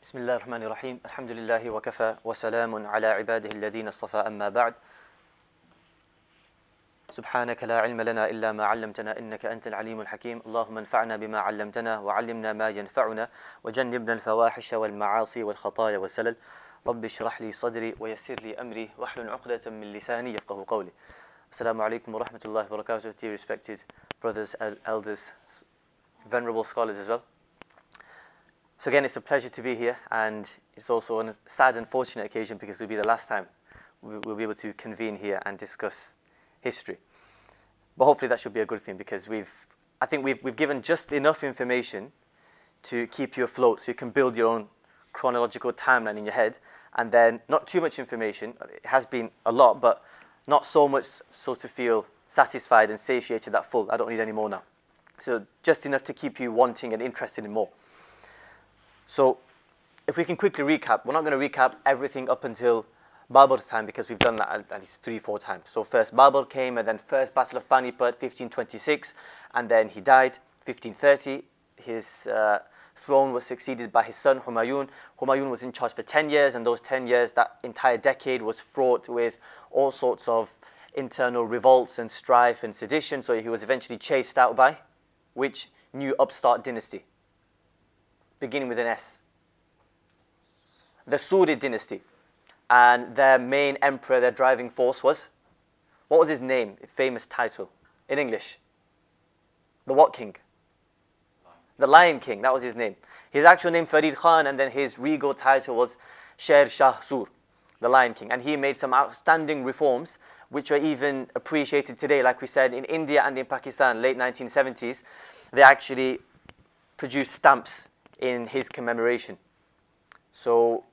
بسم الله الرحمن الرحيم الحمد لله وكفى وسلام على عباده الذين اصطفى أما بعد سبحانك لا علم لنا إلا ما علمتنا إنك أنت العليم الحكيم اللهم انفعنا بما علمتنا وعلمنا ما ينفعنا وجنبنا الفواحش والمعاصي والخطايا والسلل رب اشرح لي صدري ويسر لي أمري واحلل عقدة من لساني يفقه قولي. Assalamu alaikum wa rahmatullahi wa barakatuh, dear respected brothers, elders, venerable scholars as well. So again, it's a pleasure to be here, and it's also a sad and fortunate occasion because it'll be the last time we'll be able to convene here and discuss history. But hopefully that should be a good thing, because I think we've given just enough information to keep you afloat so you can build your own chronological timeline in your head, and then not too much information. It has been a lot, but not so much so to feel satisfied and satiated that full. I don't need any more now. So just enough to keep you wanting and interested in more. So if we can quickly recap, we're not going to recap everything up until Babur's time, because we've done that at least 3-4 times. So first Babur came, and then first Battle of Panipat, 1526, and then he died, 1530. His throne was succeeded by his son Humayun. Humayun was in charge for 10 years, and those 10 years, that entire decade, was fraught with all sorts of internal revolts and strife and sedition. So he was eventually chased out by which new upstart dynasty? Beginning with an S. The Surid dynasty. And their main emperor, their driving force was, what was his name, famous title in English? The what king? The Lion King, that was his name. His actual name, Farid Khan, and then his regal title was Sher Shah Sur, the Lion King. And he made some outstanding reforms which are even appreciated today. Like we said, in India and in Pakistan, late 1970s, they actually produced stamps in his commemoration. So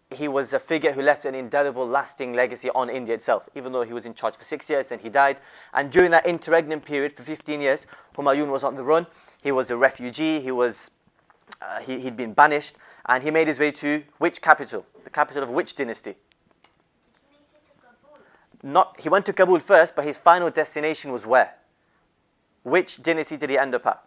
he was a figure who left an indelible, lasting legacy on India itself, even though he was in charge for 6 years, then he died. And during that interregnum period, for 15 years, Humayun was on the run. He was a refugee, he'd been banished, and he made his way to which capital? The capital of which dynasty? He went to Kabul first, but his final destination was where? Which dynasty did he end up at?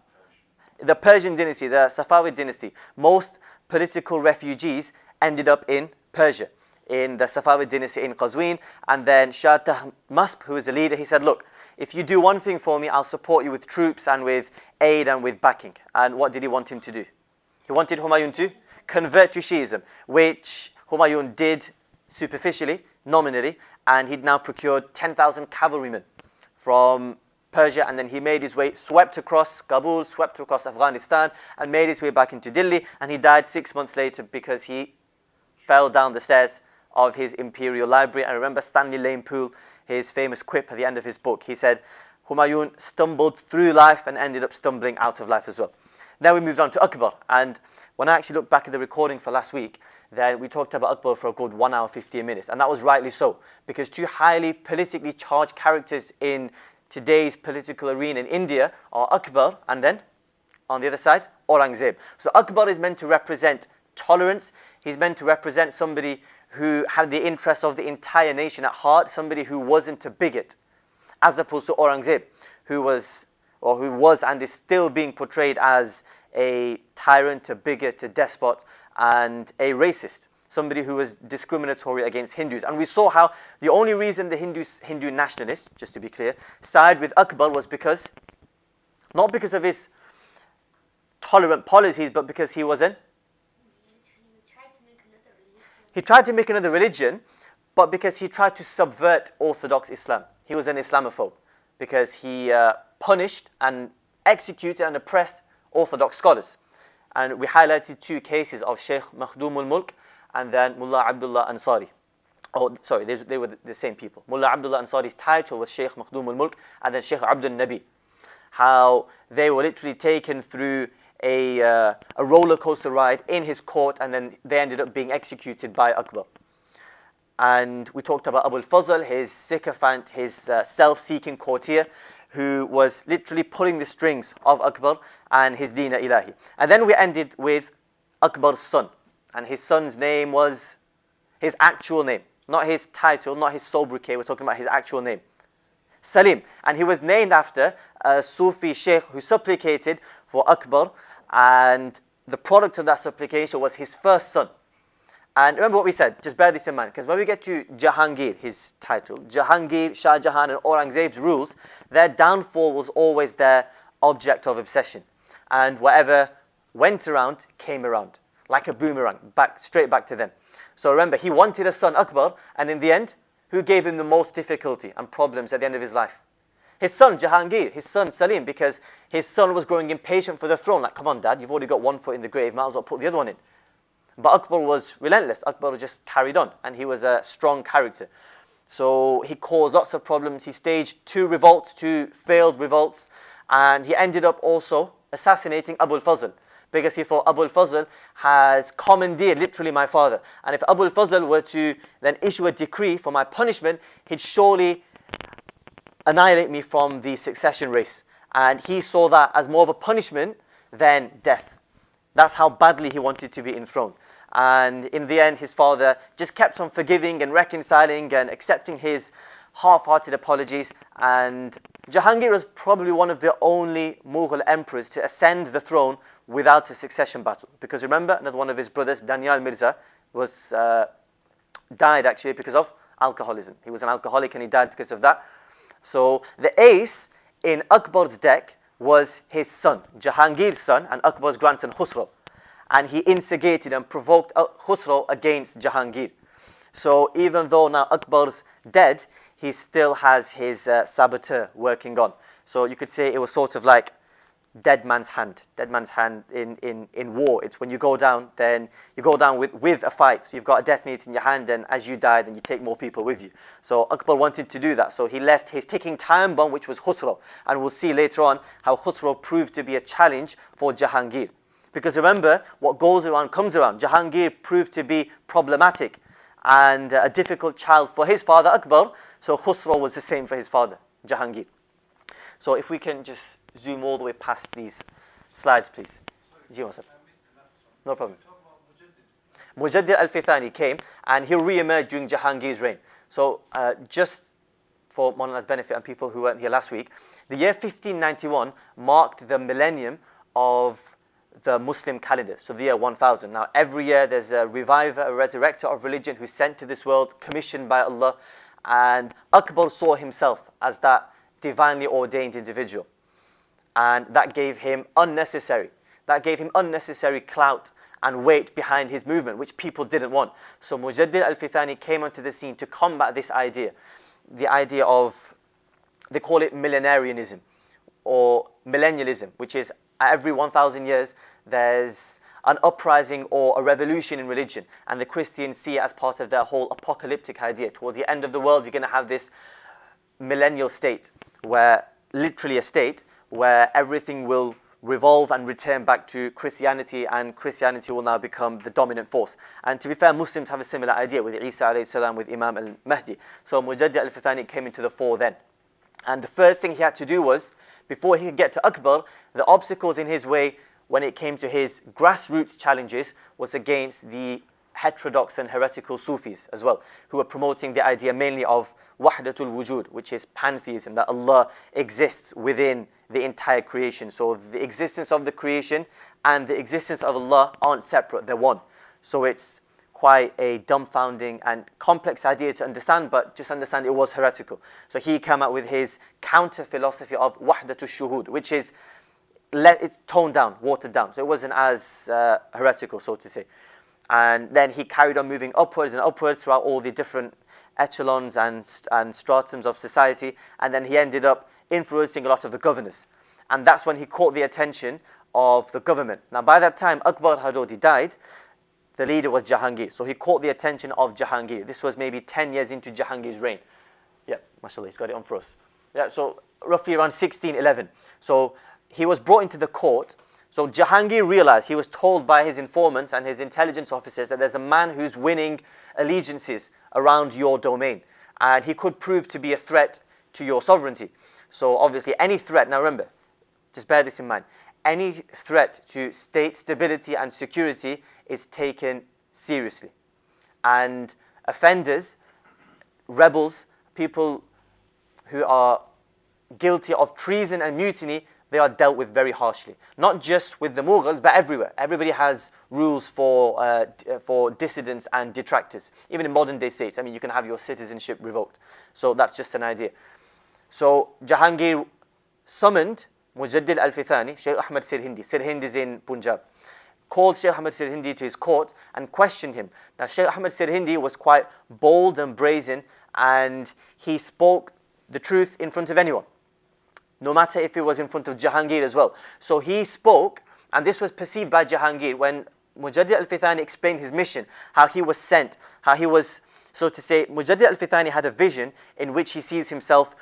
The Persian dynasty, the Safavid dynasty. Most political refugees ended up in Persia, in the Safavid dynasty in Qazwin. And then Shah Tahmasp, who was the leader, he said, look, if you do one thing for me, I'll support you with troops and with aid and with backing. And what did he want him to do? He wanted Humayun to convert to Shiism, which Humayun did superficially, nominally, and he'd now procured 10,000 cavalrymen from Persia, and then he made his way, swept across Kabul, swept across Afghanistan, and made his way back into Delhi, and he died 6 months later because he fell down the stairs of his imperial library. And remember Stanley Lane Poole, his famous quip at the end of his book. He said, Humayun stumbled through life and ended up stumbling out of life as well. Then we moved on to Akbar, and when I actually looked back at the recording for last week, then we talked about Akbar for a good 1 hour, 15 minutes, and that was rightly so, because two highly politically charged characters in today's political arena in India are Akbar, and then on the other side, Aurangzeb. So Akbar is meant to represent tolerance. He's meant to represent somebody who had the interests of the entire nation at heart, somebody who wasn't a bigot, as opposed to Aurangzeb, who was and is still being portrayed as a tyrant, a bigot, a despot, and a racist, somebody who was discriminatory against Hindus. And we saw how the only reason the Hindu nationalists, just to be clear, sided with Akbar was not because of his tolerant policies, but because he was He tried to make another religion, but because he tried to subvert Orthodox Islam. He was an Islamophobe, because he punished and executed and oppressed Orthodox scholars. And we highlighted 2 cases of Sheikh Makhdum al-Mulk and then Mullah Abdullah Ansari. Oh, sorry, they were the same people. Mullah Abdullah Ansari's title was Sheikh Makhdum al-Mulk, and then Sheikh Abdul Nabi. How they were literally taken through a roller coaster ride in his court, and then they ended up being executed by Akbar. And we talked about Abu al-Fazl, his sycophant, his self-seeking courtier, who was literally pulling the strings of Akbar and his Deen Ilahi. And then we ended with Akbar's son. And his son's name was his actual name. Not his title, not his sobriquet. We're talking about his actual name. Salim. And he was named after a Sufi sheikh who supplicated for Akbar, and the product of that supplication was his first son. And remember what we said, just bear this in mind, because when we get to Jahangir, his title, Jahangir, Shah Jahan and Aurangzeb's rules, their downfall was always their object of obsession. And whatever went around, came around, like a boomerang, straight back to them. So remember, he wanted a son, Akbar, and in the end, who gave him the most difficulty and problems at the end of his life? His son, Jahangir, his son, Salim, because his son was growing impatient for the throne. Like, come on, Dad, you've already got one foot in the grave, might as well put the other one in. But Akbar was relentless. Akbar just carried on, and he was a strong character. So he caused lots of problems. He staged 2 revolts, 2 failed revolts, and he ended up also assassinating Abu al-Fazl, because he thought Abu al-Fazl has commandeered literally my father. And if Abu al-Fazl were to then issue a decree for my punishment, he'd surely annihilate me from the succession race. And he saw that as more of a punishment than death. That's how badly he wanted to be enthroned. And in the end, his father just kept on forgiving and reconciling and accepting his half-hearted apologies. And Jahangir was probably one of the only Mughal emperors to ascend the throne without a succession battle. Because remember, another one of his brothers, Danyal Mirza, died actually because of alcoholism. He was an alcoholic and he died because of that. So the ace in Akbar's deck was his son, Jahangir's son, and Akbar's grandson, Khusro. And he instigated and provoked Khusro against Jahangir. So even though now Akbar's dead, he still has his saboteur working on. So you could say it was sort of like dead man's hand in war. It's when you go down, then you go down with a fight. So you've got a death meat in your hand, and as you die, then you take more people with you. So Akbar wanted to do that. So he left his ticking time bomb, which was Khusro. And we'll see later on how Khusro proved to be a challenge for Jahangir. Because remember, what goes around comes around. Jahangir proved to be problematic and a difficult child for his father Akbar. So Khusro was the same for his father, Jahangir. So if we can just zoom all the way past these slides, please. No problem. Mujaddid al-Fithani came and he re-emerged during Jahangir's reign. So just for Maulana's benefit and people who weren't here last week, the year 1591 marked the millennium of the Muslim calendar, so the year 1000. Now every year there's a reviver, a resurrector of religion who's sent to this world, commissioned by Allah, and Akbar saw himself as that divinely ordained individual. And that gave him unnecessary clout and weight behind his movement, which people didn't want. So Mujaddid al-Fithani came onto the scene to combat this idea, the idea of, they call it millenarianism or millennialism, which is every 1,000 years there's an uprising or a revolution in religion, and the Christians see it as part of their whole apocalyptic idea. Toward the end of the world, you're going to have this millennial state, where literally a state where everything will revolve and return back to Christianity, and Christianity will now become the dominant force. And to be fair, Muslims have a similar idea with Isa alayhi salam, with Imam al-Mahdi. So Mujaddid al-Fithani came into the fore then. And the first thing he had to do was, before he could get to Akbar, the obstacles in his way when it came to his grassroots challenges was against the heterodox and heretical Sufis as well, who were promoting the idea mainly of wahdatul wujud, which is pantheism, that Allah exists within the entire creation. So the existence of the creation and the existence of Allah aren't separate, they're one. So it's quite a dumbfounding and complex idea to understand, but just understand it was heretical. So he came out with his counter philosophy of wahdatul shuhud, which is it's toned down, watered down. So it wasn't as heretical, so to say. And then he carried on moving upwards and upwards throughout all the different echelons and stratums of society, and then he ended up influencing a lot of the governors. And that's when he caught the attention of the government. Now by that time, Akbar had already died. The leader was Jahangir. So he caught the attention of Jahangir. This was maybe 10 years into Jahangir's reign. Yeah, mashallah, he's got it on for us. Yeah, so roughly around 1611. So he was brought into the court. So Jahangir realized, he was told by his informants and his intelligence officers that there's a man who's winning allegiances around your domain, and he could prove to be a threat to your sovereignty. So obviously any threat, now remember, just bear this in mind, any threat to state stability and security is taken seriously. And offenders, rebels, people who are guilty of treason and mutiny, they are dealt with very harshly. Not just with the Mughals, but everywhere. Everybody has rules for dissidents and detractors. Even in modern day states, I mean, you can have your citizenship revoked. So that's just an idea. So Jahangir summoned Mujaddid al-Fithani, Shaykh Ahmad Sirhindi. Sirhind is in Punjab. Called Shaykh Ahmad Sirhindi to his court and questioned him. Now Shaykh Ahmad Sirhindi was quite bold and brazen, and he spoke the truth in front of anyone, no matter if it was in front of Jahangir as well. So he spoke, and this was perceived by Jahangir when Mujaddid al-Fithani explained his mission, how he was sent, how he was, so to say, Mujaddid al-Fithani had a vision in which he sees himself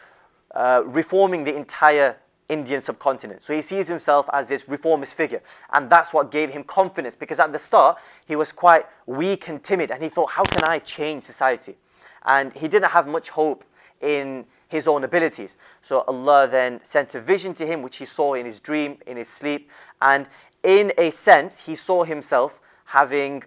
reforming the entire Indian subcontinent. So he sees himself as this reformist figure, and that's what gave him confidence, because at the start he was quite weak and timid, and he thought, how can I change society? And he didn't have much hope in his own abilities. So Allah then sent a vision to him, which he saw in his dream, in his sleep, and in a sense he saw himself having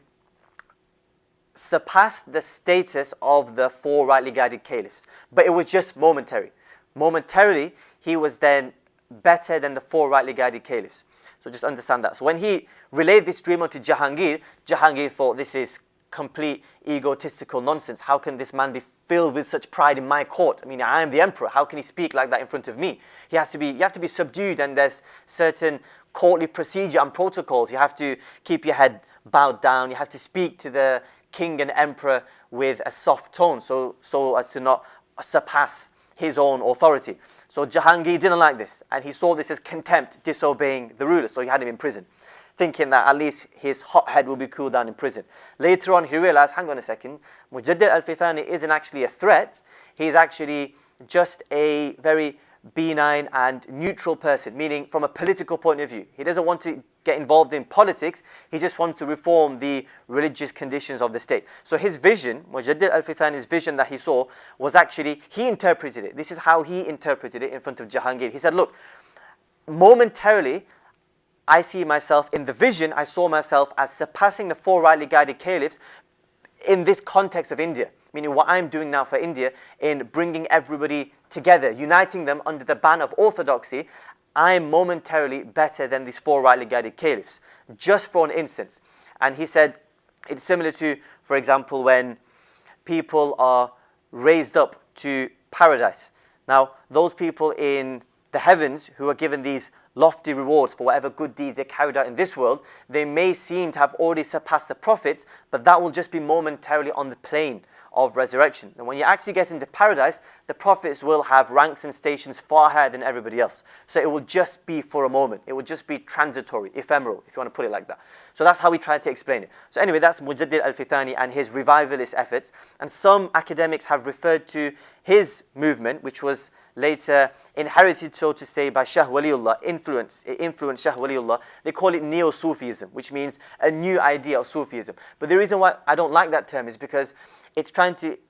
surpassed the status of the 4 rightly guided caliphs, but it was just momentary. Momentarily he was then better than the 4 rightly guided caliphs. So just understand that. So when he relayed this dream onto Jahangir, Jahangir thought, this is complete egotistical nonsense. How can this man be filled with such pride in my court? I mean, I am the emperor. How can he speak like that in front of me? You have to be subdued, and there's certain courtly procedure and protocols. You have to keep your head bowed down. You have to speak to the king and emperor with a soft tone, so as to not surpass his own authority. So Jahangir didn't like this, and he saw this as contempt, disobeying the ruler, so he had him in prison, thinking that at least his hot head will be cooled down in prison. Later on he realized, hang on a second, Mujaddid al-Fithani isn't actually a threat, he's actually just a very benign and neutral person, meaning from a political point of view. He doesn't want to get involved in politics, he just wants to reform the religious conditions of the state. So his vision, Mujaddid al-Fithani's vision that he saw, was actually, he interpreted it. This is how he interpreted it in front of Jahangir. He said, look, momentarily, I see myself, in the vision, I saw myself as surpassing the 4 rightly guided caliphs in this context of India. Meaning what I'm doing now for India in bringing everybody together, uniting them under the ban of orthodoxy, I'm momentarily better than these 4 rightly guided caliphs, just for an instance. And he said, it's similar to, for example, when people are raised up to paradise. Now, those people in the heavens who are given these lofty rewards for whatever good deeds they carried out in this world, they may seem to have already surpassed the prophets, but that will just be momentarily on the plane of resurrection. And when you actually get into paradise, the prophets will have ranks and stations far higher than everybody else. So it will just be for a moment. It will just be transitory, ephemeral, if you want to put it like that. So that's how we try to explain it. So anyway, that's Mujaddid al-Fithani and his revivalist efforts. And some academics have referred to his movement, which was later inherited, so to say, by Shah Waliullah, it influenced Shah Waliullah. They call it Neo-Sufism, which means a new idea of Sufism. But the reason why I don't like that term is because it's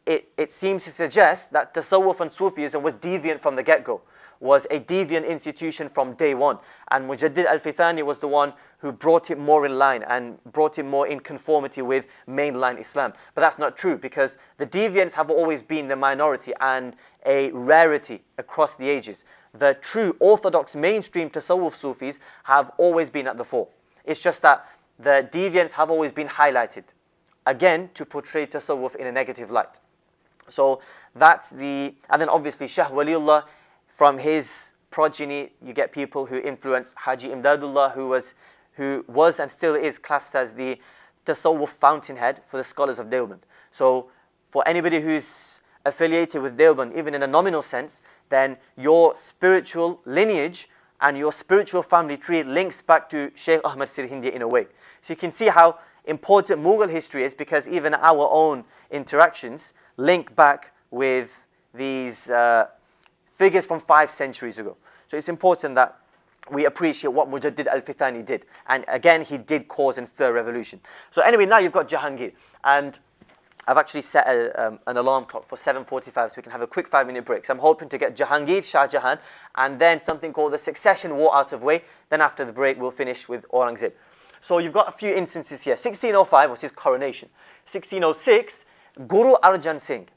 it seems to suggest that Tasawwuf and Sufism was deviant from the get-go, was a deviant institution from day one. And Mujaddid al-Fithani was the one who brought it more in line and brought it more in conformity with mainline Islam. But that's not true, because the deviants have always been the minority and a rarity across the ages. The true orthodox mainstream Tasawwuf Sufis have always been at the fore. It's just that the deviants have always been highlighted, again, to portray Tasawwuf in a negative light. So that's and then obviously Shah Waliullah, from his progeny, you get people who influence Haji Imdadullah, who was and still is classed as the Tasawwuf fountainhead for the scholars of Deoband. So for anybody who's affiliated with Deoband, even in a nominal sense, then your spiritual lineage and your spiritual family tree links back to Shaykh Ahmad Sirhindi in a way. So you can see how important Mughal history is, because even our own interactions link back with these figures from 5 centuries ago. So it's important that we appreciate what Mujaddid al-Fithani did. And again, he did cause and stir a revolution. So anyway, now you've got Jahangir. And I've actually set an alarm clock for 7:45 so we can have a quick 5-minute break. So I'm hoping to get Jahangir, Shah Jahan, and then something called the succession war out of way. Then after the break, we'll finish with Aurangzeb. So you've got a few instances here. 1605 was his coronation. 1606, Guru Arjan Singh.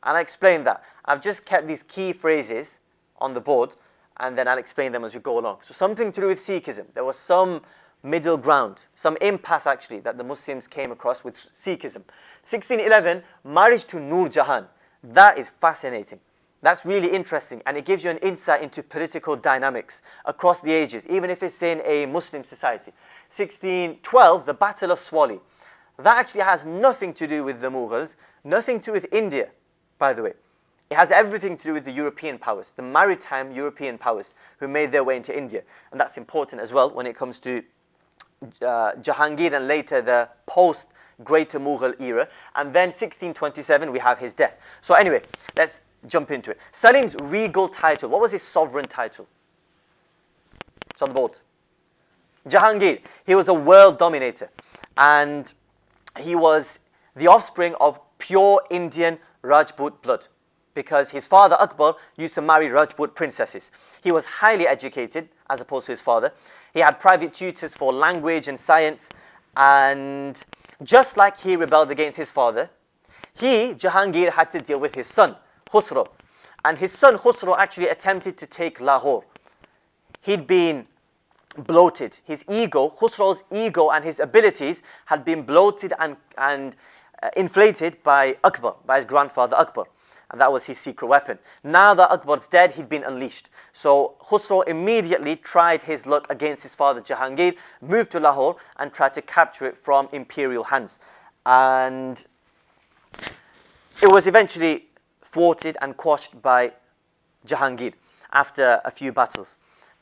And I explained that. I've just kept these key phrases on the board. and then I'll explain them as we go along. So something to do with Sikhism. There was some middle ground, some impasse actually that the Muslims came across with Sikhism. 1611, marriage to Nur Jahan. That is fascinating. That's really interesting, and it gives you an insight into political dynamics across the ages, even if it's in a Muslim society. 1612, the Battle of Swali. That actually has nothing to do with the Mughals, nothing to do with India, by the way. It has everything to do with the European powers, the maritime European powers who made their way into India. And that's important as well when it comes to Jahangir and later the post-Greater Mughal era. And then 1627, we have his death. So anyway, let's jump into it. Salim's regal title. What was his sovereign title? It's on the board. Jahangir. He was a world dominator. And he was the offspring of pure Indian Rajput blood, because his father Akbar used to marry Rajput princesses. He was highly educated as opposed to his father. He had private tutors for language and science, and just like he rebelled against his father, Jahangir, had to deal with his son, Khusro. And his son Khusro actually attempted to take Lahore. He'd been bloated. His ego, Khusro's ego and his abilities had been bloated and inflated by Akbar, by his grandfather Akbar. And that was his secret weapon. Now that Akbar's dead, he'd been unleashed. So Khusro immediately tried his luck against his father Jahangir, moved to Lahore and tried to capture it from imperial hands. And it was eventually thwarted and quashed by Jahangir after a few battles.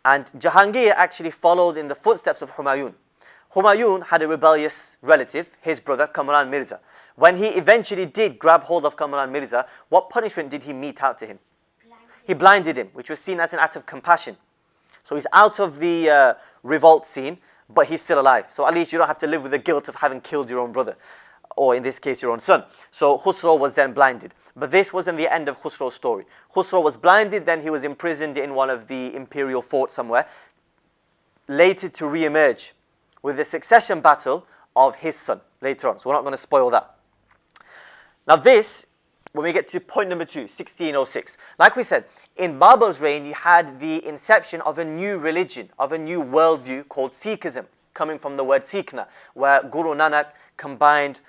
And Jahangir actually followed in the footsteps of Humayun. Humayun had a rebellious relative, his brother Kamran Mirza. When he eventually did grab hold of Kamran Mirza, what punishment did he mete out to him? He blinded him, which was seen as an act of compassion. So he's out of the revolt scene, but he's still alive. So at least you don't have to live with the guilt of having killed your own brother, or in this case, your own son. So Khusro was then blinded. But this wasn't the end of Khusro's story. Khusro was blinded, then he was imprisoned in one of the imperial forts somewhere, later to re-emerge with the succession battle of his son later on. So we're not going to spoil that. Now this, when we get to point number 2, 1606. Like we said, in Babur's reign, you had the inception of a new religion, of a new worldview called Sikhism, coming from the word Sikhna, where Guru Nanak combined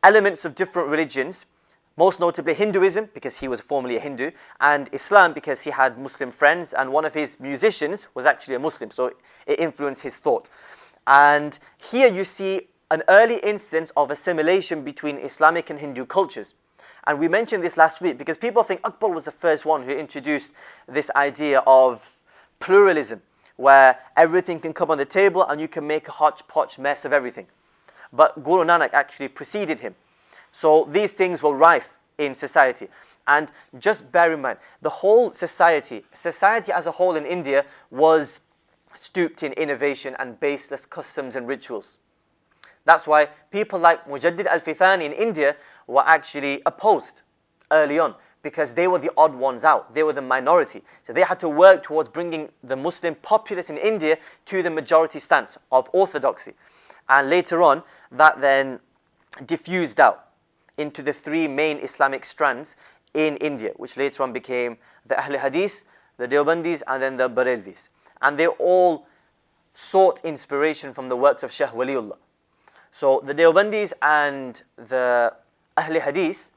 elements of different religions, most notably Hinduism, because he was formerly a Hindu, and Islam, because he had Muslim friends, and one of his musicians was actually a Muslim, so it influenced his thought. And here you see an early instance of assimilation between Islamic and Hindu cultures. And we mentioned this last week because people think Akbar was the first one who introduced this idea of pluralism, where everything can come on the table and you can make a hodgepodge mess of everything. But Guru Nanak actually preceded him. So these things were rife in society. And just bear in mind, the whole society as a whole in India was stooped in innovation and baseless customs and rituals. That's why people like Mujaddid al-Fithani in India were actually opposed early on, because they were the odd ones out. They were the minority. So they had to work towards bringing the Muslim populace in India to the majority stance of orthodoxy. And later on, that then diffused out into the 3 main Islamic strands in India, which later on became the Ahl Hadith, the Deobandis, and then the Barelvis. And they all sought inspiration from the works of Shaykh Waliullah. So the Deobandis and the Ahl Hadith,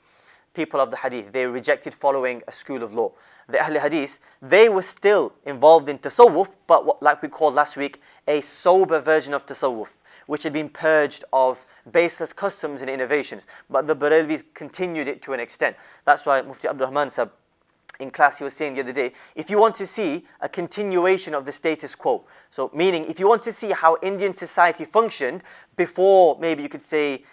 people of the Hadith, they rejected following a school of law. The Ahl Hadith, they were still involved in Tasawwuf, but what, like we called last week, a sober version of Tasawwuf, which had been purged of baseless customs and innovations. But the Barelvis continued it to an extent. That's why Mufti Abdul Rahman Sahib, in class, he was saying the other day, if you want to see a continuation of the status quo, so meaning if you want to see how Indian society functioned before, maybe you could say,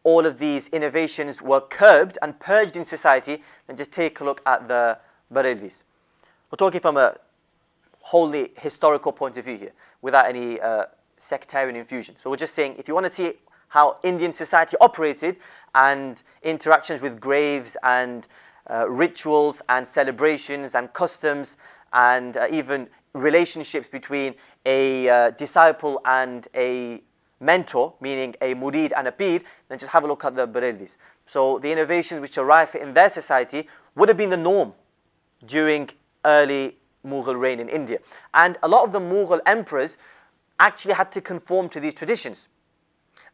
all of these innovations were curbed and purged in society, then just take a look at the Barelvis. We're talking from a wholly historical point of view here, without any sectarian infusion. So we're just saying, if you want to see how Indian society operated and interactions with graves and rituals and celebrations and customs and even relationships between a disciple and a mentor, meaning a murid and a pir, then just have a look at the Barelvis. So the innovations which are rife in their society would have been the norm during early Mughal reign in India. And a lot of the Mughal emperors actually had to conform to these traditions.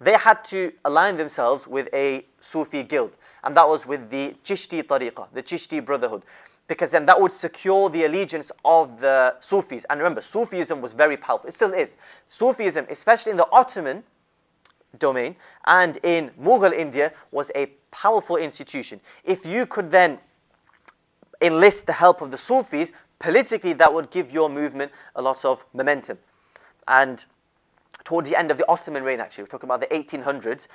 They had to align themselves with a Sufi guild, and that was with the Chishti Tariqah, the Chishti Brotherhood, because then that would secure the allegiance of the Sufis. And remember, Sufism was very powerful. It still is. Sufism, especially in the Ottoman domain and in Mughal India, was a powerful institution. If you could then enlist the help of the Sufis, politically that would give your movement a lot of momentum. And towards the end of the Ottoman reign, actually, we're talking about the 1800s,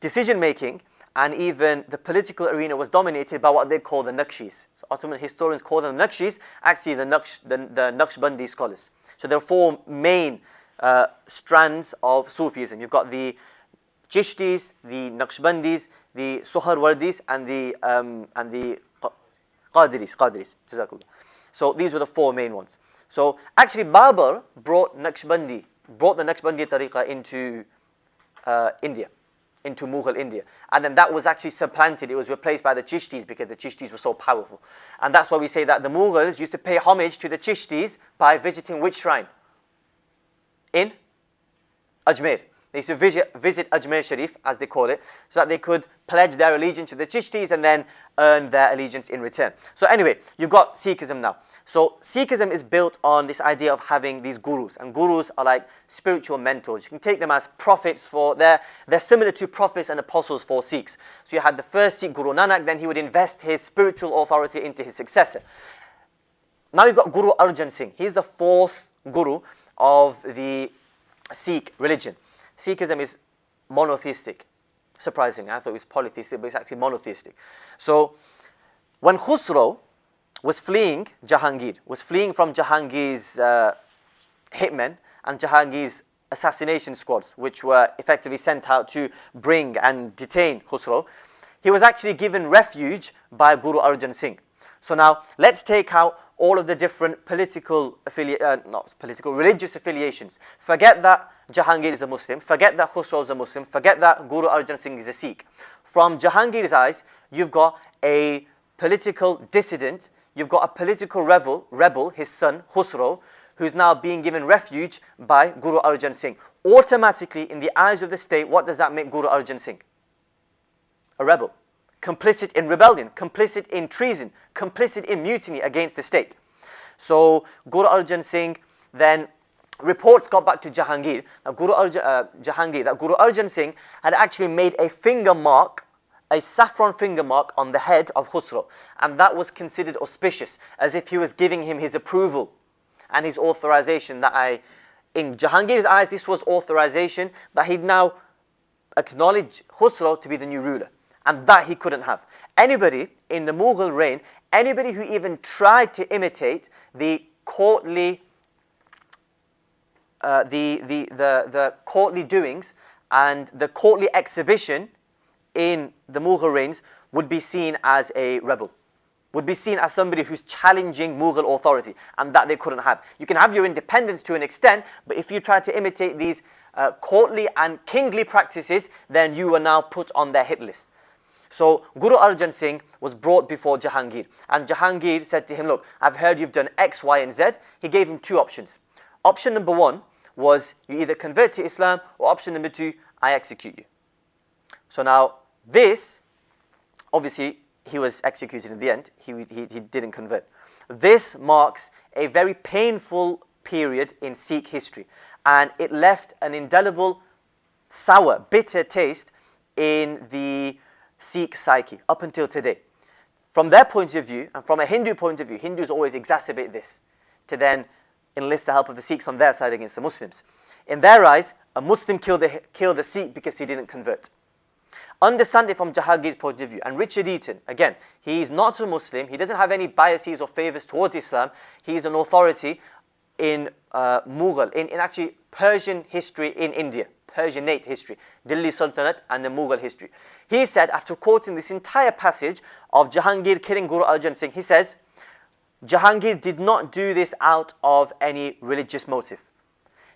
decision making and even the political arena was dominated by what they call the Naqshis. So Ottoman historians call them Naqshis, actually the Naqshbandi scholars. So there are four main strands of Sufism. You've got the Chishtis, the Naqshbandis, the Suharwardis, and the Qadiris. So these were the four main ones. So actually Babur brought the Naqshbandi tariqah into India, into Mughal India. And then that was actually supplanted, it was replaced by the Chishtis because the Chishtis were so powerful. And that's why we say that the Mughals used to pay homage to the Chishtis by visiting which shrine? In Ajmer. They used to visit Ajmer Sharif, as they call it, so that they could pledge their allegiance to the Chishtis and then earn their allegiance in return. So anyway, you've got Sikhism now. So Sikhism is built on this idea of having these gurus, and gurus are like spiritual mentors. You can take them as prophets they're similar to prophets and apostles for Sikhs. So you had the first Sikh, Guru Nanak, then he would invest his spiritual authority into his successor. Now you've got Guru Arjan Singh. He's the fourth guru of the Sikh religion. Sikhism is monotheistic. Surprising, I thought it was polytheistic, but it's actually monotheistic. So when Khusro was fleeing from Jahangir's hitmen and Jahangir's assassination squads, which were effectively sent out to bring and detain Khusro, he was actually given refuge by Guru Arjan Singh. So now let's take out all of the different religious affiliations. Forget that Jahangir is a Muslim, forget that Khusro is a Muslim, forget that Guru Arjan Singh is a Sikh. From Jahangir's eyes, you've got a political dissident, you've got a political rebel, his son Khusro, who's now being given refuge by Guru Arjan Singh. Automatically, in the eyes of the state, what does that make Guru Arjan Singh? A rebel. Complicit in rebellion, complicit in treason, complicit in mutiny against the state. So Guru Arjan Singh, then reports got back to Jahangir, that Guru Arjan Singh had actually made a finger mark, a saffron finger mark on the head of Khusro, and that was considered auspicious, as if he was giving him his approval and his authorization. In Jahangir's eyes, this was authorization that he'd now acknowledged Khusro to be the new ruler. And that he couldn't have. Anybody in the Mughal reign, anybody who even tried to imitate the courtly, the courtly doings and the courtly exhibition in the Mughal reigns would be seen as a rebel, would be seen as somebody who's challenging Mughal authority, and that they couldn't have. You can have your independence to an extent, but if you try to imitate these courtly and kingly practices, then you are now put on their hit list. So Guru Arjan Singh was brought before Jahangir, and Jahangir said to him, look, I've heard you've done X, Y, and Z. He gave him two options. Option number one was you either convert to Islam, or option number two, I execute you. So now this, obviously he was executed in the end, he didn't convert. This marks a very painful period in Sikh history, and it left an indelible, sour, bitter taste in the Sikh psyche up until today. From their point of view, and from a Hindu point of view, Hindus always exacerbate this to then enlist the help of the Sikhs on their side against the Muslims. In their eyes, a Muslim killed a Sikh because he didn't convert. Understand it from Jahangir's point of view. And Richard Eaton, again, he's not a Muslim, he doesn't have any biases or favors towards Islam, he's an authority in Mughal, in actually Persian history in India. Persianate history, Delhi Sultanate and the Mughal history. He said, after quoting this entire passage of Jahangir killing Guru Arjan Singh, he says, Jahangir did not do this out of any religious motive.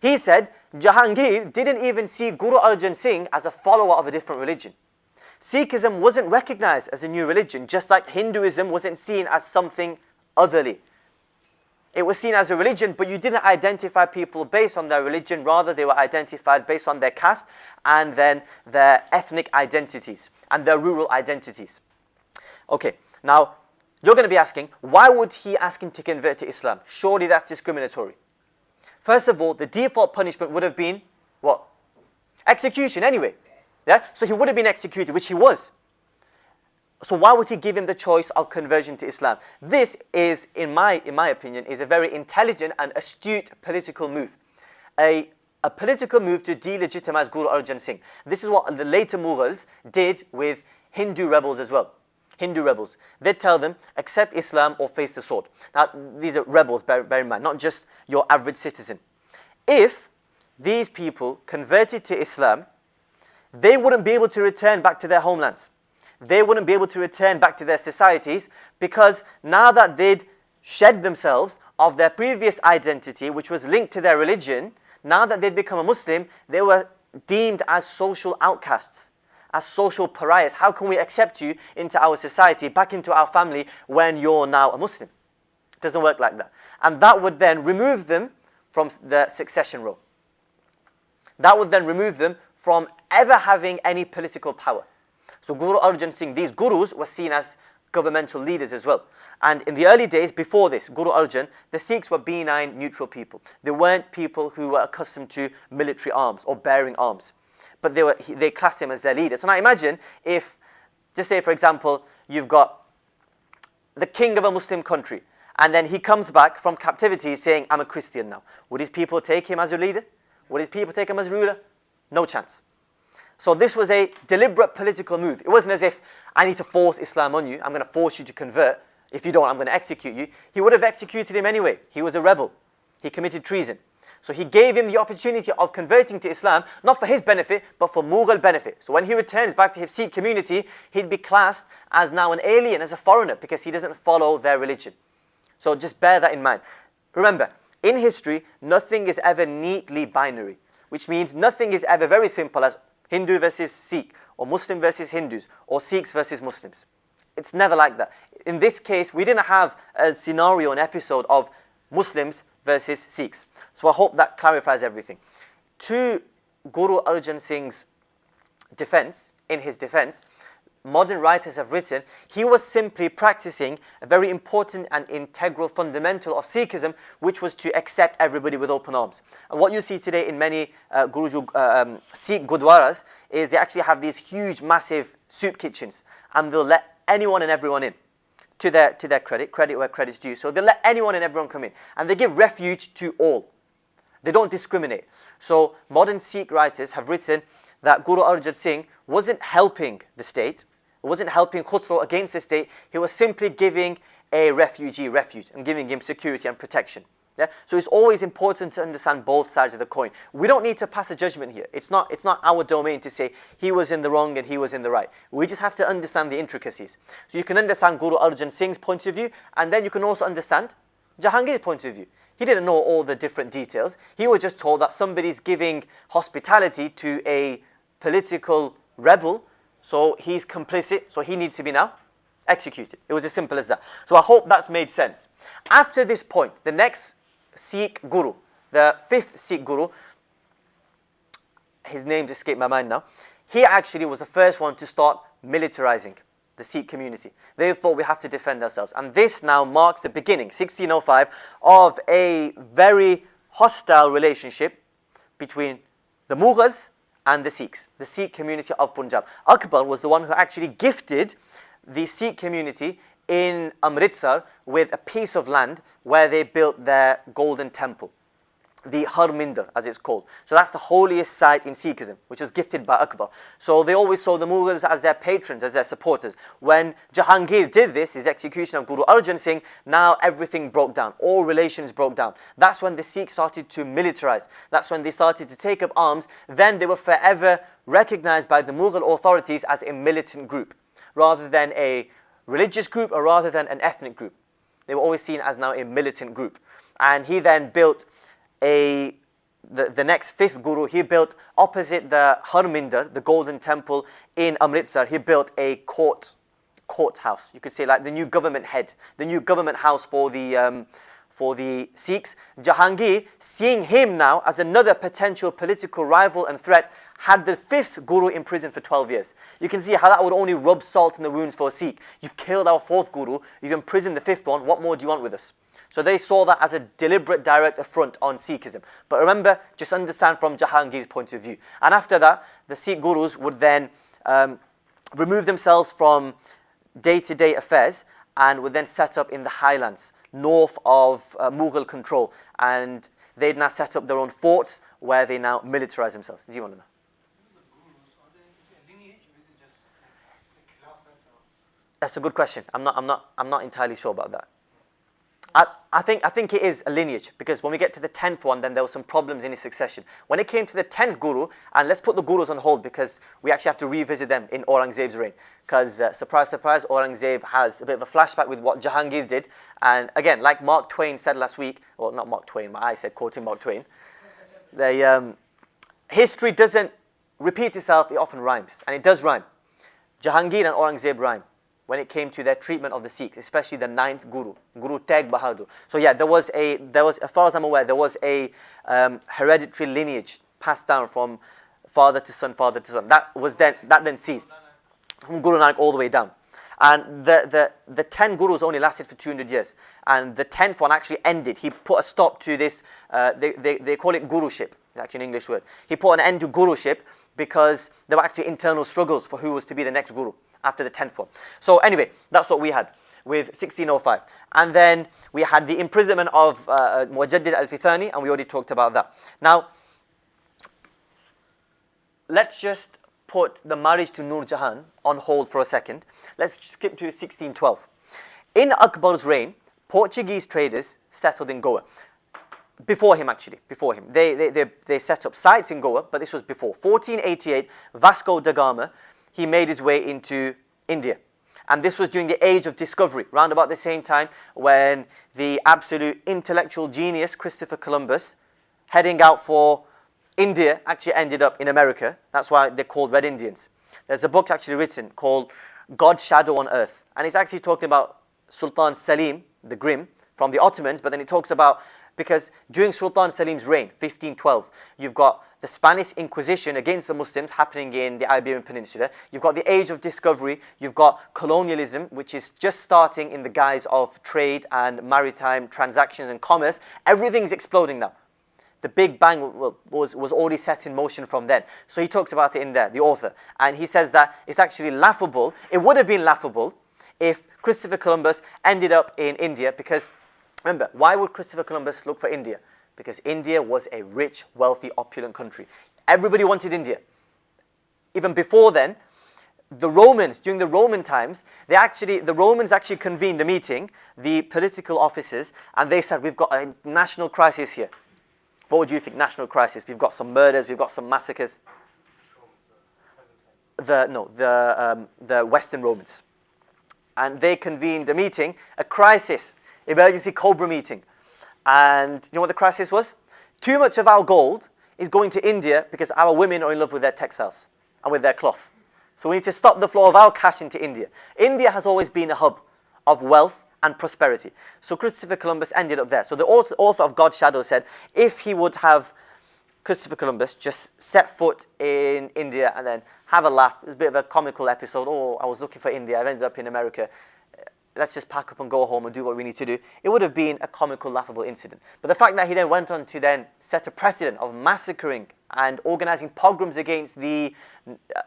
He said, Jahangir didn't even see Guru Arjan Singh as a follower of a different religion. Sikhism wasn't recognized as a new religion, just like Hinduism wasn't seen as something otherly. It was seen as a religion, but you didn't identify people based on their religion. Rather, they were identified based on their caste and then their ethnic identities and their rural identities. Okay, now you're going to be asking, why would he ask him to convert to Islam? Surely that's discriminatory. First of all, the default punishment would have been what? Execution anyway. Yeah? So he would have been executed, which he was. So why would he give him the choice of conversion to Islam? This is, in my opinion, is a very intelligent and astute political move. A political move to delegitimize Guru Arjan Singh. This is what the later Mughals did with Hindu rebels as well. Hindu rebels. They'd tell them, accept Islam or face the sword. Now, these are rebels, bear in mind, not just your average citizen. If these people converted to Islam, they wouldn't be able to return back to their homelands. They wouldn't be able to return back to their societies, because now that they'd shed themselves of their previous identity, which was linked to their religion, now that they'd become a Muslim, they were deemed as social outcasts, as social pariahs. How can we accept you into our society, back into our family, when you're now a Muslim? It doesn't work like that. And that would then remove them from the succession role. That would then remove them from ever having any political power. So Guru Arjan Singh, these gurus were seen as governmental leaders as well. And in the early days, before this, Guru Arjan, the Sikhs were benign, neutral people. They weren't people who were accustomed to military arms or bearing arms. But they classed him as their leader. So now imagine if, just say for example, you've got the king of a Muslim country, and then he comes back from captivity saying, I'm a Christian now. Would his people take him as a leader? Would his people take him as a ruler? No chance. So this was a deliberate political move. It wasn't as if, I need to force Islam on you, I'm going to force you to convert. If you don't, I'm going to execute you. He would have executed him anyway. He was a rebel. He committed treason. So he gave him the opportunity of converting to Islam, not for his benefit, but for Mughal benefit. So when he returns back to his Sikh community, he'd be classed as now an alien, as a foreigner, because he doesn't follow their religion. So just bear that in mind. Remember, in history, nothing is ever neatly binary, which means nothing is ever very simple as Hindu versus Sikh, or Muslim versus Hindus, or Sikhs versus Muslims. It's never like that. In this case, we didn't have a scenario, an episode of Muslims versus Sikhs. So I hope that clarifies everything. To Guru Arjan Singh's defense, in his defense, modern writers have written, he was simply practicing a very important and integral fundamental of Sikhism, which was to accept everybody with open arms. And what you see today in many Sikh Gurdwaras is they actually have these huge, massive soup kitchens, and they'll let anyone and everyone in. To their credit where credit's due. So they let anyone and everyone come in, and they give refuge to all. They don't discriminate. So modern Sikh writers have written that Guru Arjan Singh wasn't helping the state, wasn't helping Khusro against the state. He was simply giving a refugee refuge and giving him security and protection. Yeah? So it's always important to understand both sides of the coin. We don't need to pass a judgment here. It's not our domain to say he was in the wrong and he was in the right. We just have to understand the intricacies. So you can understand Guru Arjan Singh's point of view, and then you can also understand Jahangir's point of view. He didn't know all the different details. He was just told that somebody's giving hospitality to a political rebel, so he's complicit, so he needs to be now executed. It was as simple as that. So I hope that's made sense. After this point, the next Sikh Guru, the fifth Sikh Guru, his name's escaped my mind now, he actually was the first one to start militarizing the Sikh community. They thought we have to defend ourselves. And this now marks the beginning, 1605, of a very hostile relationship between the Mughals and the Sikhs, the Sikh community of Punjab. Akbar was the one who actually gifted the Sikh community in Amritsar with a piece of land where they built their golden temple, the Harminder as it's called. So that's the holiest site in Sikhism, which was gifted by Akbar. So they always saw the Mughals as their patrons, as their supporters. When Jahangir did this, his execution of Guru Arjan Singh, now everything broke down. All relations broke down. That's when the Sikhs started to militarize. That's when they started to take up arms. Then they were forever recognized by the Mughal authorities as a militant group, rather than a religious group or rather than an ethnic group. They were always seen as now a militant group. And he then built the next fifth Guru, he built opposite the Harminder, the golden temple in Amritsar, he built a courthouse. You could say like the new government head, the new government house for for the Sikhs. Jahangir, seeing him now as another potential political rival and threat, had the fifth guru in prison for 12 years. You can see how that would only rub salt in the wounds for a Sikh. You've killed our fourth guru, you've imprisoned the fifth one, what more do you want with us? So they saw that as a deliberate, direct affront on Sikhism. But remember, just understand from Jahangir's point of view. And after that, the Sikh gurus would then remove themselves from day-to-day affairs and would then set up in the highlands, north of Mughal control. And they'd now set up their own forts where they now militarize themselves. Do you want to know? That's a good question. I'm not entirely sure about that. I think it is a lineage, because when we get to the 10th one, then there were some problems in his succession. When it came to the 10th guru, and let's put the gurus on hold because we actually have to revisit them in Aurangzeb's reign. Because surprise, surprise, Aurangzeb has a bit of a flashback with what Jahangir did. And again, like Mark Twain said last week, well, not Mark Twain, I said quoting Mark Twain. History doesn't repeat itself, it often rhymes. And it does rhyme. Jahangir and Aurangzeb rhyme when it came to their treatment of the Sikhs, especially the 9th guru, Guru Teg Bahadur. So yeah, there was, as far as I'm aware, there was a hereditary lineage passed down from father to son, father to son. That then ceased, from Guru Nanak all the way down. And the 10 gurus only lasted for 200 years. And the 10th one actually ended. He put a stop to this, they call it guruship. It's actually an English word. He put an end to guruship because there were actually internal struggles for who was to be the next guru after the 10th one. So anyway, that's what we had with 1605. And then we had the imprisonment of Mujaddid al-Fithani, and we already talked about that. Now, let's just put the marriage to Nur Jahan on hold for a second. Let's skip to 1612. In Akbar's reign, Portuguese traders settled in Goa. Before him, actually, before him. They set up sites in Goa, but this was before. 1488, Vasco da Gama, he made his way into India. And this was during the age of discovery, round about the same time when the absolute intellectual genius, Christopher Columbus, heading out for India, actually ended up in America. That's why they're called Red Indians. There's a book actually written called God's Shadow on Earth. And it's actually talking about Sultan Selim, the Grim, from the Ottomans, but then it talks about, because during Sultan Selim's reign, 1512, you've got the Spanish Inquisition against the Muslims happening in the Iberian Peninsula. You've got the Age of Discovery. You've got colonialism, which is just starting in the guise of trade and maritime transactions and commerce. Everything's exploding now. The Big Bang was already set in motion from then. So he talks about it in there, the author. And he says that it's actually laughable. It would have been laughable if Christopher Columbus ended up in India, because remember, why would Christopher Columbus look for India? Because India was a rich, wealthy, opulent country. Everybody wanted India. Even before then, the Romans, during the Roman times, the Romans actually convened a meeting, the political officers, and they said, we've got a national crisis here. What would you think, national crisis? We've got some murders, we've got some massacres. The Western Romans. And they convened a meeting, a crisis, emergency Cobra meeting. And you know what the crisis was? Too much of our gold is going to India because our women are in love with their textiles and with their cloth. So we need to stop the flow of our cash into India. India has always been a hub of wealth and prosperity. So Christopher Columbus ended up there. So the author of God's Shadow said, if he would have Christopher Columbus just set foot in India and then have a laugh, it's a bit of a comical episode. Oh, I was looking for India, I've ended up in America. Let's just pack up and go home and do what we need to do. It would have been a comical, laughable incident. But the fact that he then went on to then set a precedent of massacring and organizing pogroms against the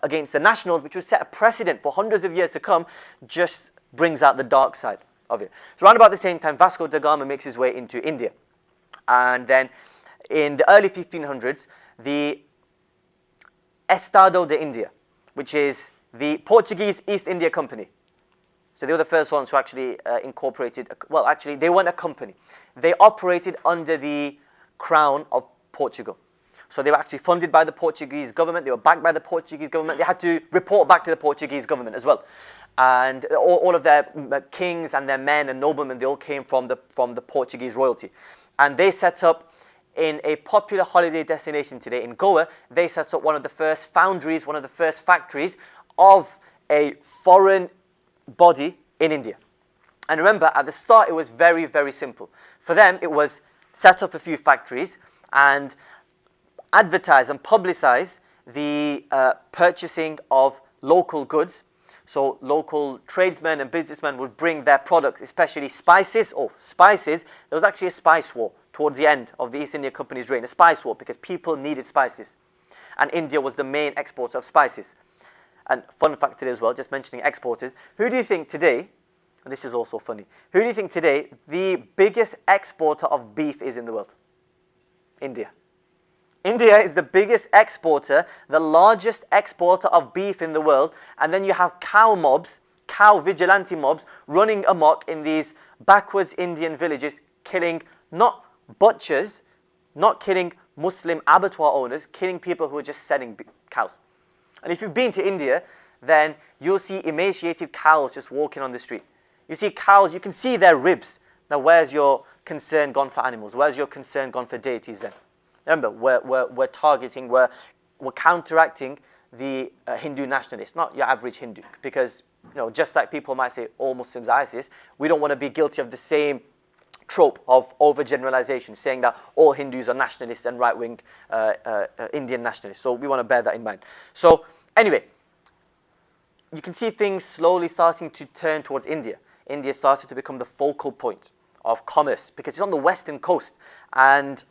nationals, which would set a precedent for hundreds of years to come, just brings out the dark side of it. So around about the same time, Vasco da Gama makes his way into India. And then in the early 1500s, the Estado de India, which is the Portuguese East India Company. So they were the first ones who actually incorporated, well, actually, they weren't a company. They operated under the crown of Portugal. So they were actually funded by the Portuguese government. They were backed by the Portuguese government. They had to report back to the Portuguese government as well. And all of their kings and their men and noblemen, they all came from the Portuguese royalty. And they set up in a popular holiday destination today in Goa, they set up one of the first foundries, one of the first factories of a foreign body in India. And remember, at the start, it was very, very simple. For them, it was set up a few factories and advertise and publicize the purchasing of local goods. So local tradesmen and businessmen would bring their products, especially spices. Spices. There was actually a spice war towards the end of the East India Company's reign, a spice war, because people needed spices. And India was the main exporter of spices. And fun fact today as well, just mentioning exporters, who do you think today, and this is also funny, who do you think today the biggest exporter of beef is in the world? India. India is the biggest exporter, the largest exporter of beef in the world, and then you have cow mobs, cow vigilante mobs, running amok in these backwards Indian villages, killing not butchers, not killing Muslim abattoir owners, killing people who are just selling cows. And if you've been to India, then you'll see emaciated cows just walking on the street. You see cows, you can see their ribs. Now where's your concern gone for animals? Where's your concern gone for deities then? Remember, we're targeting, we're counteracting the Hindu nationalists, not your average Hindu. Because, just like people might say all Muslims are ISIS, we don't want to be guilty of the same trope of overgeneralization, saying that all Hindus are nationalists and right-wing Indian nationalists. So we want to bear that in mind. So anyway, you can see things slowly starting to turn towards India. India started to become the focal point of commerce because it's on the western coast. And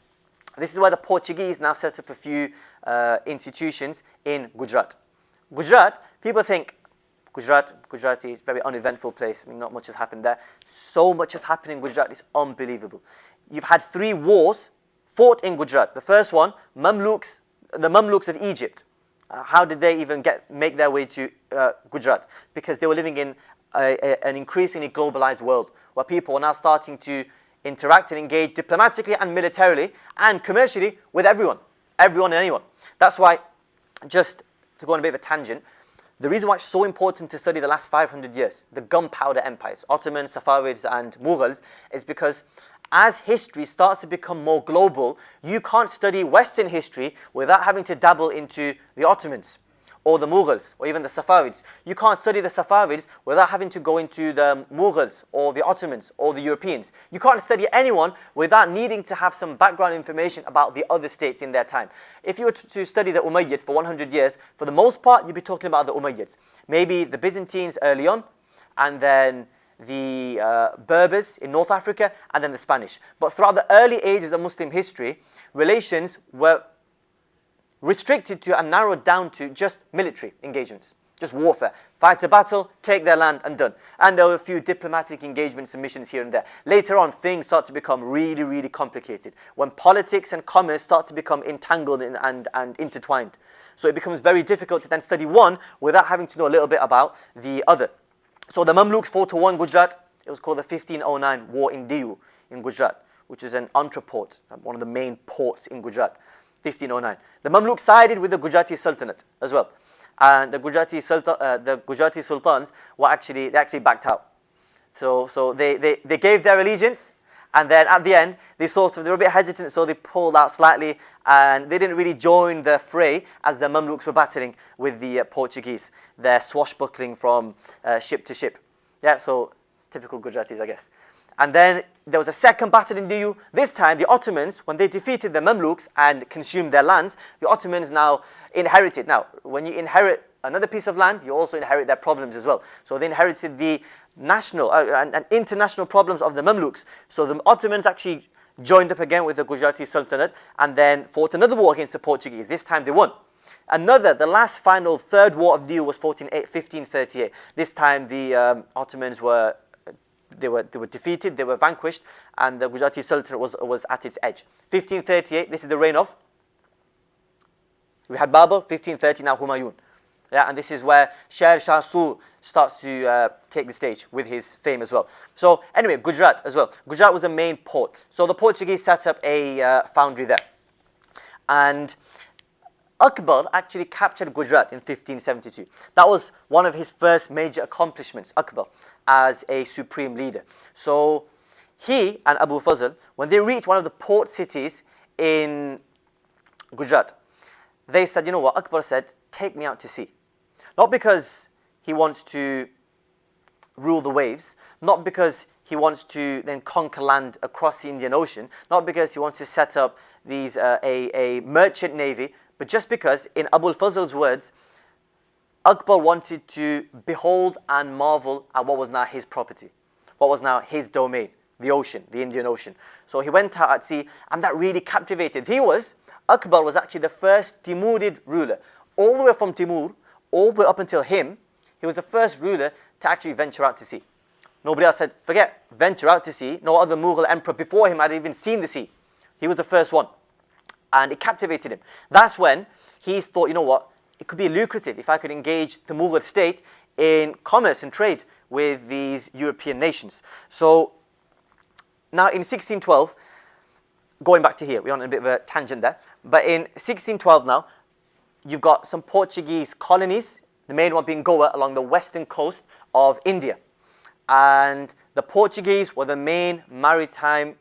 this is where the Portuguese now set up a few institutions in Gujarat. Gujarat, people think Gujarati is a very uneventful place. I mean, not much has happened there. So much has happened in Gujarat, it's unbelievable. You've had 3 wars fought in Gujarat. The first one, the Mamluks of Egypt. How did they even make their way to Gujarat? Because they were living in an increasingly globalized world where people are now starting to interact and engage diplomatically and militarily and commercially with everyone and anyone. That's why, just to go on a bit of a tangent, the reason why it's so important to study the last 500 years, the gunpowder empires, Ottomans, Safavids and Mughals, is because as history starts to become more global, you can't study Western history without having to dabble into the Ottomans or the Mughals or even the Safavids. You can't study the Safavids without having to go into the Mughals or the Ottomans or the Europeans. You can't study anyone without needing to have some background information about the other states in their time. If you were to study the Umayyads for 100 years, for the most part, you'd be talking about the Umayyads. Maybe the Byzantines early on, and then the Berbers in North Africa, and then the Spanish. But throughout the early ages of Muslim history, relations were restricted to and narrowed down to just military engagements, just warfare. Fight a battle, take their land, and done. And there were a few diplomatic engagements and missions here and there. Later on, things start to become really, really complicated when politics and commerce start to become entangled and intertwined. So it becomes very difficult to then study one without having to know a little bit about the other. So the Mamluks fought to won Gujarat. It was called the 1509 War in Diu in Gujarat, which is an entreport, one of the main ports in Gujarat. 1509. The Mamluks sided with the Gujarati Sultanate as well, and the Gujarati Sultans were actually backed out. So they gave their allegiance, and then at the end they were a bit hesitant, so they pulled out slightly, and they didn't really join the fray as the Mamluks were battling with the Portuguese. They're swashbuckling from ship to ship. Yeah, so typical Gujaratis, I guess. And then there was a second battle in Diu. This time, the Ottomans, when they defeated the Mamluks and consumed their lands, the Ottomans now inherited. Now, when you inherit another piece of land, you also inherit their problems as well. So they inherited the national and international problems of the Mamluks. So the Ottomans actually joined up again with the Gujarati Sultanate and then fought another war against the Portuguese. This time they won. The last final third war of Diu was 1538. This time the Ottomans were defeated, they were vanquished, and the Gujarati Sultanate was at its edge. 1538, this is the reign of, we had Babur, 1530 now Humayun. Yeah, and this is where Sher Shah Suri starts to take the stage with his fame as well. So anyway, Gujarat as well. Gujarat was a main port. So the Portuguese set up a foundry there. And Akbar actually captured Gujarat in 1572. That was one of his first major accomplishments, Akbar, as a supreme leader. So he and Abu Fazl, when they reached one of the port cities in Gujarat, they said, you know what, Akbar said, take me out to sea. Not because he wants to rule the waves, not because he wants to then conquer land across the Indian Ocean, not because he wants to set up these a merchant navy, but just because, in Abul Fazl's words, Akbar wanted to behold and marvel at what was now his property, what was now his domain, the ocean, the Indian Ocean. So he went out at sea, and that really captivated. Akbar was actually the first Timurid ruler. All the way from Timur, all the way up until him, he was the first ruler to actually venture out to sea. Nobody else said, forget, venture out to sea. No other Mughal emperor before him had even seen the sea. He was the first one. And it captivated him. That's when he thought, you know what, it could be lucrative if I could engage the Mughal state in commerce and trade with these European nations. So now in 1612, going back to here, we're on a bit of a tangent there, but in 1612 now, you've got some Portuguese colonies, the main one being Goa, along the western coast of India. And the Portuguese were the main maritime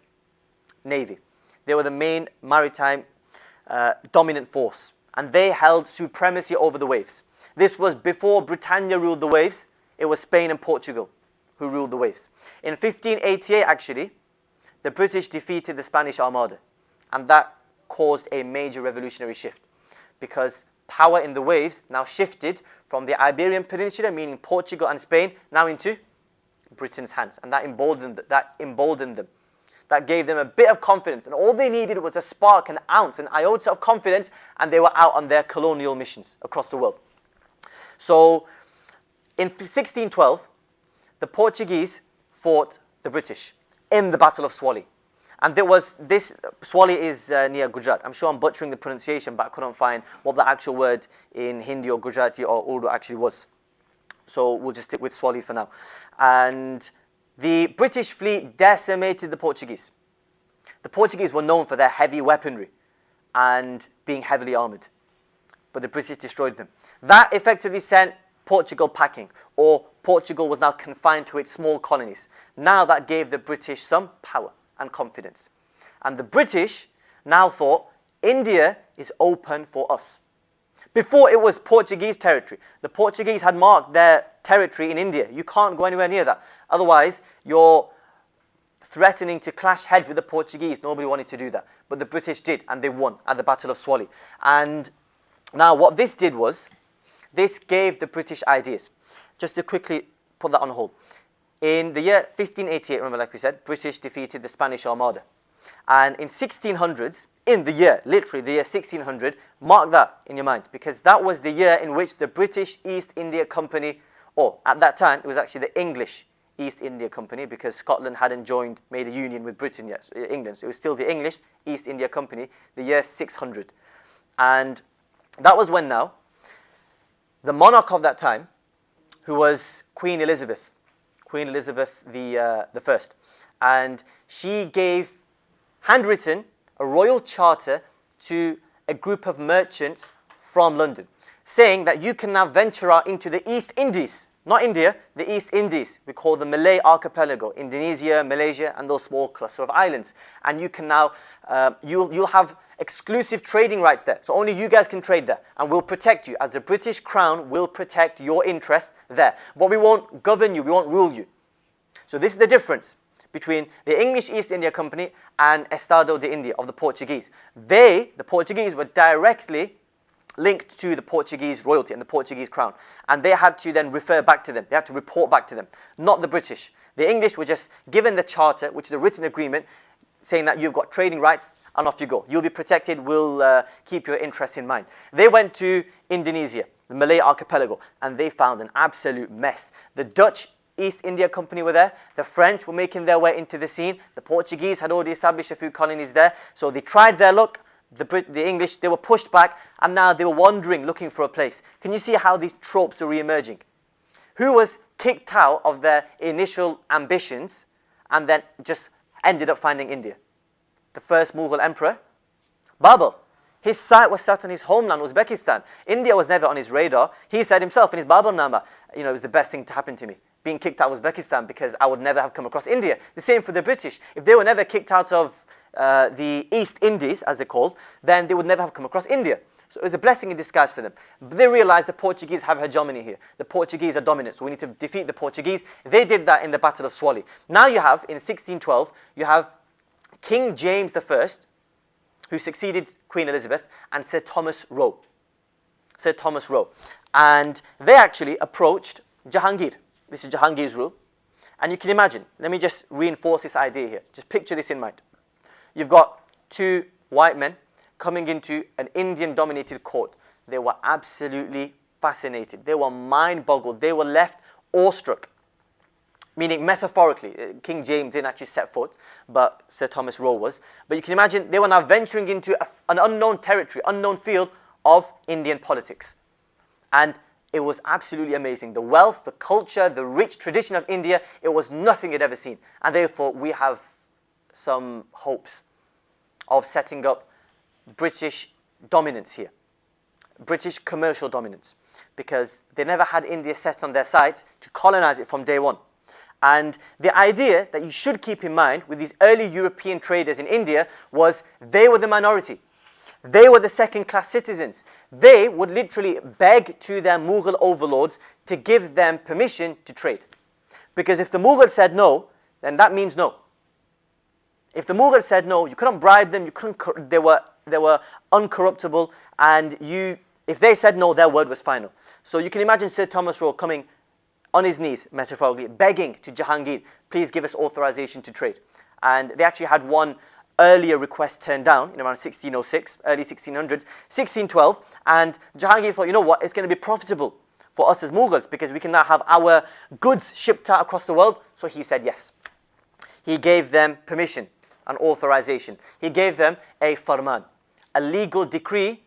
navy. They were the main maritime dominant force. And they held supremacy over the waves. This was before Britannia ruled the waves. It was Spain and Portugal who ruled the waves. In 1588, actually, the British defeated the Spanish Armada. And that caused a major revolutionary shift, because power in the waves now shifted from the Iberian Peninsula, meaning Portugal and Spain, now into Britain's hands. And that emboldened them. That gave them a bit of confidence. And all they needed was a spark, an ounce, an iota of confidence, and they were out on their colonial missions across the world. So in 1612, the Portuguese fought the British in the Battle of Swali. And there was this, Swali is near Gujarat. I'm sure I'm butchering the pronunciation, but I couldn't find what the actual word in Hindi or Gujarati or Urdu actually was. So we'll just stick with Swali for now. And the British fleet decimated the Portuguese. The Portuguese were known for their heavy weaponry and being heavily armoured. But the British destroyed them. That effectively sent Portugal packing, or Portugal was now confined to its small colonies. Now that gave the British some power and confidence. And the British now thought, India is open for us. Before it was Portuguese territory. The Portuguese had marked their territory in India. You can't go anywhere near that. Otherwise, you're threatening to clash heads with the Portuguese. Nobody wanted to do that. But the British did, and they won at the Battle of Swali. And now what this did was, this gave the British ideas. Just to quickly put that on hold. In the year 1588, remember, like we said, British defeated the Spanish Armada. And in 1600s, in the year, literally the year 1600, mark that in your mind, because that was the year in which the British East India Company, or at that time, it was actually the English East India Company, because Scotland hadn't made a union with Britain yet, England. So it was still the English East India Company, the year 600. And that was when now, the monarch of that time, who was Queen Elizabeth the First, and she gave, handwritten, a royal charter to a group of merchants from London, saying that you can now venture out into the East Indies, not India, the East Indies. We call the Malay archipelago, Indonesia, Malaysia, and those small cluster of islands. And you can now, you'll have exclusive trading rights there. So only you guys can trade there, and we'll protect you. As the British Crown will protect your interest there. But we won't govern you, we won't rule you. So this is the difference between the English East India Company and Estado de India of the Portuguese. The Portuguese, were directly linked to the Portuguese royalty and the Portuguese crown. And they had to then refer back to them. They had to report back to them, not the British. The English were just given the charter, which is a written agreement, saying that you've got trading rights, and off you go. You'll be protected, we'll keep your interests in mind. They went to Indonesia, the Malay archipelago, and they found an absolute mess. The Dutch East India Company were there. The French were making their way into the scene. The Portuguese had already established a few colonies there. So they tried their luck. The English, they were pushed back, and now they were wandering, looking for a place. Can you see how these tropes are re-emerging? Who was kicked out of their initial ambitions and then just ended up finding India? The first Mughal emperor, Babur. His sight was set on his homeland, Uzbekistan. India was never on his radar. He said himself in his Baburnama, it was the best thing to happen to me, being kicked out of Uzbekistan, because I would never have come across India. The same for the British. If they were never kicked out of the East Indies, as they're called, then they would never have come across India. So it was a blessing in disguise for them. But they realized the Portuguese have hegemony here. The Portuguese are dominant, so we need to defeat the Portuguese. They did that in the Battle of Swally. Now you have, in 1612, you have King James I, who succeeded Queen Elizabeth, and Sir Thomas Roe. Sir Thomas Roe. And they actually approached Jahangir. This is Jahangir's rule. And you can imagine, let me just reinforce this idea here. Just picture this in mind. You've got two white men coming into an Indian-dominated court. They were absolutely fascinated. They were mind-boggled. They were left awestruck. Meaning, metaphorically, King James didn't actually set foot, but Sir Thomas Roe was. But you can imagine, they were now venturing into an unknown territory, unknown field of Indian politics. And it was absolutely amazing. The wealth, the culture, the rich tradition of India, it was nothing they'd ever seen. And they thought, we have some hopes of setting up British dominance here. British commercial dominance. Because they never had India set on their sights to colonize it from day one. And the idea that you should keep in mind with these early European traders in India was they were the minority. They were the second-class citizens. They would literally beg to their Mughal overlords to give them permission to trade. Because if the Mughals said no, then that means no. If the Mughals said no, you couldn't bribe them, they were uncorruptible, and if they said no, their word was final. So you can imagine Sir Thomas Roe coming on his knees, metaphorically, begging to Jahangir, please give us authorization to trade. And they actually had one earlier request turned down in around 1606, early 1600s, 1612, and Jahangir thought, you know what, it's going to be profitable for us as Mughals because we can now have our goods shipped out across the world. So he said yes. He gave them permission and authorization. He gave them a farman, a legal decree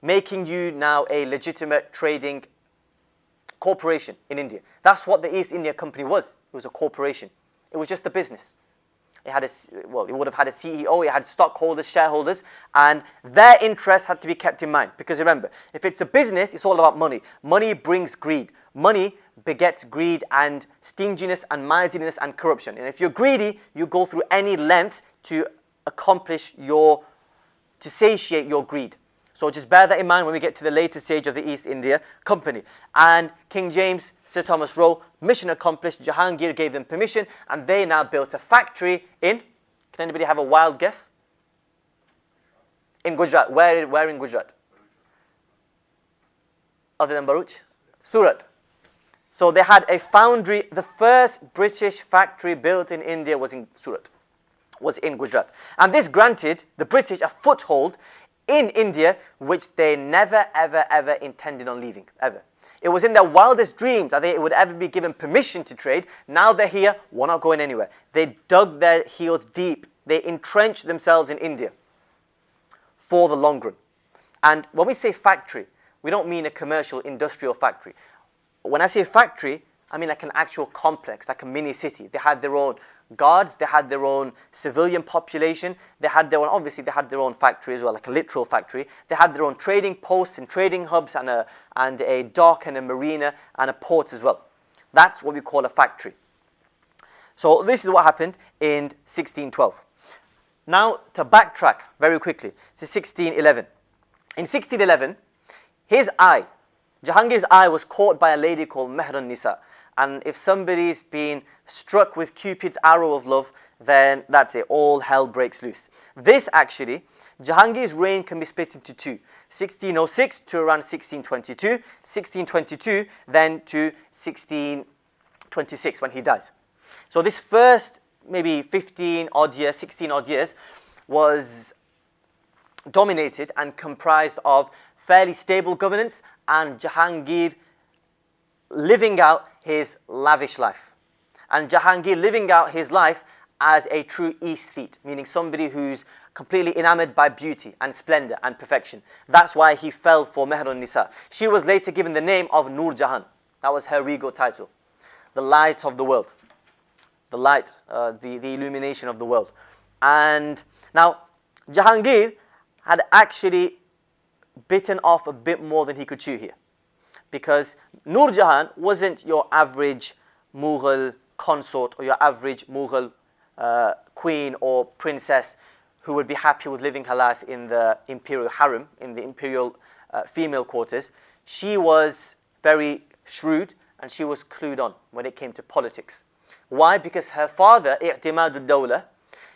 making you now a legitimate trading corporation in India. That's what the East India Company was. It was a corporation. It was just a business. It had it would have had a CEO, it had stockholders, shareholders, and their interests had to be kept in mind. Because remember, if it's a business, it's all about money. Money brings greed. Money begets greed and stinginess and miserliness and corruption. And if you're greedy, you go through any length to satiate your greed. So just bear that in mind when we get to the later stage of the East India Company. And King James, Sir Thomas Roe, mission accomplished. Jahangir gave them permission, and they now built a factory in, can anybody have a wild guess? In Gujarat. Where in Gujarat? Other than Bharuch? Surat. So they had a foundry. The first British factory built in India was in Surat, was in Gujarat. And this granted the British a foothold in India, which they never, ever, ever intended on leaving, ever. It was in their wildest dreams that they would ever be given permission to trade. Now they're here, we're not going anywhere. They dug their heels deep. They entrenched themselves in India for the long run. And when we say factory, we don't mean a commercial, industrial factory. When I say factory, I mean like an actual complex, like a mini city. They had their own guards, they had their own civilian population, they had their own factory as well, like a literal factory. They had their own trading posts and trading hubs and a dock and a marina and a port as well. That's what we call a factory. So this is what happened in 1612. Now to backtrack very quickly to 1611. In 1611, Jahangir's eye was caught by a lady called Mehrun Nisa. And if somebody's been struck with Cupid's arrow of love, then that's it, all hell breaks loose. This actually, Jahangir's reign can be split into two. 1606 to around 1622, 1622 then to 1626 when he dies. So this first maybe 16 odd years was dominated and comprised of fairly stable governance and Jahangir living out his lavish life. And Jahangir living out his life as a true aesthete, meaning somebody who's completely enamored by beauty and splendor and perfection. That's why he fell for Mehrun Nisa. She was later given the name of Nur Jahan. That was her regal title. The light of the world. The light, the illumination of the world. And now, Jahangir had actually bitten off a bit more than he could chew here. Because Nur Jahan wasn't your average Mughal consort or your average Mughal queen or princess who would be happy with living her life in the imperial harem, in the imperial female quarters. She was very shrewd and she was clued on when it came to politics. Why? Because her father, I'timad al-Dawla,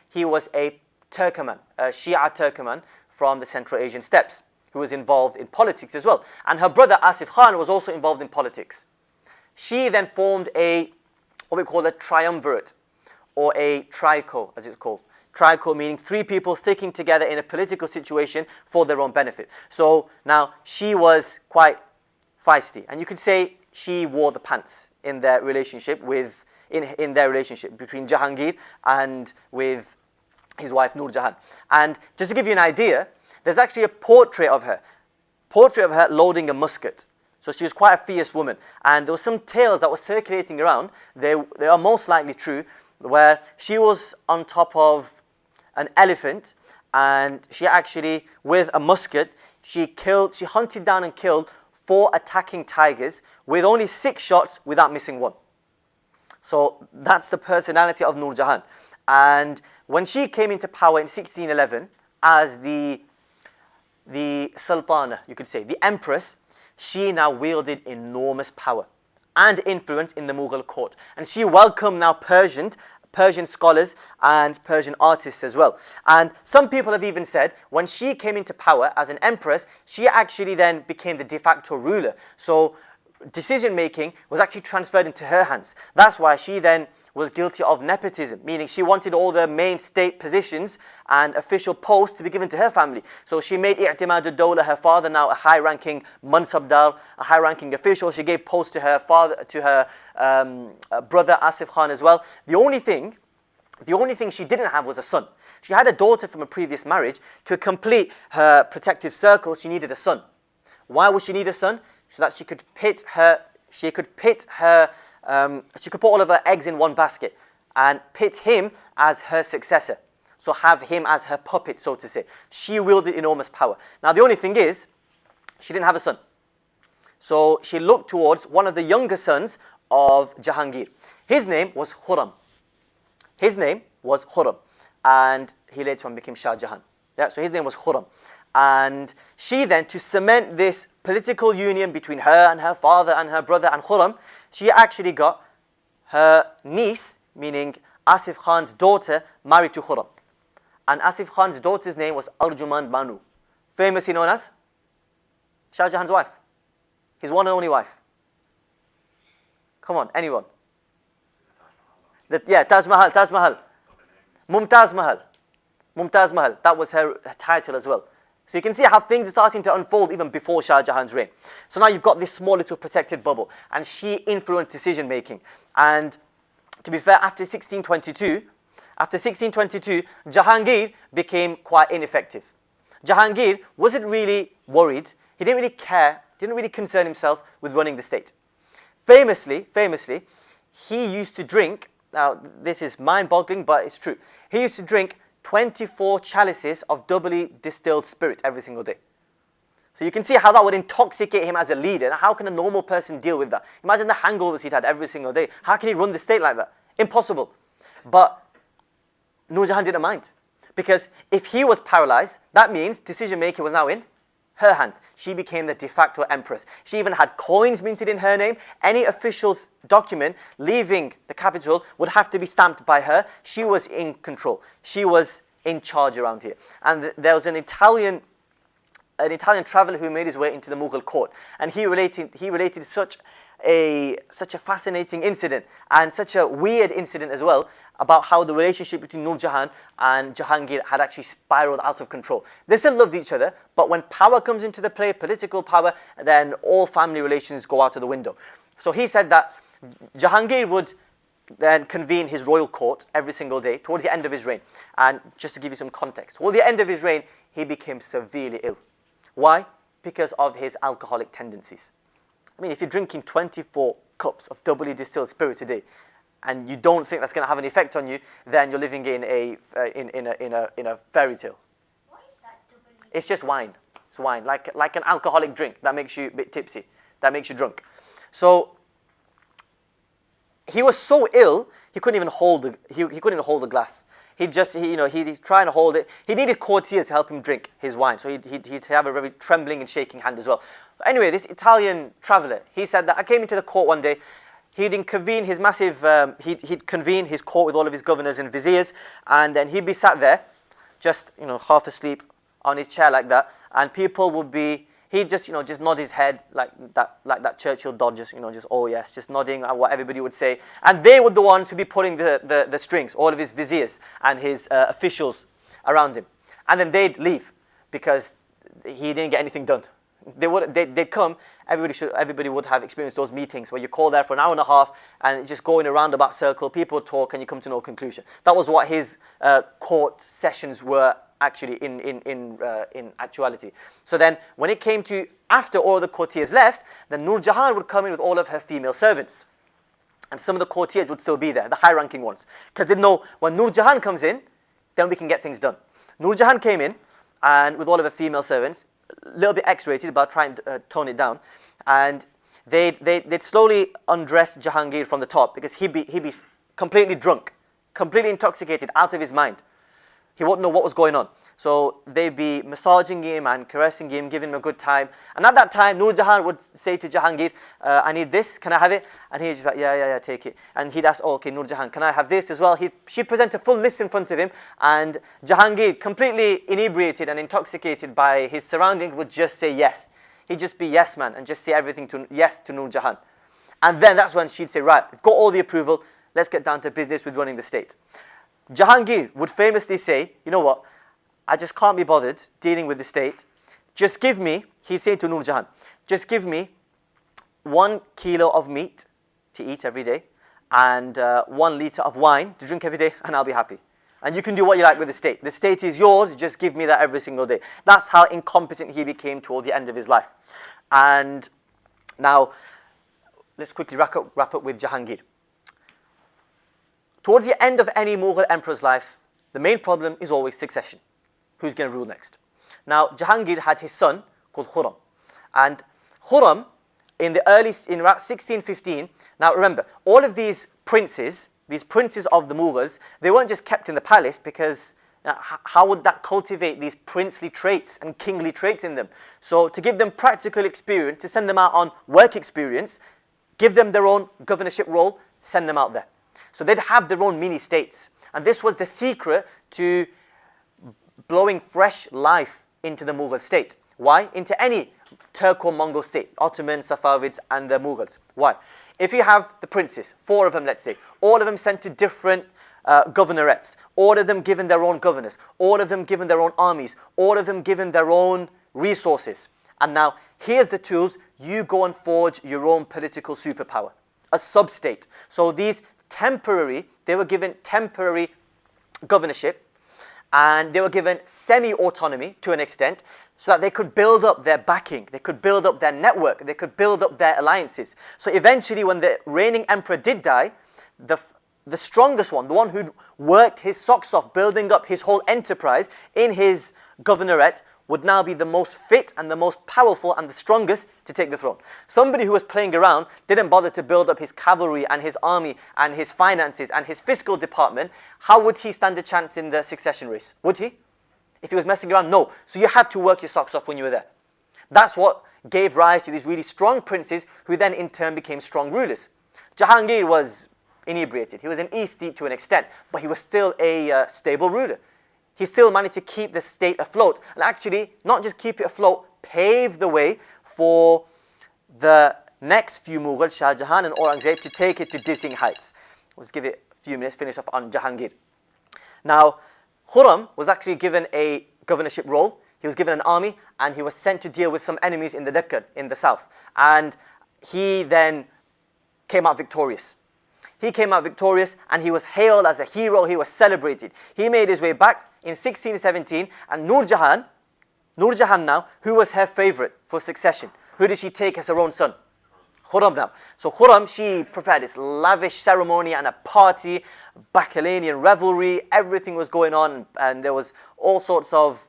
he was a Turkoman, a Shia Turkoman from the Central Asian steppes, who was involved in politics as well. And her brother Asif Khan was also involved in politics. She then formed what we call a triumvirate, or a trico, as it's called. Trico meaning three people sticking together in a political situation for their own benefit. So now she was quite feisty, and you could say she wore the pants in their relationship in their relationship between Jahangir and with his wife Nur Jahan. And just to give you an idea, there's actually a portrait of her loading a musket. So she was quite a fierce woman. And there were some tales that were circulating around, they are most likely true, where she was on top of an elephant and she actually, with a musket, she hunted down and killed 4 attacking tigers with only 6 shots without missing one. So that's the personality of Nur Jahan. And when she came into power in 1611 as the Sultana, you could say, the Empress, she now wielded enormous power and influence in the Mughal court. And she welcomed now Persian scholars and Persian artists as well. And some people have even said when she came into power as an empress, she actually then became the de facto ruler. So decision making was actually transferred into her hands. That's why she then was guilty of nepotism, meaning she wanted all the main state positions and official posts to be given to her family. So she made I'timad al-Dawla, her father, now a high-ranking mansabdar, a high-ranking official. She gave posts to her father, to her brother Asif Khan as well. The only thing she didn't have was a son. She had a daughter from a previous marriage. To complete her protective circle, she needed a son. Why would she need a son? So that she could put all of her eggs in one basket and pit him as her successor. So have him as her puppet, so to say. She wielded enormous power. Now the only thing is, she didn't have a son. So she looked towards one of the younger sons of Jahangir. His name was Khurram. And he later on became Shah Jahan. Yeah, so his name was Khurram. And she then, to cement this political union between her and her father and her brother and Khurram, she actually got her niece, meaning Asif Khan's daughter, married to Khurram. And Asif Khan's daughter's name was Arjuman Banu, famously known as Shah Jahan's wife, his one and only wife. Come on, anyone? Taj Mahal. Mumtaz Mahal. That was her title as well. So you can see how things are starting to unfold even before Shah Jahan's reign. So now you've got this small little protected bubble, and she influenced decision making. And to be fair, after 1622, Jahangir became quite ineffective. Jahangir wasn't really worried. He didn't really care, didn't really concern himself with running the state. Famously, he used to drink, now this is mind-boggling, but it's true. He used to drink 24 chalices of doubly distilled spirit every single day. So you can see how that would intoxicate him as a leader. How can a normal person deal with that? Imagine the hangovers he'd had every single day. How can he run the state like that? Impossible. But Nur Jahan didn't mind. Because if he was paralyzed, that means decision making was now in her hands. She became the de facto empress. She even had coins minted in her name. Any official document leaving the capital would have to be stamped by her. She was in control. She was in charge around here. And there was an Italian traveller who made his way into the Mughal court, and he related such a fascinating incident and such a weird incident as well about how the relationship between Nur Jahan and Jahangir had actually spiraled out of control. They still loved each other, but when power comes into the play, political power, then all family relations go out of the window. So he said that Jahangir would then convene his royal court every single day towards the end of his reign. And just to give you some context, towards the end of his reign, he became severely ill. Why? Because of his alcoholic tendencies. I mean, if you're drinking 24 cups of doubly distilled spirit a day, and you don't think that's going to have an effect on you, then you're living in a fairy tale. What is that doubly? It's just wine. It's wine, like an alcoholic drink that makes you a bit tipsy, that makes you drunk. So he was so ill, he couldn't even hold the glass. He'd try and hold it. He needed courtiers to help him drink his wine. So he'd have a very trembling and shaking hand as well. Anyway, this Italian traveler, he said that I came into the court one day. He'd convene his court with all of his governors and viziers, and then he'd be sat there, just half asleep on his chair like that, and people would be. He'd just nod his head like that Churchill dod, just oh yes, just nodding at what everybody would say. And they were the ones who'd be pulling the strings, all of his viziers and his officials around him. And then they'd leave because he didn't get anything done. They'd come. Everybody would have experienced those meetings where you call there for an hour and a half and just go in a roundabout circle. People would talk and you come to no conclusion. That was what his court sessions were actually in actuality. So then when it came to after all the courtiers left, then Nur Jahan would come in with all of her female servants. And some of the courtiers would still be there, the high-ranking ones. Because they know when Nur Jahan comes in, then we can get things done. Nur Jahan came in and with all of her female servants, a little bit X-rated, but trying to tone it down. And they'd slowly undress Jahangir from the top because he'd be completely drunk, completely intoxicated, out of his mind. He wouldn't know what was going on. So they'd be massaging him and caressing him, giving him a good time. And at that time, Nur Jahan would say to Jahangir, I need this, can I have it? And he'd just like, yeah, take it. And he'd ask, oh, okay, Nur Jahan, can I have this as well? She'd present a full list in front of him. And Jahangir, completely inebriated and intoxicated by his surroundings, would just say yes. He'd just be yes man and just say everything yes to Nur Jahan. And then that's when she'd say, right, we've got all the approval, let's get down to business with running the state. Jahangir would famously say, you know what, I just can't be bothered dealing with the state. Just give me, he'd say to Nur Jahan, just give me 1 kilo of meat to eat every day and 1 litre of wine to drink every day, and I'll be happy. And you can do what you like with the state. The state is yours, just give me that every single day. That's how incompetent he became toward the end of his life. And now, let's quickly wrap up with Jahangir. Towards the end of any Mughal emperor's life, the main problem is always succession. Who's going to rule next? Now, Jahangir had his son called Khurram. And Khurram, in about 1615, now remember, all of these princes of the Mughals, they weren't just kept in the palace because how would that cultivate these princely traits and kingly traits in them? So to give them practical experience, to send them out on work experience, give them their own governorship role, send them out there. So they'd have their own mini states. And this was the secret to blowing fresh life into the Mughal state. Why? Into any Turco-Mongol state, Ottomans, Safavids and the Mughals. Why? If you have the princes, 4 of them let's say, all of them sent to different governorates, all of them given their own governors, all of them given their own armies, all of them given their own resources. And now, here's the tools, you go and forge your own political superpower, a sub-state. So these they were given temporary governorship, and they were given semi-autonomy to an extent, so that they could build up their backing, they could build up their network, they could build up their alliances. So eventually, when the reigning emperor did die, the strongest one, the one who'd worked his socks off, building up his whole enterprise in his governorate, would now be the most fit and the most powerful and the strongest to take the throne. Somebody who was playing around, didn't bother to build up his cavalry and his army and his finances and his fiscal department, how would he stand a chance in the succession race? Would he? If he was messing around? No. So you had to work your socks off when you were there. That's what gave rise to these really strong princes who then in turn became strong rulers. Jahangir was inebriated. He was an aesthete to an extent, but he was still a stable ruler. He still managed to keep the state afloat, and actually not just keep it afloat, pave the way for the next few Mughals, Shah Jahan and Aurangzeb, to take it to dizzying heights. Let's give it a few minutes, finish off on Jahangir. Now, Khurram was actually given a governorship role. He was given an army, and he was sent to deal with some enemies in the Deccan, in the south. And he then came out victorious. He came out victorious, and he was hailed as a hero. He was celebrated. He made his way back in 1617, and Nur Jahan now, who was her favorite for succession? Who did she take as her own son? Khurram now. So Khurram, she prepared this lavish ceremony and a party, bacchanalian revelry, everything was going on, and there was all sorts of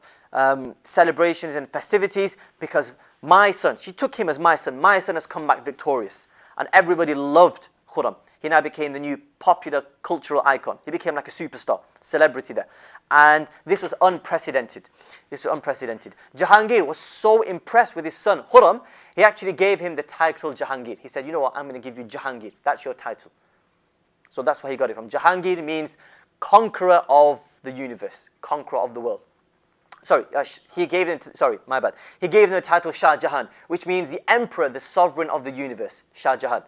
celebrations and festivities because my son, she took him as my son has come back victorious. And everybody loved Khurram. He now became the new popular cultural icon. He became like a superstar, celebrity there. And this was unprecedented. This was unprecedented. Jahangir was so impressed with his son, Khurram, he actually gave him the title Jahangir. He said, you know what, I'm going to give you Jahangir. That's your title. So that's where he got it from. Jahangir means conqueror of the universe, conqueror of the world. Sorry, he gave him, my bad. He gave him the title Shah Jahan, which means the emperor, the sovereign of the universe, Shah Jahan.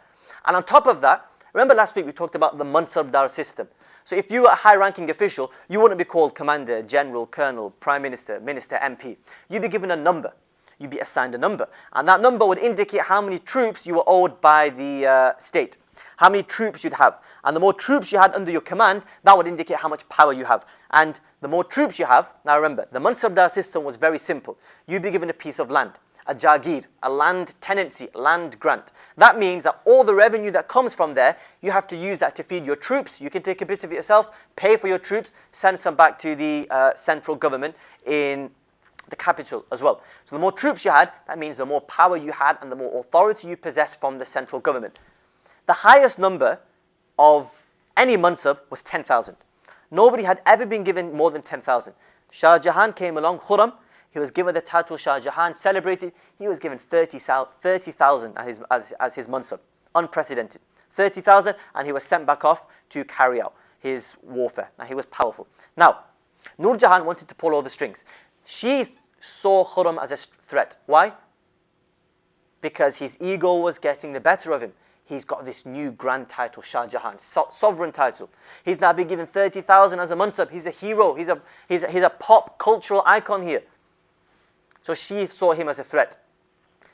And on top of that, remember last week we talked about the Mansabdar system. So if you were a high-ranking official, you wouldn't be called commander, general, colonel, prime minister, minister, MP. You'd be given a number. You'd be assigned a number. And that number would indicate how many troops you were owed by the state, how many troops you'd have. And the more troops you had under your command, that would indicate how much power you have. And the more troops you have, now remember, the Mansabdar system was very simple. You'd be given a piece of land, a jagir, a land tenancy, land grant. That means that all the revenue that comes from there, you have to use that to feed your troops. You can take a bit of it yourself, pay for your troops, send some back to the central government in the capital as well. So the more troops you had, that means the more power you had and the more authority you possessed from the central government. The highest number of any mansab was 10,000. Nobody had ever been given more than 10,000. Shah Jahan came along, Khurram, he was given the title Shah Jahan, celebrated. He was given 30,000 as his mansab, unprecedented. 30,000, and he was sent back off to carry out his warfare. Now he was powerful. Now, Nur Jahan wanted to pull all the strings. She saw Khurram as a threat. Why? Because his ego was getting the better of him. He's got this new grand title, Shah Jahan, sovereign title. He's now been given 30,000 as a mansab. He's a hero. He's a pop cultural icon here. So she saw him as a threat.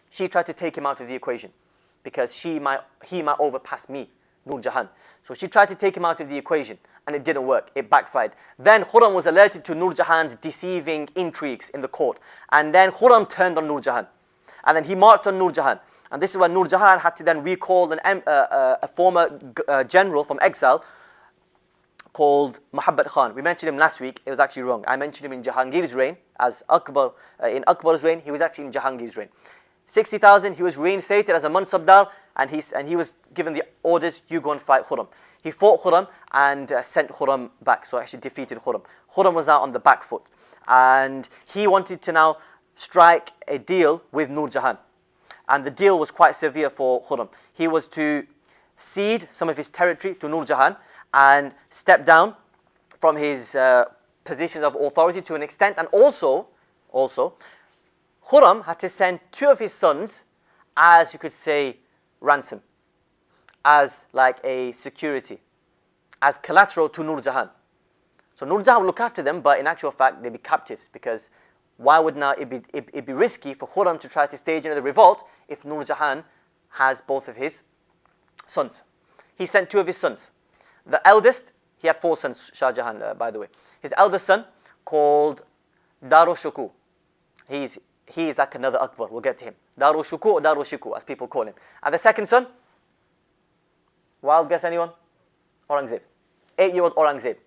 She tried to take him out of the equation because he might overpass me, Nur Jahan. So she tried to take him out of the equation and it didn't work. It backfired. Then Khurram was alerted to Nur Jahan's deceiving intrigues in the court. And then Khurram turned on Nur Jahan. And then he marched on Nur Jahan. And this is when Nur Jahan had to then recall a former general from exile called Muhammad Khan. We mentioned him last week. It was actually wrong. I mentioned him in Jahangir's reign as Akbar. In Akbar's reign, he was actually in Jahangir's reign. 60,000, he was reinstated as a Mansabdar, and he was given the orders, you go and fight Khurram. He fought Khurram and sent Khurram back, so actually defeated Khurram. Khurram was now on the back foot, and he wanted to now strike a deal with Nur Jahan. And the deal was quite severe for Khurram. He was to cede some of his territory to Nur Jahan and step down from his position of authority to an extent. And also, Khurram had to send 2 of his sons as, you could say, ransom, as like a security, as collateral to Nur Jahan. So Nur Jahan would look after them, but in actual fact, they'd be captives, because why would now it be risky for Khurram to try to stage another revolt if Nur Jahan has both of his sons? He sent 2 of his sons. The eldest, he had 4 sons, Shah Jahan, by the way. His eldest son, called Daro Shuku. He is like another Akbar, we'll get to him. Daro Shuku or Daro Shiku, as people call him. And the second son, wild guess anyone? Aurangzeb. 8-year-old Aurangzeb.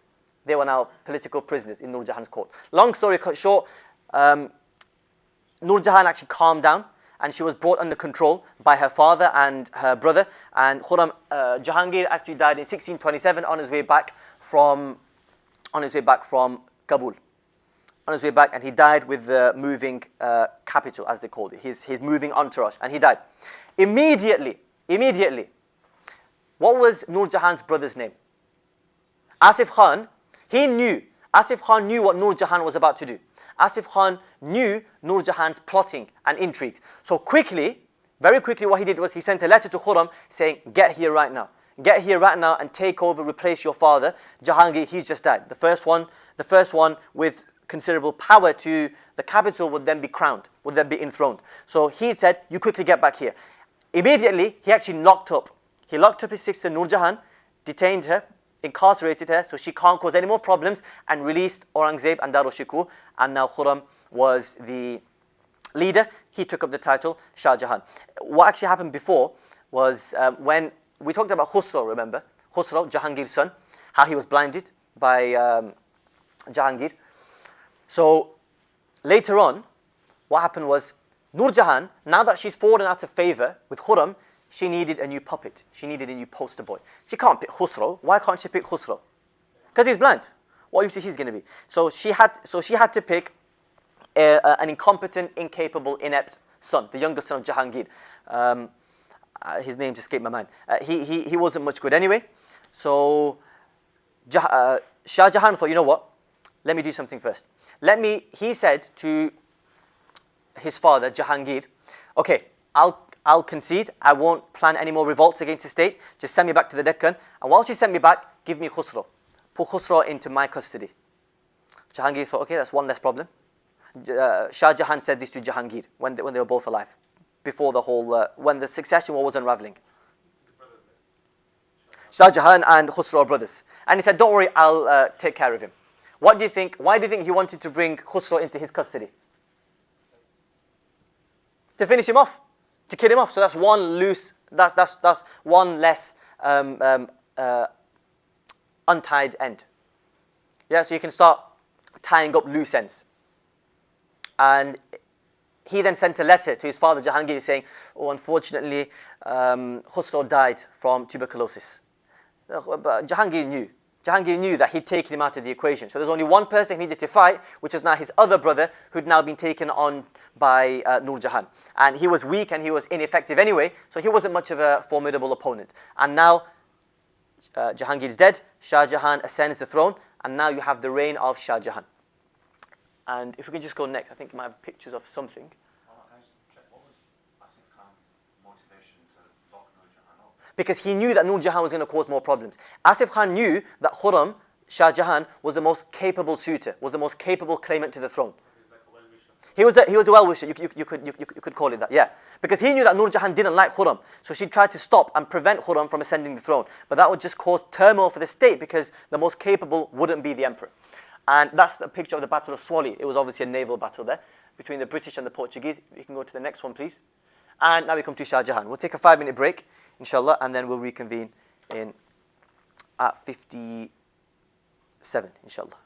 They were now political prisoners in Nur Jahan's court. Long story cut short, Nur Jahan actually calmed down, and she was brought under control by her father and her brother. And Khurram, Jahangir actually died in 1627 on his way back from Kabul. On his way back, and he died with the moving capital, as they called it, his moving entourage, and he died. Immediately, what was Nur Jahan's brother's name? Asif Khan. Asif Khan knew what Nur Jahan was about to do. Asif Khan knew Nur Jahan's plotting and intrigue. So very quickly, what he did was he sent a letter to Khurram saying, get here right now. Get here right now and take over, replace your father. Jahangir, he's just died. The first one with considerable power to the capital would then be crowned, would then be enthroned. So he said, you quickly get back here. Immediately, he actually locked up his sister Nur Jahan, detained her, incarcerated her, so she can't cause any more problems, and released Aurangzeb and Daro Shikoh. And now Khurram was the leader. He took up the title Shah Jahan. What actually happened before was when we talked about Khusro, remember? Khusro, Jahangir's son, how he was blinded by Jahangir. So later on, what happened was Nur Jahan, now that she's fallen out of favor with Khurram, she needed a new puppet. She needed a new poster boy. She can't pick Khusro. Why can't she pick Khusro? Because he's blind. What use he's going to be? So she had to pick an incompetent, incapable, inept son, the youngest son of Jahangir. His name just escaped my mind. He wasn't much good anyway. So Shah Jahan thought, you know what? Let me do something first. He said to his father, Jahangir, okay, I'll concede. I won't plan any more revolts against the state. Just send me back to the Deccan. And whilst you send me back, give me Khusro. Put Khusro into my custody. Jahangir thought, okay, that's one less problem. Shah Jahan said this to Jahangir when they were both alive, before the whole, when the succession war was unraveling. Shah Jahan and Khusro are brothers. And he said, don't worry, I'll take care of him. What do you think? Why do you think he wanted to bring Khusro into his custody? To finish him off, to kill him off. So that's one that's one less untied end. Yeah, so you can start tying up loose ends. And he then sent a letter to his father Jahangir saying, oh, unfortunately, Khusro died from tuberculosis. But Jahangir knew that he'd taken him out of the equation. So there's only one person he needed to fight, which is now his other brother, who'd now been taken on by Nur Jahan. And he was weak and he was ineffective anyway, so he wasn't much of a formidable opponent. And now Jahangir is dead, Shah Jahan ascends the throne, and now you have the reign of Shah Jahan. And if we can just go next, I think you might have pictures of something. Can I just check, what was Asif Khan's motivation to lock Nur Jahan up? Because he knew that Nur Jahan was going to cause more problems. Asif Khan knew that Khurram, Shah Jahan, was the most capable suitor, was the most capable claimant to the throne. So he was like a well-wisher. He was a well-wisher, you could call it that, yeah. Because he knew that Nur Jahan didn't like Khurram, so she tried to stop and prevent Khurram from ascending the throne. But that would just cause turmoil for the state, because the most capable wouldn't be the emperor. And that's the picture of the Battle of Swali. It was obviously a naval battle there, between the British and the Portuguese. You can go to the next one, please. And now we come to Shah Jahan. We'll take a 5-minute break, inshallah, and then we'll reconvene at 57, inshallah.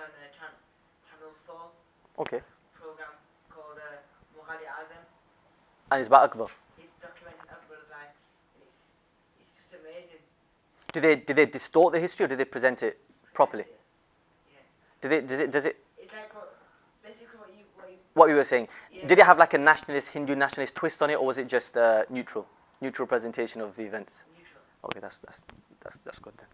on Channel 4 Okay. program called Mughals. And it's about Akbar. He's documenting Akbar's life. It's just amazing. Do they distort the history or do they present it properly? Yeah. Does it It's like basically what you were saying? Yeah. Did it have like a nationalist, Hindu nationalist twist on it, or was it just neutral presentation of the events? neutral. Okay, that's good then.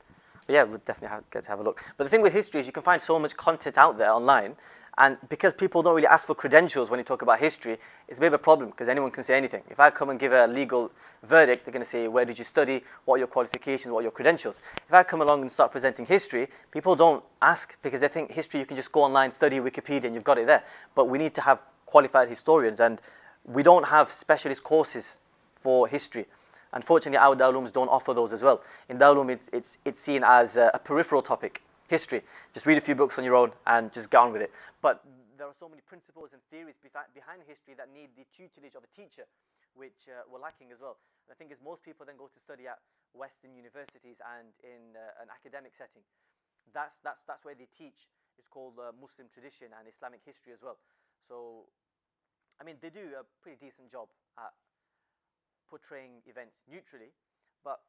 But yeah, we'll definitely get to have a look. But the thing with history is you can find so much content out there online, and because people don't really ask for credentials when you talk about history, it's a bit of a problem because anyone can say anything. If I come and give a legal verdict, they're going to say, where did you study, what are your qualifications, what are your credentials? If I come along and start presenting history, people don't ask because they think history, you can just go online, study Wikipedia and you've got it there. But we need to have qualified historians, and we don't have specialist courses for history. Unfortunately, our Darulooms don't offer those as well. In Darulum, it's seen as a peripheral topic, history. Just read a few books on your own and just get on with it. But there are so many principles and theories behind history that need the tutelage of a teacher, which we're lacking as well. And the thing is, most people then go to study at Western universities and in an academic setting. That's where they teach. It's called Muslim tradition and Islamic history as well. So, I mean, they do a pretty decent job at portraying events neutrally, but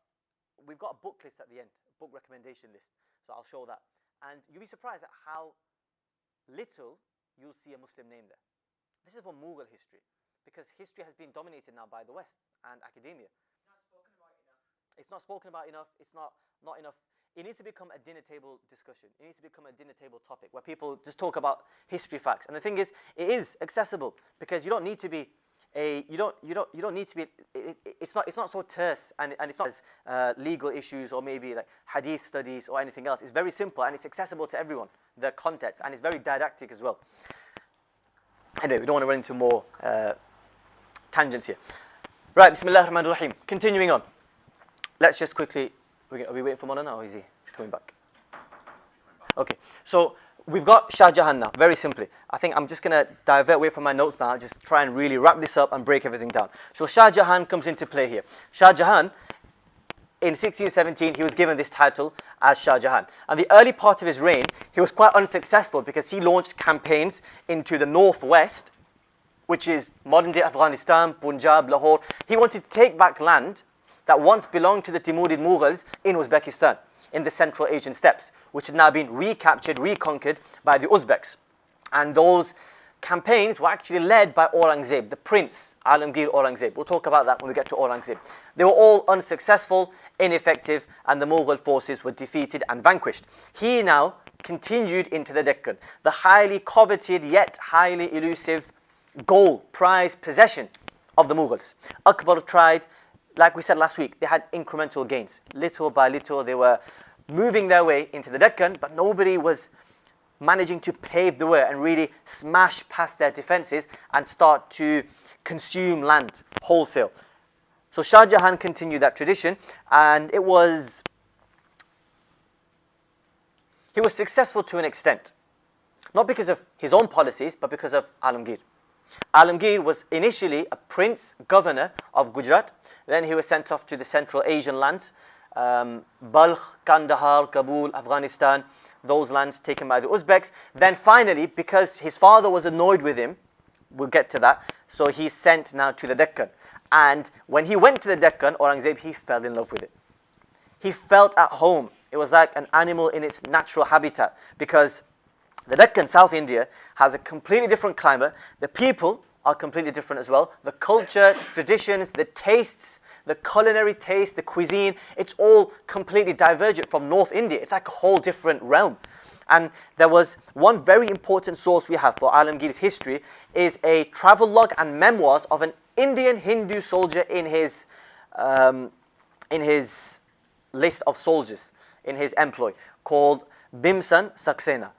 we've got a book list at the end, a book recommendation list, so I'll show that. And you'll be surprised at how little you'll see a Muslim name there. This is for Mughal history, because history has been dominated now by the West and academia. It's not spoken about enough. It's not enough. It needs to become a dinner table discussion. It needs to become a dinner table topic where people just talk about history facts. And the thing is, it is accessible because you don't need to be you don't need to be. It's not so terse, and it's not as legal issues or maybe like hadith studies or anything else. It's very simple and it's accessible to everyone. The context, and it's very didactic as well. Anyway, we don't want to run into more tangents here. Right, Bismillah ar-Rahman ar-Rahim. Continuing on. Let's just quickly. Are we waiting for Maulana or is he coming back? Okay, so we've got Shah Jahan now, very simply. I think I'm just going to divert away from my notes now, just try and really wrap this up and break everything down. So Shah Jahan comes into play here. Shah Jahan, in 1617, he was given this title as Shah Jahan. And the early part of his reign, he was quite unsuccessful because he launched campaigns into the northwest, which is modern-day Afghanistan, Punjab, Lahore. He wanted to take back land that once belonged to the Timurid Mughals in Uzbekistan, in the Central Asian steppes, which had now been recaptured, reconquered by the Uzbeks. And those campaigns were actually led by Aurangzeb, the prince, Alamgir Aurangzeb. We'll talk about that when we get to Aurangzeb. They were all unsuccessful, ineffective, and the Mughal forces were defeated and vanquished. He now continued into the Deccan, the highly coveted yet highly elusive goal, prize, possession of the Mughals. Akbar tried. Like we said last week, they had incremental gains. Little by little, they were moving their way into the Deccan, but nobody was managing to pave the way and really smash past their defenses and start to consume land wholesale. So Shah Jahan continued that tradition, and he was successful to an extent. Not because of his own policies, but because of Alamgir. Alamgir was initially a prince governor of Gujarat. Then he was sent off to the Central Asian lands, Balkh, Kandahar, Kabul, Afghanistan, those lands taken by the Uzbeks. Then finally, because his father was annoyed with him, we'll get to that, so he's sent now to the Deccan. And when he went to the Deccan, Aurangzeb, he fell in love with it. He felt at home. It was like an animal in its natural habitat, because the Deccan, South India, has a completely different climate. The people are completely different as well. The culture, traditions, the tastes, the culinary taste, the cuisine, it's all completely divergent from North India. It's like a whole different realm. And there was one very important source we have for Alamgir's history is a travel log and memoirs of an Indian Hindu soldier in his list of soldiers, in his employ, called Bhimsan Saxena.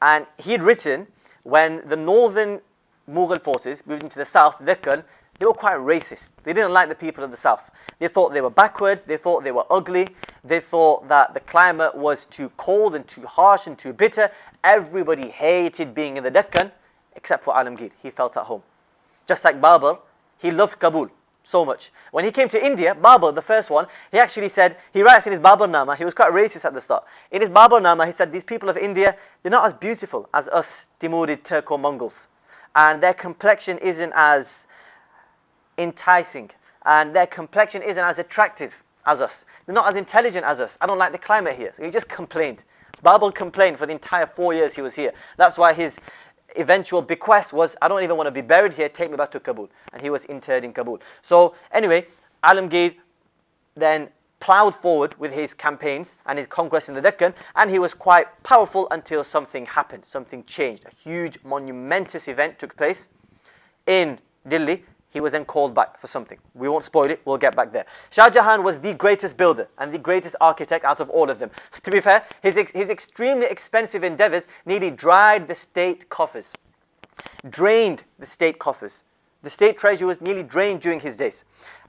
And he had written when the northern Mughal forces moved into the south, Deccan, they were quite racist. They didn't like the people of the south. They thought they were backwards, they thought they were ugly, they thought that the climate was too cold and too harsh and too bitter. Everybody hated being in the Deccan, except for Alamgir. He felt at home. Just like Babur, he loved Kabul. So much. When he came to India, Babur, the first one, he actually said, he writes in his Baburnama, he was quite racist at the start. In his Baburnama, he said, these people of India, they're not as beautiful as us Timurid Turco-Mongols. And their complexion isn't as enticing. And their complexion isn't as attractive as us. They're not as intelligent as us. I don't like the climate here. So he just complained. Babur complained for the entire 4 years he was here. That's why his eventual bequest was, I don't even want to be buried here, take me back to Kabul. And he was interred in Kabul. So anyway, Alamgir then ploughed forward with his campaigns and his conquest in the Deccan, and he was quite powerful until something happened, something changed. A huge, monumentous event took place in Delhi. He was then called back for something. We won't spoil it, we'll get back there. Shah Jahan was the greatest builder and the greatest architect out of all of them. To be fair, his extremely expensive endeavors nearly dried the state coffers, drained the state coffers. The state treasury was nearly drained during his days.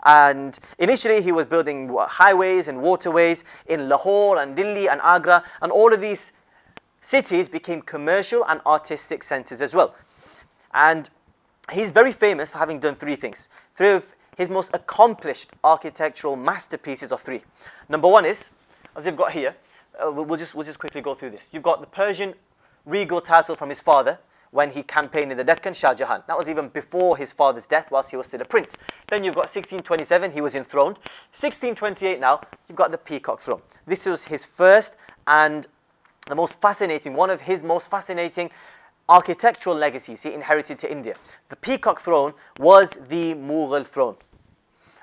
And initially he was building highways and waterways in Lahore and Delhi and Agra, and all of these cities became commercial and artistic centers as well. And he's very famous for having done three things. Three of his most accomplished architectural masterpieces are three. Number one is, as you've got here, we'll just quickly go through this. You've got the Persian regal title from his father when he campaigned in the Deccan, Shah Jahan. That was even before his father's death, whilst he was still a prince. Then you've got 1627, he was enthroned. 1628 now, you've got the Peacock Throne. This was his first and the most fascinating, one of his most fascinating architectural legacies he inherited to India. The Peacock Throne was the Mughal throne.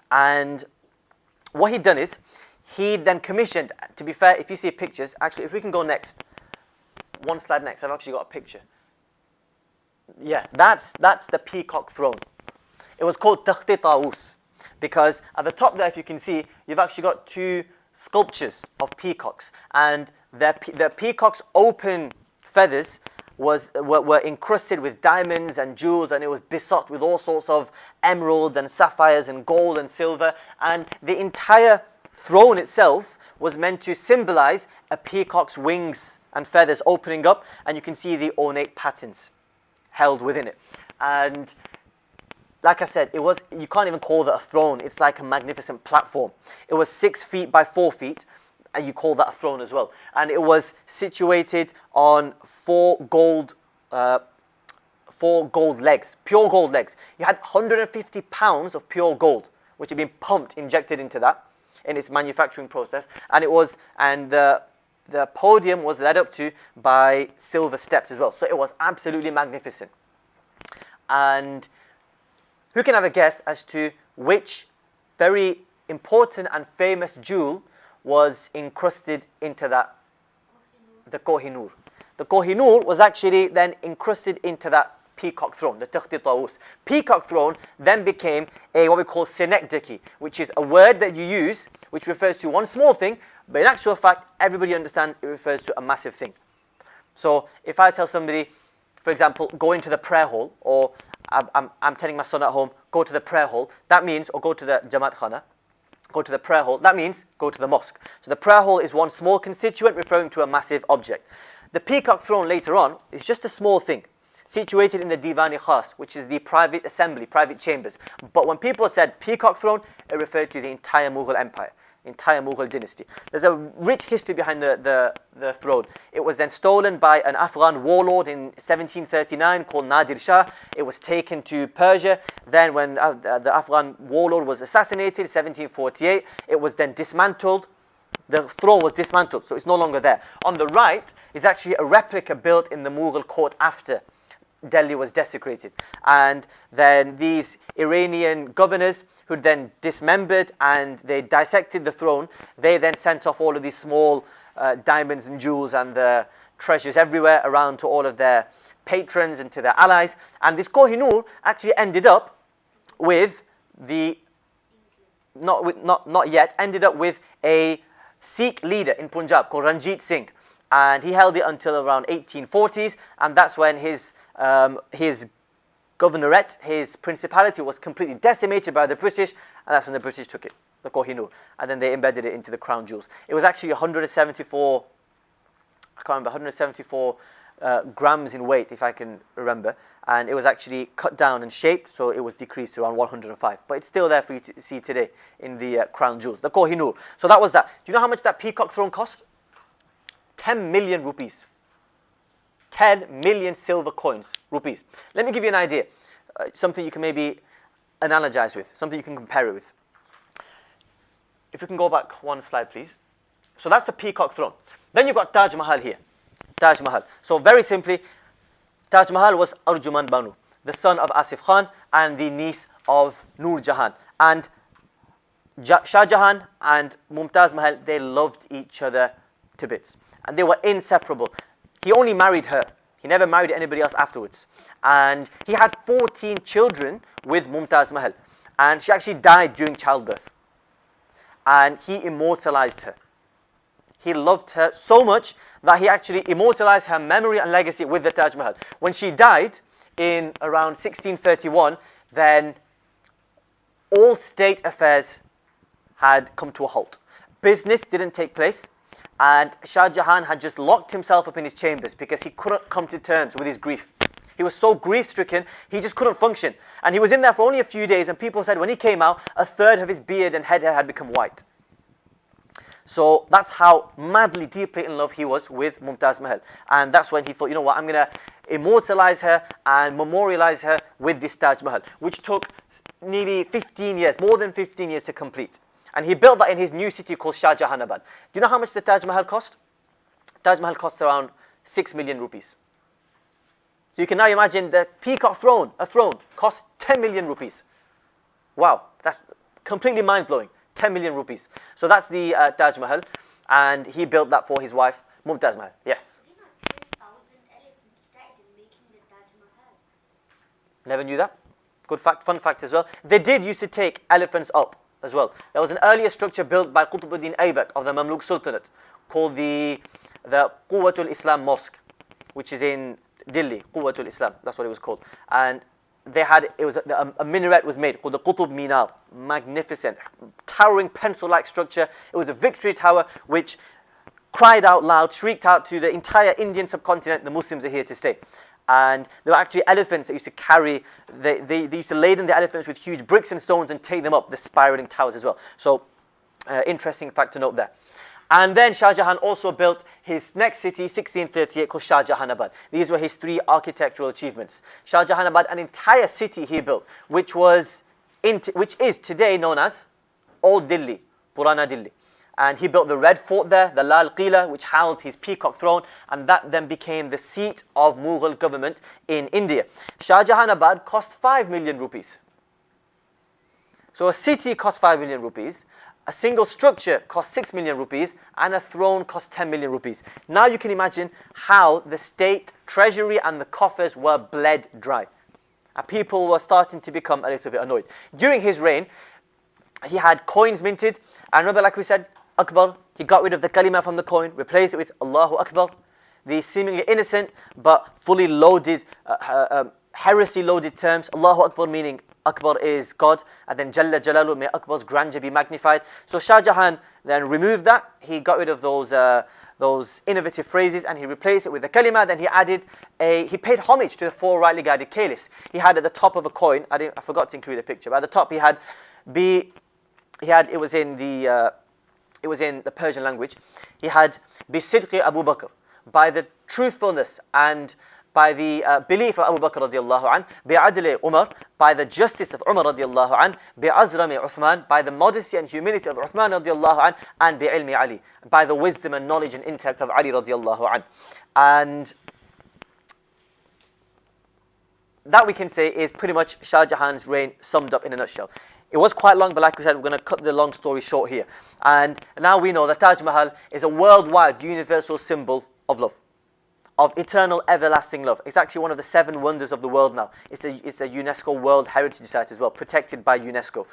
And what he'd done is, he then commissioned, to be fair, if you see pictures, actually if we can go next, one slide next, I've actually got a picture. Yeah, that's the Peacock Throne. It was called Takhti Taus because at the top there, if you can see, you've actually got two sculptures of peacocks, and the peacock's open feathers were encrusted with diamonds and jewels, and it was besought with all sorts of emeralds and sapphires and gold and silver, and the entire throne itself was meant to symbolize a peacock's wings and feathers opening up, and you can see the ornate patterns held within it. And like I said, you can't even call that a throne. It's like a magnificent platform. It was 6 feet by 4 feet, and you call that a throne as well. And it was situated on four gold legs, pure gold legs. You had 150 pounds of pure gold, which had been pumped, injected into that in its manufacturing process. And the podium was led up to by silver steps as well. So it was absolutely magnificent. And who can have a guess as to which very important and famous jewel was encrusted into that? The Kohinoor. The Kohinoor was actually then encrusted into that Peacock Throne, the Takhti Taus. Peacock Throne then became what we call synecdoche, which is a word that you use which refers to one small thing, but in actual fact, everybody understands it refers to a massive thing. So if I tell somebody, for example, go into the prayer hall, or I'm telling my son at home, go to the prayer hall, that means, or go to the Jamaat Khana, go to the prayer hall, that means go to the mosque. So the prayer hall is one small constituent referring to a massive object. The Peacock Throne later on is just a small thing, situated in the Divan-i Khas, which is the private assembly, private chambers. But when people said Peacock Throne, it referred to the entire Mughal Empire, entire Mughal dynasty. There's a rich history behind the throne. It was then stolen by an Afghan warlord in 1739 called Nadir Shah. It was taken to Persia. Then when the Afghan warlord was assassinated, 1748, it was then dismantled. The throne was dismantled, so it's no longer there. On the right is actually a replica built in the Mughal court after Delhi was desecrated. And then these Iranian governors who then dismembered and they dissected the throne, they then sent off all of these small diamonds and jewels and the treasures everywhere around to all of their patrons and to their allies. And this Kohinoor actually ended up with ended up with a Sikh leader in Punjab called Ranjit Singh. And he held it until around 1840s, and that's when his governorate, his principality was completely decimated by the British, and that's when the British took it, the Kohinoor, and then they embedded it into the crown jewels. It was actually 174 grams in weight, if I can remember, and it was actually cut down and shaped, so it was decreased to around 105. But it's still there for you to see today in the crown jewels, the Kohinoor. So that was that. Do you know how much that peacock throne cost? 10 million rupees. 10 million silver coins, rupees. Let me give you an idea, something you can maybe analogize with, something you can compare it with. If you can go back one slide, please. So that's the peacock throne. Then you've got Taj Mahal here. Taj Mahal. So very simply, Taj Mahal was Arjuman Banu, the son of Asif Khan and the niece of Noor Jahan. And Shah Jahan and Mumtaz Mahal, they loved each other to bits. And they were inseparable. He only married her. He never married anybody else afterwards. And he had 14 children with Mumtaz Mahal. And she actually died during childbirth. And he immortalized her. He loved her so much that he actually immortalized her memory and legacy with the Taj Mahal. When she died in around 1631, then all state affairs had come to a halt. Business didn't take place, and Shah Jahan had just locked himself up in his chambers because he couldn't come to terms with his grief. He was so grief-stricken, he just couldn't function. And he was in there for only a few days, and people said when he came out, a third of his beard and head hair had become white. So that's how madly, deeply in love he was with Mumtaz Mahal. And that's when he thought, you know what, I'm going to immortalize her and memorialize her with this Taj Mahal, which took nearly 15 years, more than 15 years to complete. And he built that in his new city called Shah Jahanabad. Do you know how much the Taj Mahal cost? Taj Mahal cost around 6 million rupees. So you can now imagine the peacock throne, a throne, cost 10 million rupees. Wow, that's completely mind-blowing. 10 million rupees. So that's the Taj Mahal, and he built that for his wife, Mumtaz Mahal. Yes? 4,000 elephants died in making the Taj Mahal. Never knew that. Good fact, fun fact as well. They did used to take elephants up as well. There was an earlier structure built by Qutbuddin Aybak of the Mamluk Sultanate called the Quwwatul Islam Mosque, which is in Delhi, Quwwatul Islam, that's what it was called. And they had, it was a minaret was made called the Qutub Minar, magnificent, towering pencil-like structure. It was a victory tower which cried out loud, shrieked out to the entire Indian subcontinent, the Muslims are here to stay. And there were actually elephants that used to carry, they used to laden the elephants with huge bricks and stones and take them up the spiraling towers as well. So, interesting fact to note there. And then Shah Jahan also built his next city, 1638, called Shah Jahanabad. These were his 3 architectural achievements. Shah Jahanabad, an entire city he built, which is today known as Old Delhi, Purana Delhi. And he built the Red Fort there, the Lal Qila, which housed his peacock throne, and that then became the seat of Mughal government in India. Shah Jahanabad cost 5 million rupees. So a city cost 5 million rupees. A single structure cost 6 million rupees and a throne cost 10 million rupees. Now you can imagine how the state treasury and the coffers were bled dry. And people were starting to become a little bit annoyed. During his reign, he had coins minted. And remember, like we said, Akbar, he got rid of the kalima from the coin, replaced it with Allahu Akbar. The seemingly innocent but fully loaded, heresy-loaded terms. Allahu Akbar meaning Akbar is God, and then Jalla Jalalu, may Akbar's grandeur be magnified. So Shah Jahan then removed that. He got rid of those innovative phrases and he replaced it with the kalima. Then he paid homage to the 4 rightly guided caliphs. He had at the top of a coin, I forgot to include a picture, but at the top it was in the Persian language. He had Bisidqi Abu Bakr, by the truthfulness and by the belief of Abu Bakr radiallahu anh, bi'adli Umar, by the justice of Umar radiallahu anh, bi'azrami Uthman, by the modesty and humility of Uthman radiallahu anh, and bi'ilmi Ali, by the wisdom and knowledge and intellect of Ali radiallahu anh. And that we can say is pretty much Shah Jahan's reign summed up in a nutshell. It was quite long, but like we said, we're going to cut the long story short here. And now we know that Taj Mahal is a worldwide universal symbol of love, of eternal, everlasting love. It's actually one of the 7 wonders of the world now. It's a UNESCO World Heritage Site as well, protected by UNESCO.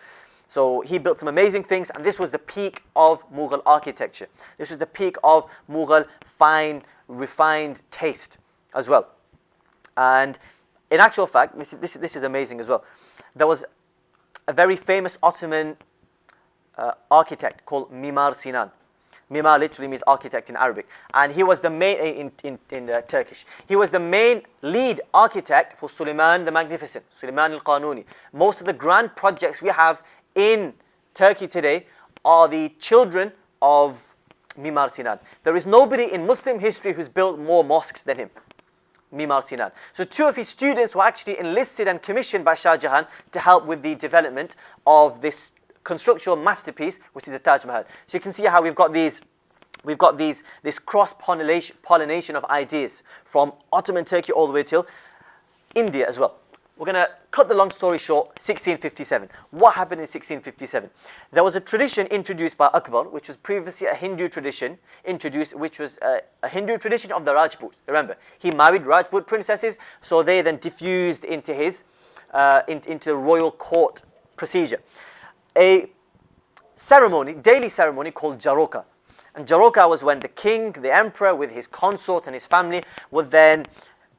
So he built some amazing things, and this was the peak of Mughal architecture. This was the peak of Mughal fine, refined taste as well. And in actual fact, this is amazing as well. There was a very famous Ottoman architect called Mimar Sinan. Mimar literally means architect in Arabic. And he was the main, in Turkish, he was the main lead architect for Suleiman the Magnificent, Suleiman al-Qanuni. Most of the grand projects we have in Turkey today are the children of Mimar Sinan. There is nobody in Muslim history who's built more mosques than him, Mimar Sinan. So two of his students were actually enlisted and commissioned by Shah Jahan to help with the development of this constructional masterpiece, which is the Taj Mahal. So you can see how we've got this cross-pollination of ideas from Ottoman Turkey all the way till India as well. We're going to cut the long story short, 1657. What happened in 1657? There was a tradition introduced by Akbar, which was previously a Hindu tradition, which was a Hindu tradition of the Rajputs. Remember, he married Rajput princesses, so they then diffused into into the royal court procedure. A ceremony, daily ceremony called Jaroka. And Jaroka was when the king, the emperor, with his consort and his family, would then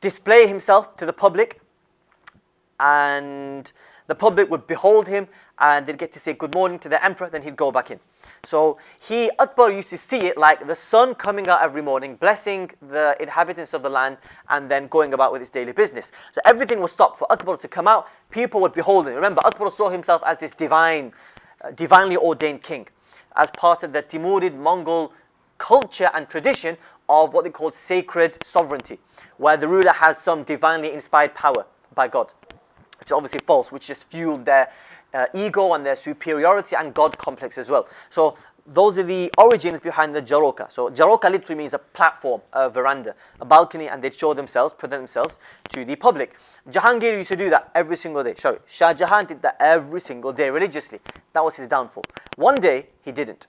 display himself to the public, and the public would behold him, and they'd get to say good morning to the emperor, then he'd go back in. So Akbar used to see it like the sun coming out every morning, blessing the inhabitants of the land, and then going about with his daily business. So everything was stopped for Akbar to come out. People would behold him. Remember, Akbar saw himself as this divinely ordained king, as part of the Timurid Mongol culture and tradition of what they called sacred sovereignty, where the ruler has some divinely inspired power by God, which is obviously false, which just fueled their ego and their superiority and God complex as well. So those are the origins behind the Jaroka. So Jaroka literally means a platform, a veranda, a balcony, and they'd show themselves, present themselves to the public. Jahangir used to do that every single day. Sorry, Shah Jahan did that every single day religiously. That was his downfall. One day, he didn't.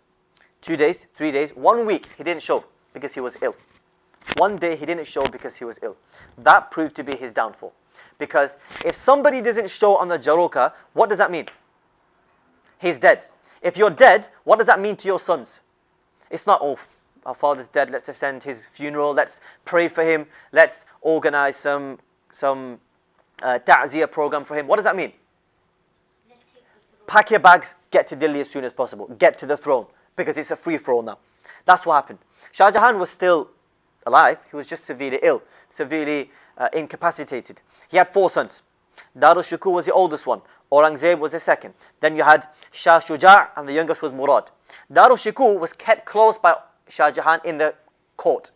2 days, 3 days, 1 week, he didn't show because he was ill. One day, he didn't show because he was ill. That proved to be his downfall. Because if somebody doesn't show on the Jaroka, what does that mean? He's dead. If you're dead, what does that mean to your sons? It's not, oh, our father's dead, let's attend his funeral, let's pray for him, let's organize some ta'ziyah program for him. What does that mean? Pack your bags, get to Delhi as soon as possible. Get to the throne, because it's a free-for-all now. That's what happened. Shah Jahan was still alive, he was just severely ill, severely incapacitated. He had 4 sons. Darul Shukr was the oldest one. Aurangzeb was the second. Then you had Shah Shuja', and the youngest was Murad. Darul Shukr was kept close by Shah Jahan in the court,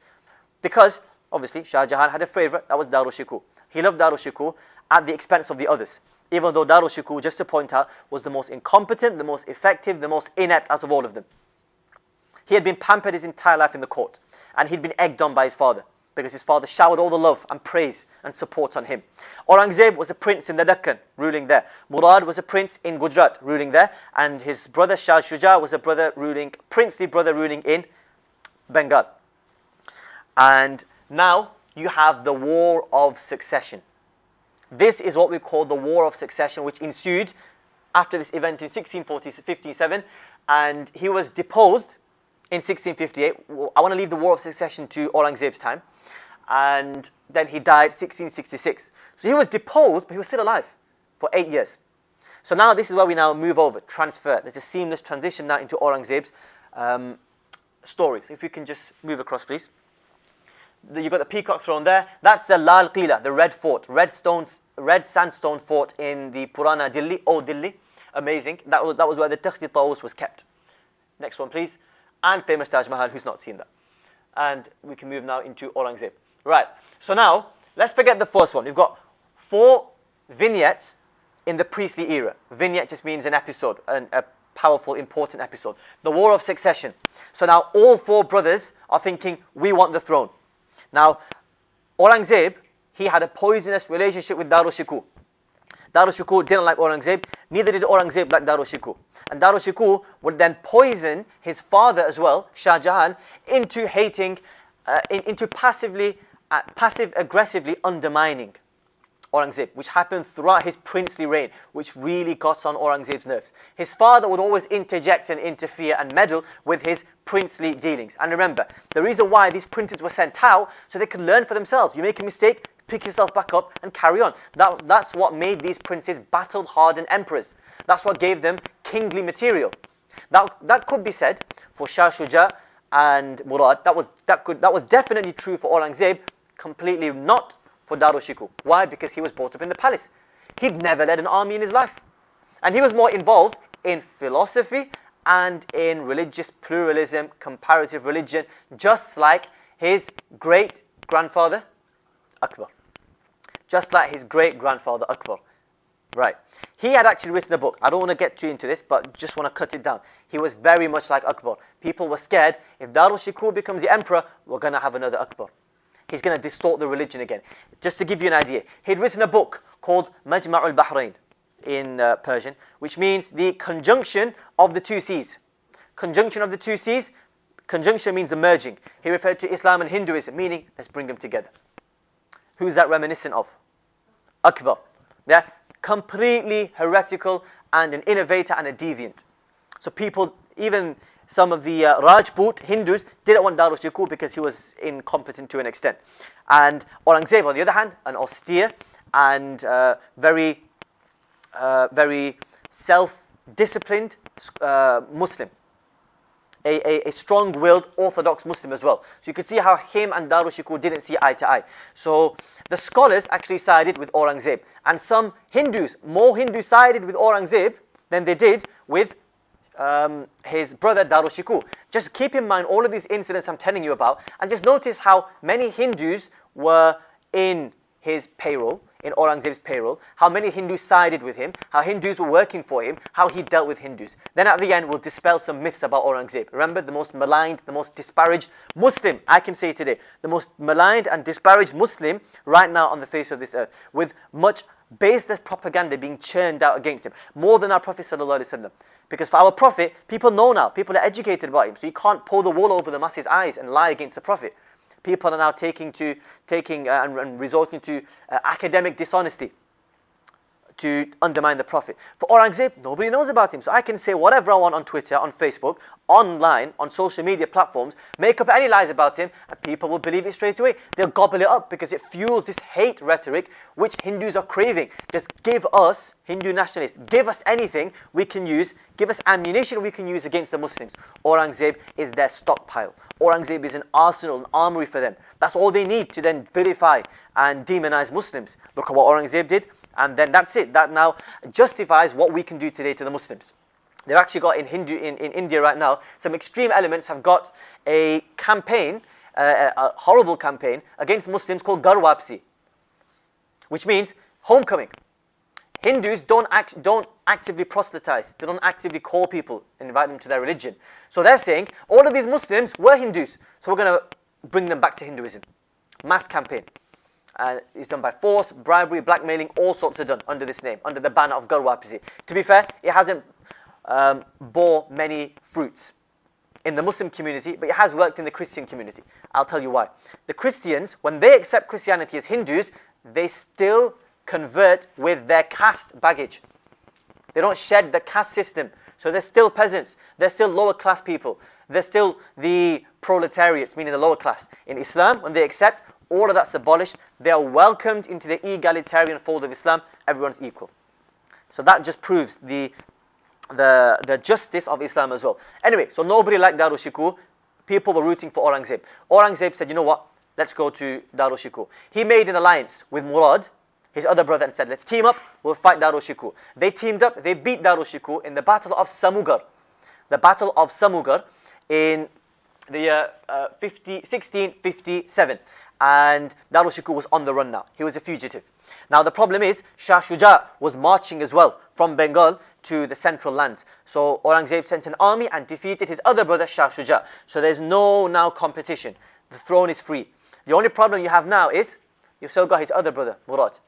because obviously Shah Jahan had a favorite, that was Darul Shukr. He loved Darul Shukr at the expense of the others, even though Darul Shukr, just to point out, was the most incompetent, the most effective, the most inept out of all of them. He had been pampered his entire life in the court, and he'd been egged on by his father, because his father showered all the love and praise and support on him. Aurangzeb was a prince in the Deccan, ruling there. Murad was a prince in Gujarat, ruling there. And his brother Shah Shuja was a princely brother ruling in Bengal. And now you have the War of Succession. This is what we call the War of Succession, which ensued after this event in 1657. And he was deposed in 1658. I want to leave the War of Succession to Aurangzeb's time. And then he died 1666. So he was deposed, but he was still alive for 8 years. So now this is where we now move over, transfer. There's a seamless transition now into Aurangzeb's story. So if you can just move across, please. You've got the Peacock Throne there. That's the Lal Qila, the red fort, red sandstone fort in the Purana Delhi, Old Delhi. Amazing. That was where the Takhti-Taus was kept. Next one, please. And famous Taj Mahal, who's not seen that. And we can move now into Aurangzeb. Right, so now, let's forget the first one. We've got 4 vignettes in the priestly era. Vignette just means an episode, a powerful, important episode. The War of Succession. So now all 4 brothers are thinking, we want the throne. Now, Aurangzeb, he had a poisonous relationship with Darul Shukr. Darul Shukr didn't like Aurangzeb, neither did Aurangzeb like Darul Shukr. And Darul Shukr would then poison his father as well, Shah Jahan, into hating, into passive-aggressively undermining Aurangzeb, which happened throughout his princely reign, which really got on Aurangzeb's nerves. His father would always interject and interfere and meddle with his princely dealings. And remember, the reason why these princes were sent out, so they could learn for themselves. You make a mistake, pick yourself back up and carry on. That's what made these princes battle-hardened emperors. That's what gave them kingly material. That could be said for Shah Shuja and Murad, that was definitely true for Aurangzeb, completely not for Darul Shikoh. Why? Because he was brought up in the palace. He'd never led an army in his life. And he was more involved in philosophy and in religious pluralism, comparative religion, just like his great-grandfather Akbar. Just like his great-grandfather Akbar. Right. He had actually written a book. I don't want to get too into this, but just want to cut it down. He was very much like Akbar. People were scared, if Darul Shikoh becomes the emperor, we're going to have another Akbar. He's going to distort the religion again. Just to give you an idea, he'd written a book called Majma'ul Bahrain in Persian, which means the conjunction of the two seas. Conjunction of the two seas, conjunction means the merging. He referred to Islam and Hinduism, meaning let's bring them together. Who's that reminiscent of? Akbar. Yeah? Completely heretical and an innovator and a deviant. So people, even some of the Rajput Hindus didn't want Darul Shikoh because he was incompetent to an extent. And Aurangzeb, on the other hand, an austere and very self-disciplined Muslim. A strong-willed Orthodox Muslim as well. So you could see how him and Darul Shikoh didn't see eye to eye. So the scholars actually sided with Aurangzeb. And some Hindus, more Hindus sided with Aurangzeb than they did with his brother Darul Shikoh. Just keep in mind all of these incidents I'm telling you about, and just notice how many Hindus were in his payroll, in Aurangzeb's payroll, how many Hindus sided with him, how Hindus were working for him, how he dealt with Hindus. Then at the end, we'll dispel some myths about Aurangzeb. Remember, the most maligned, the most disparaged Muslim, I can say today, the most maligned and disparaged Muslim right now on the face of this earth, with much baseless propaganda being churned out against him, more than our Prophet ﷺ. Because for our Prophet, people know now, people are educated about him, so you can't pull the wool over the masses' eyes and lie against the Prophet. People are now and resorting to academic dishonesty to undermine the Prophet. For Aurangzeb, nobody knows about him. So I can say whatever I want on Twitter, on Facebook, online, on social media platforms, make up any lies about him, and people will believe it straight away. They'll gobble it up because it fuels this hate rhetoric which Hindus are craving. Just give us, Hindu nationalists, give us anything we can use, give us ammunition we can use against the Muslims. Aurangzeb is their stockpile. Aurangzeb is an arsenal, an armory for them. That's all they need to then vilify and demonize Muslims. Look at what Aurangzeb did. And then that's it. That now justifies what we can do today to the Muslims. They've actually got in India right now, some extreme elements have got a campaign, a horrible campaign against Muslims called Ghar Wapsi, which means homecoming. Hindus don't actively proselytize. They don't actively call people and invite them to their religion. So they're saying, all of these Muslims were Hindus, so we're going to bring them back to Hinduism. Mass campaign. It's done by force, bribery, blackmailing, all sorts are done under this name, under the banner of Ghar Wapsi. To be fair, it hasn't bore many fruits in the Muslim community, but it has worked in the Christian community. I'll tell you why. The Christians, when they accept Christianity as Hindus, they still convert with their caste baggage. They don't shed the caste system. So they're still peasants. They're still lower class people. They're still the proletariats, meaning the lower class. In Islam, when they accept, all of that's abolished. They are welcomed into the egalitarian fold of Islam. Everyone's equal. So that just proves the justice of Islam as well. Anyway, so nobody liked Darul Shikoh. People were rooting for Aurangzeb. Aurangzeb said, you know what? Let's go to Darul Shikoh. He made an alliance with Murad, his other brother, and said, let's team up, we'll fight Darul Shikoh. They teamed up, they beat Darul Shikoh in the Battle of Samugar. The Battle of Samugar in the year 1657. And Darul Shikoh was on the run now. He was a fugitive. Now the problem is, Shah Shuja was marching as well from Bengal to the central lands. So Aurangzeb sent an army and defeated his other brother Shah Shuja. So there's no now competition. The throne is free. The only problem you have now is, you've still got his other brother, Murad.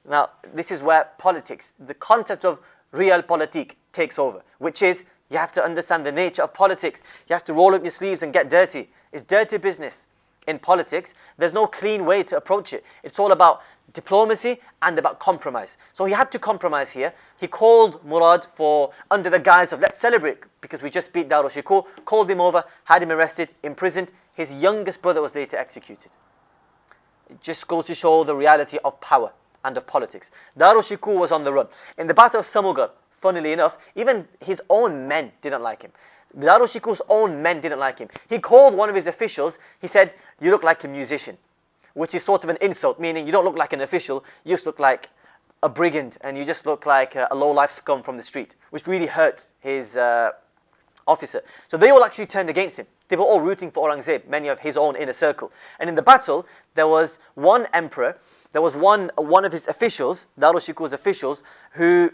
Now this is where politics, the concept of realpolitik takes over, which is, you have to understand the nature of politics. You have to roll up your sleeves and get dirty. It's dirty business. In politics, there's no clean way to approach it. It's all about diplomacy and about compromise. So he had to compromise here. He called Murad under the guise of, let's celebrate because we just beat Darul Shikoh, called him over, had him arrested, imprisoned. His youngest brother was later executed. It just goes to show the reality of power and of politics. Darul Shikoh was on the run. In the Battle of Samugar, funnily enough, even his own men didn't like him. Darul Shikoor's own men didn't like him. He called one of his officials, he said, "You look like a musician," which is sort of an insult, meaning you don't look like an official, you just look like a brigand, and you just look like a low-life scum from the street, which really hurt his officer. So they all actually turned against him. They were all rooting for Aurangzeb, many of his own inner circle. And in the battle, there was one emperor, there was one of his officials, Darul Shikoor's officials, who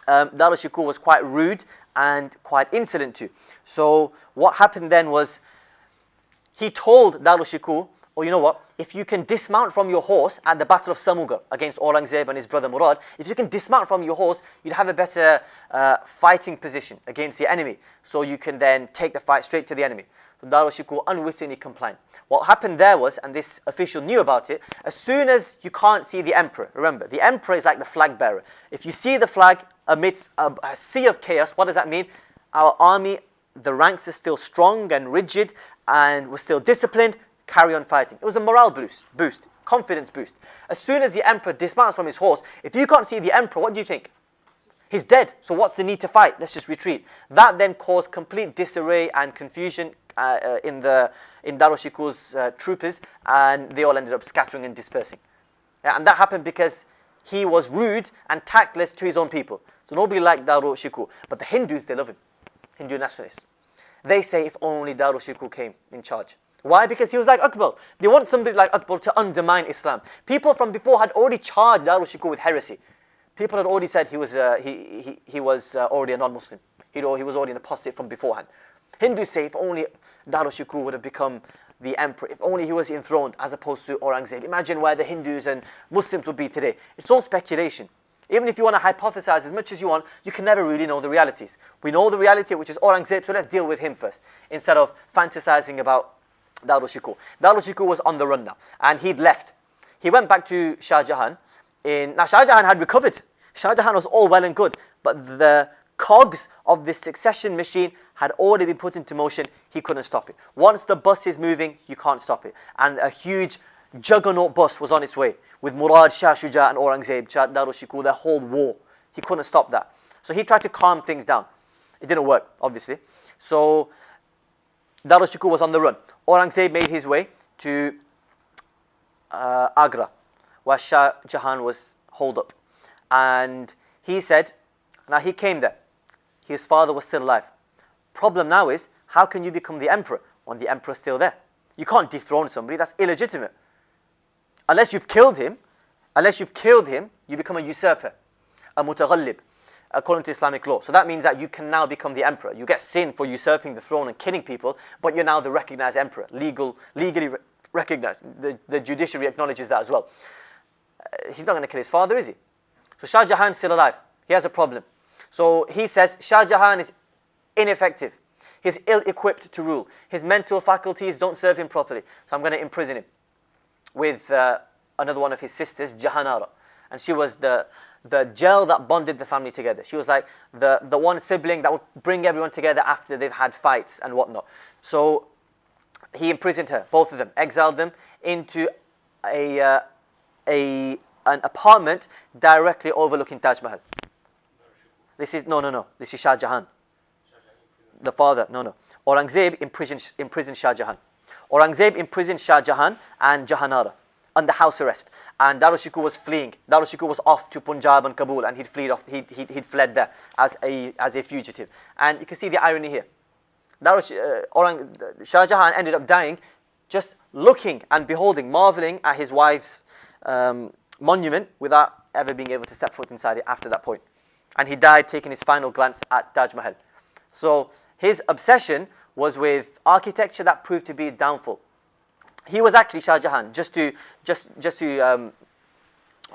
Darul Shikoor was quite rude and quite insolent to. So what happened then was, he told Darul Shikoor, "Oh, you know what? If you can dismount from your horse at the Battle of Samuga against Aurangzeb and his brother Murad, if you can dismount from your horse, you'd have a better fighting position against the enemy. So you can then take the fight straight to the enemy." So Darul Shikoor unwittingly complied. What happened there was, and this official knew about it, as soon as you can't see the emperor, remember, the emperor is like the flag bearer. If you see the flag amidst a sea of chaos, what does that mean? Our army, the ranks are still strong and rigid, and we're still disciplined. Carry on fighting. It was a morale boost, confidence boost. As soon as the emperor dismounts from his horse, if you can't see the emperor, what do you think? He's dead. So what's the need to fight? Let's just retreat. That then caused complete disarray and confusion in Darul Shikoor's troopers, and they all ended up scattering and dispersing. Yeah, and that happened because he was rude and tactless to his own people. So nobody liked Darul Shikoor. But the Hindus, they love him. Hindu nationalists. They say if only Darul Shikoor came in charge. Why? Because he was like Akbar. They want somebody like Akbar to undermine Islam. People from before had already charged Darul Shikoor with heresy. People had already said he was already a non-Muslim. He was already an apostate from beforehand. Hindus say if only Darul Shikoor would have become the emperor, if only he was enthroned as opposed to Aurangzeb. Imagine where the Hindus and Muslims would be today. It's all speculation. Even if you want to hypothesize as much as you want, you can never really know the realities. We know the reality, which is Aurangzeb, so let's deal with him first, instead of fantasizing about Darul Shikoor. Darul Shikoor was on the run now, and he'd left. He went back to Shah Jahan. Now Shah Jahan had recovered. Shah Jahan was all well and good, but the cogs of this succession machine had already been put into motion. He couldn't stop it. Once the bus is moving, you can't stop it. And a huge juggernaut bus was on its way with Murad, Shah Shuja and Aurangzeb, Darul Shikoor, their whole war. He couldn't stop that. So he tried to calm things down. It didn't work, obviously. So Darul Shikoor was on the run. Aurangzeb made his way to Agra, where Shah Jahan was holed up. And he said, now he came there. His father was still alive. Problem now is, how can you become the emperor when the emperor is still there? You can't dethrone somebody, that's illegitimate. Unless you've killed him, you become a usurper, a mutaghallib, according to Islamic law. So that means that you can now become the emperor. You get sin for usurping the throne and killing people, but you're now the recognized emperor, legally recognized. The judiciary acknowledges that as well. He's not going to kill his father, is he? So Shah Jahan's still alive. He has a problem. So he says Shah Jahan is ineffective. He's ill-equipped to rule. His mental faculties don't serve him properly. So I'm going to imprison him with another one of his sisters, Jahanara. And she was the gel that bonded the family together. She was like the one sibling that would bring everyone together after they've had fights and whatnot. So he imprisoned her, both of them, exiled them into an apartment directly overlooking Taj Mahal. This is no. This is Shah Jahan. The father, no. Aurangzeb imprisoned Shah Jahan. Aurangzeb imprisoned Shah Jahan and Jahanara under house arrest. And Darul Shikoor was fleeing. Darul Shikoor was off to Punjab and Kabul, and he'd fled there as a fugitive. And you can see the irony here. Shah Jahan ended up dying just looking and beholding, marveling at his wife's monument without ever being able to step foot inside it after that point. And he died taking his final glance at Taj Mahal. So his obsession was with architecture that proved to be his downfall. He was actually Shah Jahan. Just to I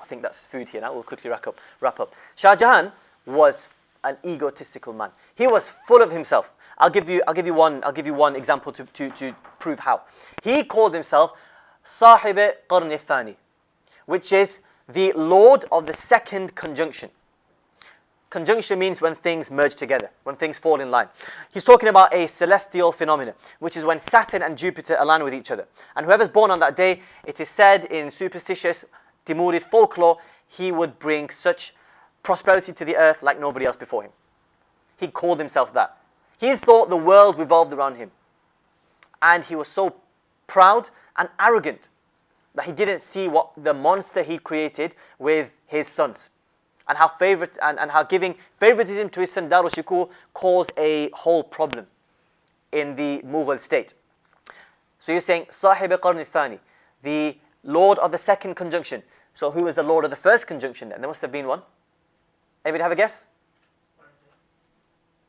think that's food here now. We'll quickly wrap up. Shah Jahan was an egotistical man. He was full of himself. I'll give you one example to prove how. He called himself Sahib Qarn Thani, which is the lord of the second conjunction. Conjunction means when things merge together, when things fall in line. He's talking about a celestial phenomenon, which is when Saturn and Jupiter align with each other. And whoever's born on that day, it is said in superstitious Timurid folklore, he would bring such prosperity to the earth like nobody else before him. He called himself that. He thought the world revolved around him. And he was so proud and arrogant that he didn't see what the monster he created with his sons. And how giving favoritism to his son Darushikoor caused a whole problem in the Mughal state. So you're saying Sahib Qarn Thani, the Lord of the second conjunction. So who was the Lord of the first conjunction then? There must have been one. Anybody have a guess?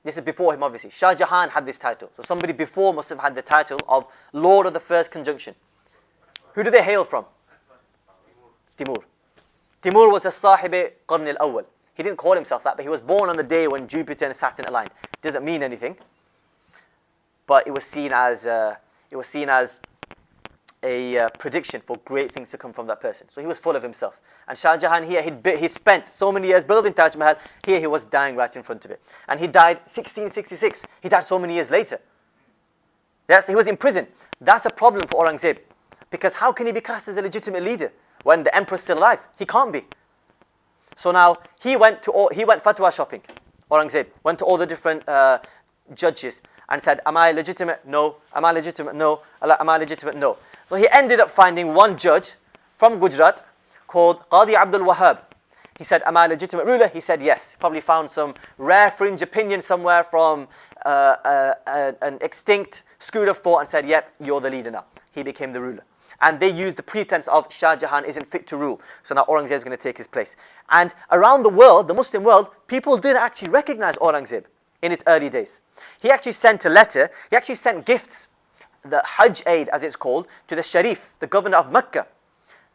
This is before him, obviously. Shah Jahan had this title. So somebody before must have had the title of Lord of the first conjunction. Who do they hail from? Timur. Timur was a Sahib Qarn al-Awwal. He didn't call himself that, but he was born on the day when Jupiter and Saturn aligned. Doesn't mean anything. But it was seen as a prediction for great things to come from that person. So he was full of himself. And Shah Jahan here, he spent so many years building Taj Mahal. Here he was dying right in front of it. And he died 1666. He died so many years later. Yes, he was in prison. That's a problem for Aurangzeb. Because how can he be classed as a legitimate leader when the emperor's still alive? He can't be. So now he went fatwa shopping. Aurangzeb went to all the different judges and said, am I legitimate? No. Am I legitimate? No. Am I legitimate? No. So he ended up finding one judge from Gujarat called Qadi Abdul Wahab. He said, am I a legitimate ruler? He said yes. Probably found some rare fringe opinion somewhere from an extinct school of thought and said, yep, you're the leader now. He became the ruler. And they used the pretense of Shah Jahan isn't fit to rule. So now Aurangzeb is going to take his place. And around the world, the Muslim world, people did actually recognize Aurangzeb in his early days. He actually sent a letter, he actually sent gifts, the Hajj aid as it's called, to the Sharif, the governor of Mecca.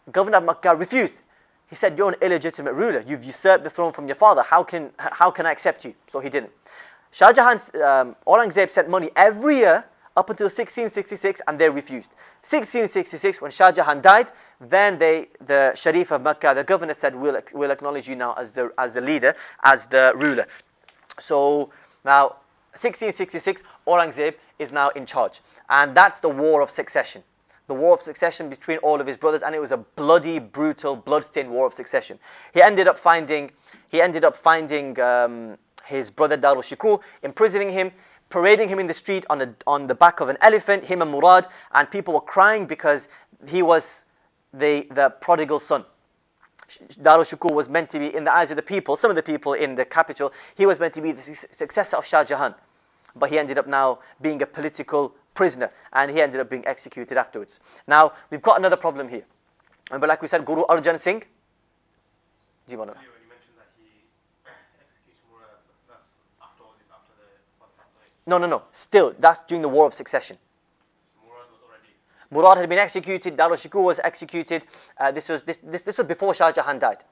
The governor of Mecca refused. He said, you're an illegitimate ruler. You've usurped the throne from your father. How can I accept you? So he didn't. Shah Jahan, Aurangzeb sent money every year up until 1666 and they refused. 1666, when Shah Jahan died, then the Sharif of Mecca, the governor said, we'll acknowledge you now as the leader, as the ruler. So now, 1666, Aurangzeb is now in charge. And that's the war of succession. The war of succession between all of his brothers, and it was a bloody, brutal, blood-stained war of succession. He ended up finding his brother Darushikoor, imprisoning him, parading him in the street on the back of an elephant, him and Murad, and people were crying because he was the prodigal son. Darushikoor was meant to be, in the eyes of the people, some of the people in the capital, he was meant to be the successor of Shah Jahan. But he ended up now being a political prisoner, and he ended up being executed afterwards. Now, we've got another problem here. Remember, like we said, Guru Arjan Singh? Do you want to? When you mentioned that he executed Murad, that's after all this, after the father passed away. No. Still, that's during the war of succession. So Murad was already. Murad had been executed, Darushikoor was executed. This was before Shah Jahan died.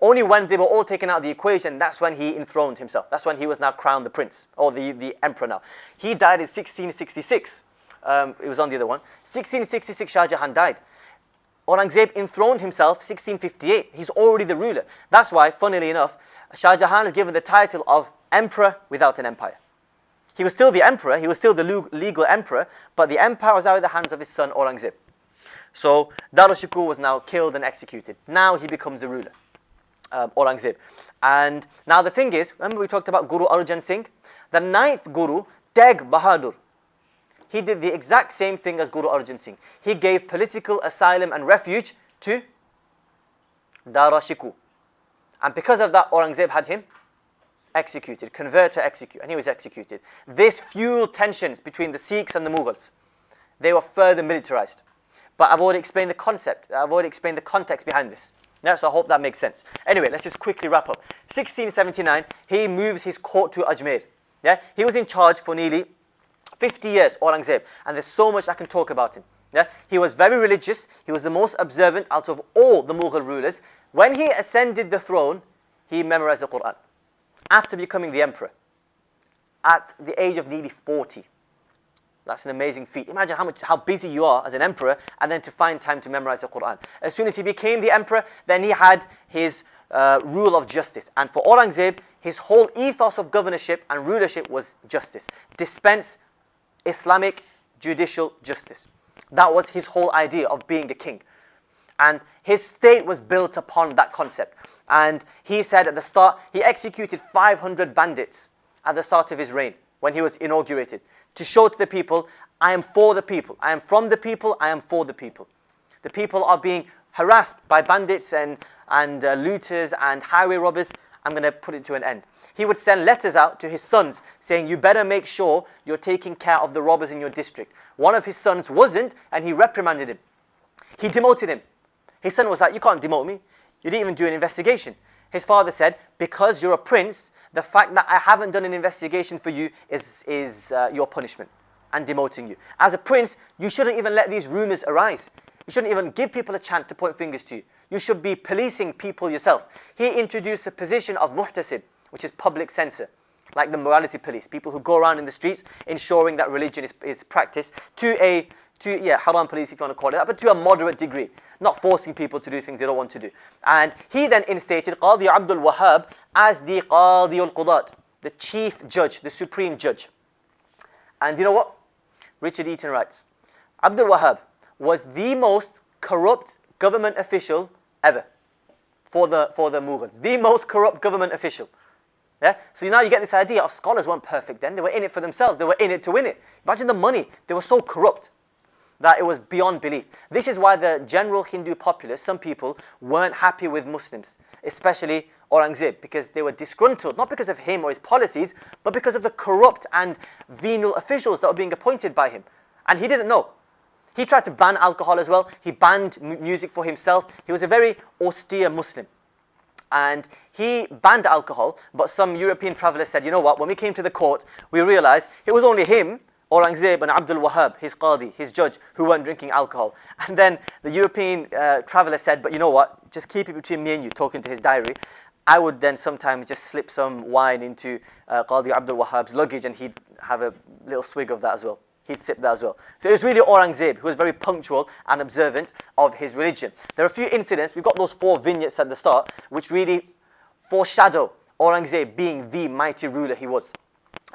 Only when they were all taken out of the equation, that's when he enthroned himself. That's when he was now crowned the prince, or the emperor now. He died in 1666. It was on the other one. 1666, Shah Jahan died. Aurangzeb enthroned himself 1658. He's already the ruler. That's why, funnily enough, Shah Jahan is given the title of emperor without an empire. He was still the emperor, he was still the legal emperor, but the empire was out of the hands of his son Aurangzeb. So Darushikoor was now killed and executed. Now he becomes the ruler. Aurangzeb. And now the thing is, remember we talked about Guru Arjan Singh? The 9th Guru, Teg Bahadur, he did the exact same thing as Guru Arjan Singh. He gave political asylum and refuge to Darushikoor. And because of that, Aurangzeb had him executed, convert to execute, and he was executed. This fueled tensions between the Sikhs and the Mughals. They were further militarized. But I've already explained the concept, I've already explained the context behind this. Yeah, so I hope that makes sense. Anyway, let's just quickly wrap up. 1679, he moves his court to Ajmer. Yeah, he was in charge for nearly 50 years, Aurangzeb, and there's so much I can talk about him. Yeah, he was very religious. He was the most observant out of all the Mughal rulers. When he ascended the throne, he memorized the Quran. After becoming the emperor, at the age of nearly 40. That's an amazing feat. Imagine how busy you are as an emperor, and then to find time to memorize the Quran. As soon as he became the emperor, then he had his rule of justice. And for Aurangzeb, his whole ethos of governorship and rulership was justice. Dispense Islamic judicial justice. That was his whole idea of being the king. And his state was built upon that concept. And he said at the start, he executed 500 bandits at the start of his reign. when he was inaugurated, to show to the people, I am for the people, I am from the people, I am for the people. The people are being harassed by bandits and looters and highway robbers. I'm going to put it to an end. He would send letters out to his sons saying, you better make sure you're taking care of the robbers in your district. One of his sons wasn't, and he reprimanded him. He demoted him. His son was like, you can't demote me. You didn't even do an investigation. His father said, because you're a prince, the fact that I haven't done an investigation for you is your punishment and demoting you. As a prince, you shouldn't even let these rumors arise. You shouldn't even give people a chance to point fingers to you. You should be policing people yourself. He introduced a position of muhtasib, which is public censor, like the morality police, people who go around in the streets ensuring that religion is practiced to haram police if you want to call it that, but to a moderate degree, not forcing people to do things they don't want to do. And he then instated Qadi Abdul Wahhab as the Qadi al-Qudat, the chief judge, the supreme judge. And you know what? Richard Eaton writes, Abdul Wahhab was the most corrupt government official ever for the Mughals. The most corrupt government official. Yeah? So now you get this idea of scholars weren't perfect then. They were in it for themselves. They were in it to win it. Imagine the money. They were so corrupt that it was beyond belief. This is why the general Hindu populace, some people, weren't happy with Muslims, especially Aurangzeb, because they were disgruntled, not because of him or his policies, but because of the corrupt and venal officials that were being appointed by him. And he didn't know. He tried to ban alcohol as well. He banned music for himself. He was a very austere Muslim. And he banned alcohol, but some European travelers said, you know what, when we came to the court, we realized it was only him, Aurangzeb, and Abdul Wahhab, his qadi, his judge, who weren't drinking alcohol. And then the European traveler said, but you know what, just keep it between me and you, talking to his diary. I would then sometimes just slip some wine into Qadi Abdul Wahhab's luggage, and he'd have a little swig of that as well. He'd sip that as well. So it was really Aurangzeb who was very punctual and observant of his religion. There are a few incidents, we've got those 4 vignettes at the start, which really foreshadow Aurangzeb being the mighty ruler he was.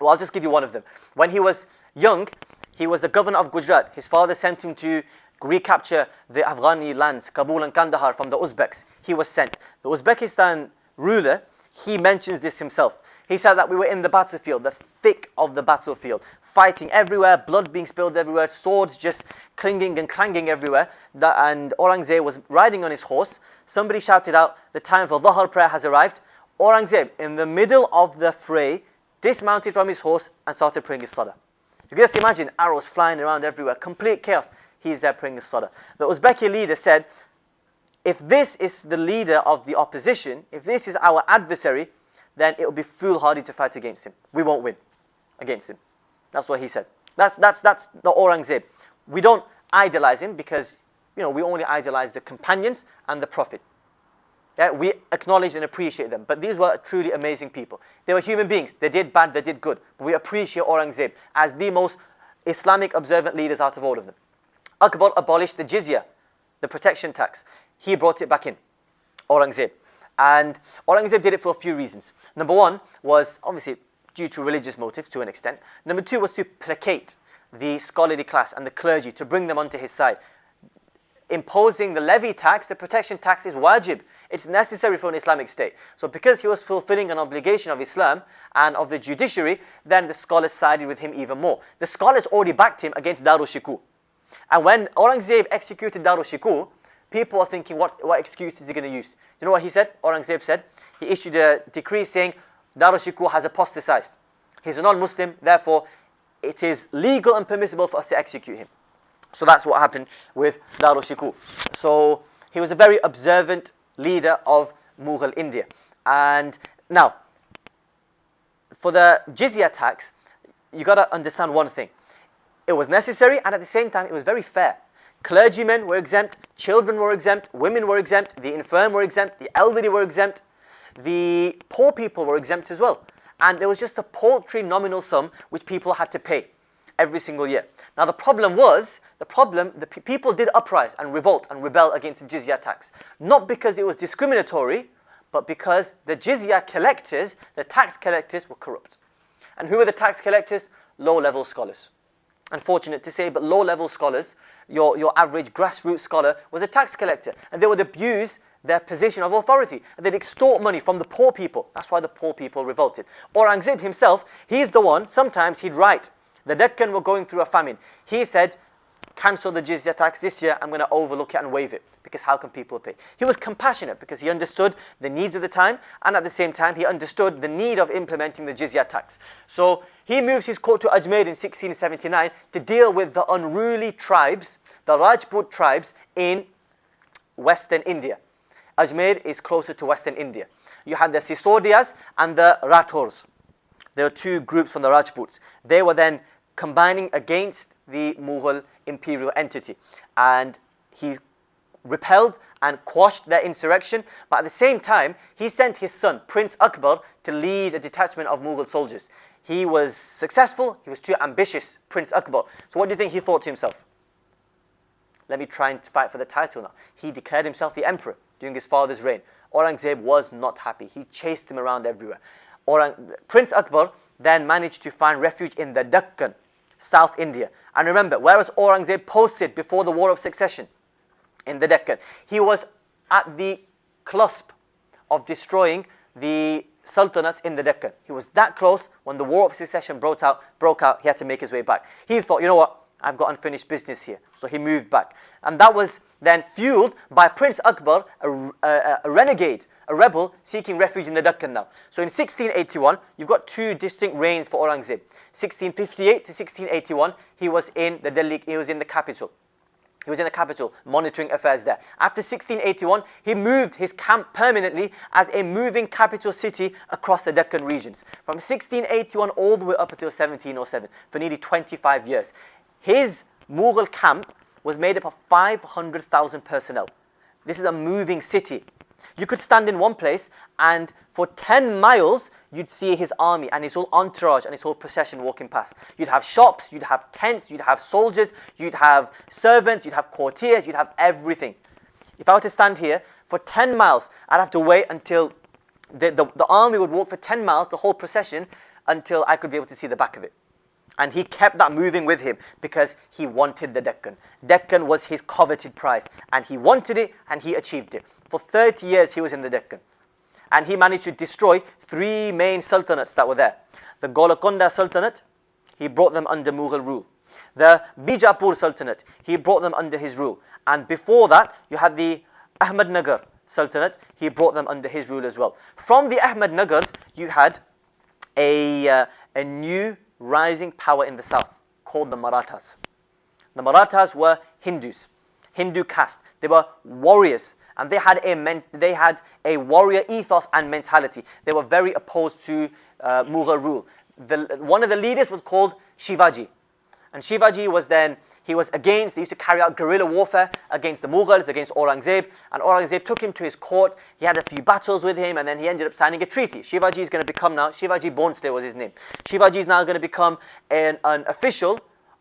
Well, I'll just give you one of them. When he was young, he was the governor of Gujarat. His father sent him to recapture the Afghani lands, Kabul and Kandahar, from the Uzbeks. He was sent. The Uzbekistan ruler, he mentions this himself. He said that we were in the battlefield, the thick of the battlefield, fighting everywhere, blood being spilled everywhere, swords just clinging and clanging everywhere. And Aurangzeb was riding on his horse. Somebody shouted out, the time for Dhuhr prayer has arrived. Aurangzeb, in the middle of the fray, dismounted from his horse and started praying his salah. You can just imagine arrows flying around everywhere, complete chaos. He's there praying his salah. The Uzbeki leader said, if this is the leader of the opposition, if this is our adversary, then it will be foolhardy to fight against him. We won't win against him. That's what he said. That's the Aurangzeb. We don't idolize him because, we only idolize the companions and the Prophet. Yeah, we acknowledge and appreciate them. But these were truly amazing people. They were human beings. They did bad, they did good. But we appreciate Aurangzeb as the most Islamic observant leaders out of all of them. Akbar abolished the jizya, the protection tax. He brought it back in, Aurangzeb. And Aurangzeb did it for a few reasons. Number one was obviously due to religious motives to an extent. Number two was to placate the scholarly class and the clergy, to bring them onto his side. Imposing the levy tax, the protection tax, is wajib. It's necessary for an Islamic state. So because he was fulfilling an obligation of Islam and of the judiciary, then the scholars sided with him even more. The scholars already backed him against Darul Shikoor. And when Aurangzeb executed Darul Shikoor, people are thinking, what excuse is he going to use? You know what he said? Aurangzeb said, he issued a decree saying, Darul Shikoor has apostatized. He's a non-Muslim, therefore it is legal and permissible for us to execute him. So that's what happened with Darul Shikoor. So he was a very observant leader of Mughal India. And now, for the jizya tax, you got to understand one thing. It was necessary, and at the same time, it was very fair. Clergymen were exempt, children were exempt, women were exempt, the infirm were exempt, the elderly were exempt, the poor people were exempt as well. And there was just a paltry nominal sum which people had to pay every single year. Now the problem was, people did uprise and revolt and rebel against the jizya tax. Not because it was discriminatory, but because the jizya collectors, the tax collectors, were corrupt. And who were the tax collectors? Low-level scholars. Unfortunate to say, but low-level scholars, your average grassroots scholar, was a tax collector. And they would abuse their position of authority. They'd extort money from the poor people. That's why the poor people revolted. Aurangzeb himself, he's the one, sometimes he'd write, the Deccan were going through a famine. He said, cancel the jizya tax this year, I'm going to overlook it and waive it, because how can people pay? He was compassionate because he understood the needs of the time, and at the same time he understood the need of implementing the jizya tax. So he moves his court to Ajmer in 1679 to deal with the unruly tribes, the Rajput tribes in Western India. Ajmer is closer to Western India. You had the Sisodias and the Rathors. There were two groups from the Rajputs. They were then combining against the Mughal imperial entity, and he repelled and quashed their insurrection, but at the same time he sent his son Prince Akbar to lead a detachment of Mughal soldiers. He was successful, he was too ambitious, Prince Akbar. So what do you think he thought to himself? Let me try and fight for the title now. He declared himself the emperor during his father's reign. Aurangzeb was not happy. He chased him around everywhere. Prince Akbar then managed to find refuge in the Deccan, South India. And remember, where was Aurangzeb posted before the War of Succession? In the Deccan. He was at the cusp of destroying the sultanates in the Deccan. He was that close. When the War of Succession broke out, he had to make his way back. He thought, you know what, I've got unfinished business here. So he moved back. And that was then fueled by Prince Akbar, a renegade, a rebel seeking refuge in the Deccan now. So in 1681, you've got two distinct reigns for Aurangzeb. 1658 to 1681, he was in the Delhi, he was in the capital. He was in the capital, monitoring affairs there. After 1681, he moved his camp permanently as a moving capital city across the Deccan regions. From 1681 all the way up until 1707, for nearly 25 years. His Mughal camp was made up of 500,000 personnel. This is a moving city. You could stand in one place and for 10 miles, you'd see his army and his whole entourage and his whole procession walking past. You'd have shops, you'd have tents, you'd have soldiers, you'd have servants, you'd have courtiers, you'd have everything. If I were to stand here for 10 miles, I'd have to wait until the army would walk for 10 miles, the whole procession, until I could be able to see the back of it. And he kept that moving with him because he wanted the Deccan. Deccan was his coveted prize, and he wanted it and he achieved it. For 30 years he was in the Deccan. And he managed to destroy three main sultanates that were there. The Golconda Sultanate, he brought them under Mughal rule. The Bijapur Sultanate, he brought them under his rule. And before that, you had the Ahmednagar Sultanate, he brought them under his rule as well. From the Ahmednagars, you had a new rising power in the south called the Marathas. The Marathas were Hindus, Hindu caste. They were warriors. And they had a warrior ethos and mentality. They were very opposed to Mughal rule. One of the leaders was called Shivaji. And Shivaji was then, he was against, they used to carry out guerrilla warfare against the Mughals, against Aurangzeb. And Aurangzeb took him to his court. He had a few battles with him and then he ended up signing a treaty. Shivaji is going to become now, Shivaji Bhonsle was his name. Shivaji is now going to become an official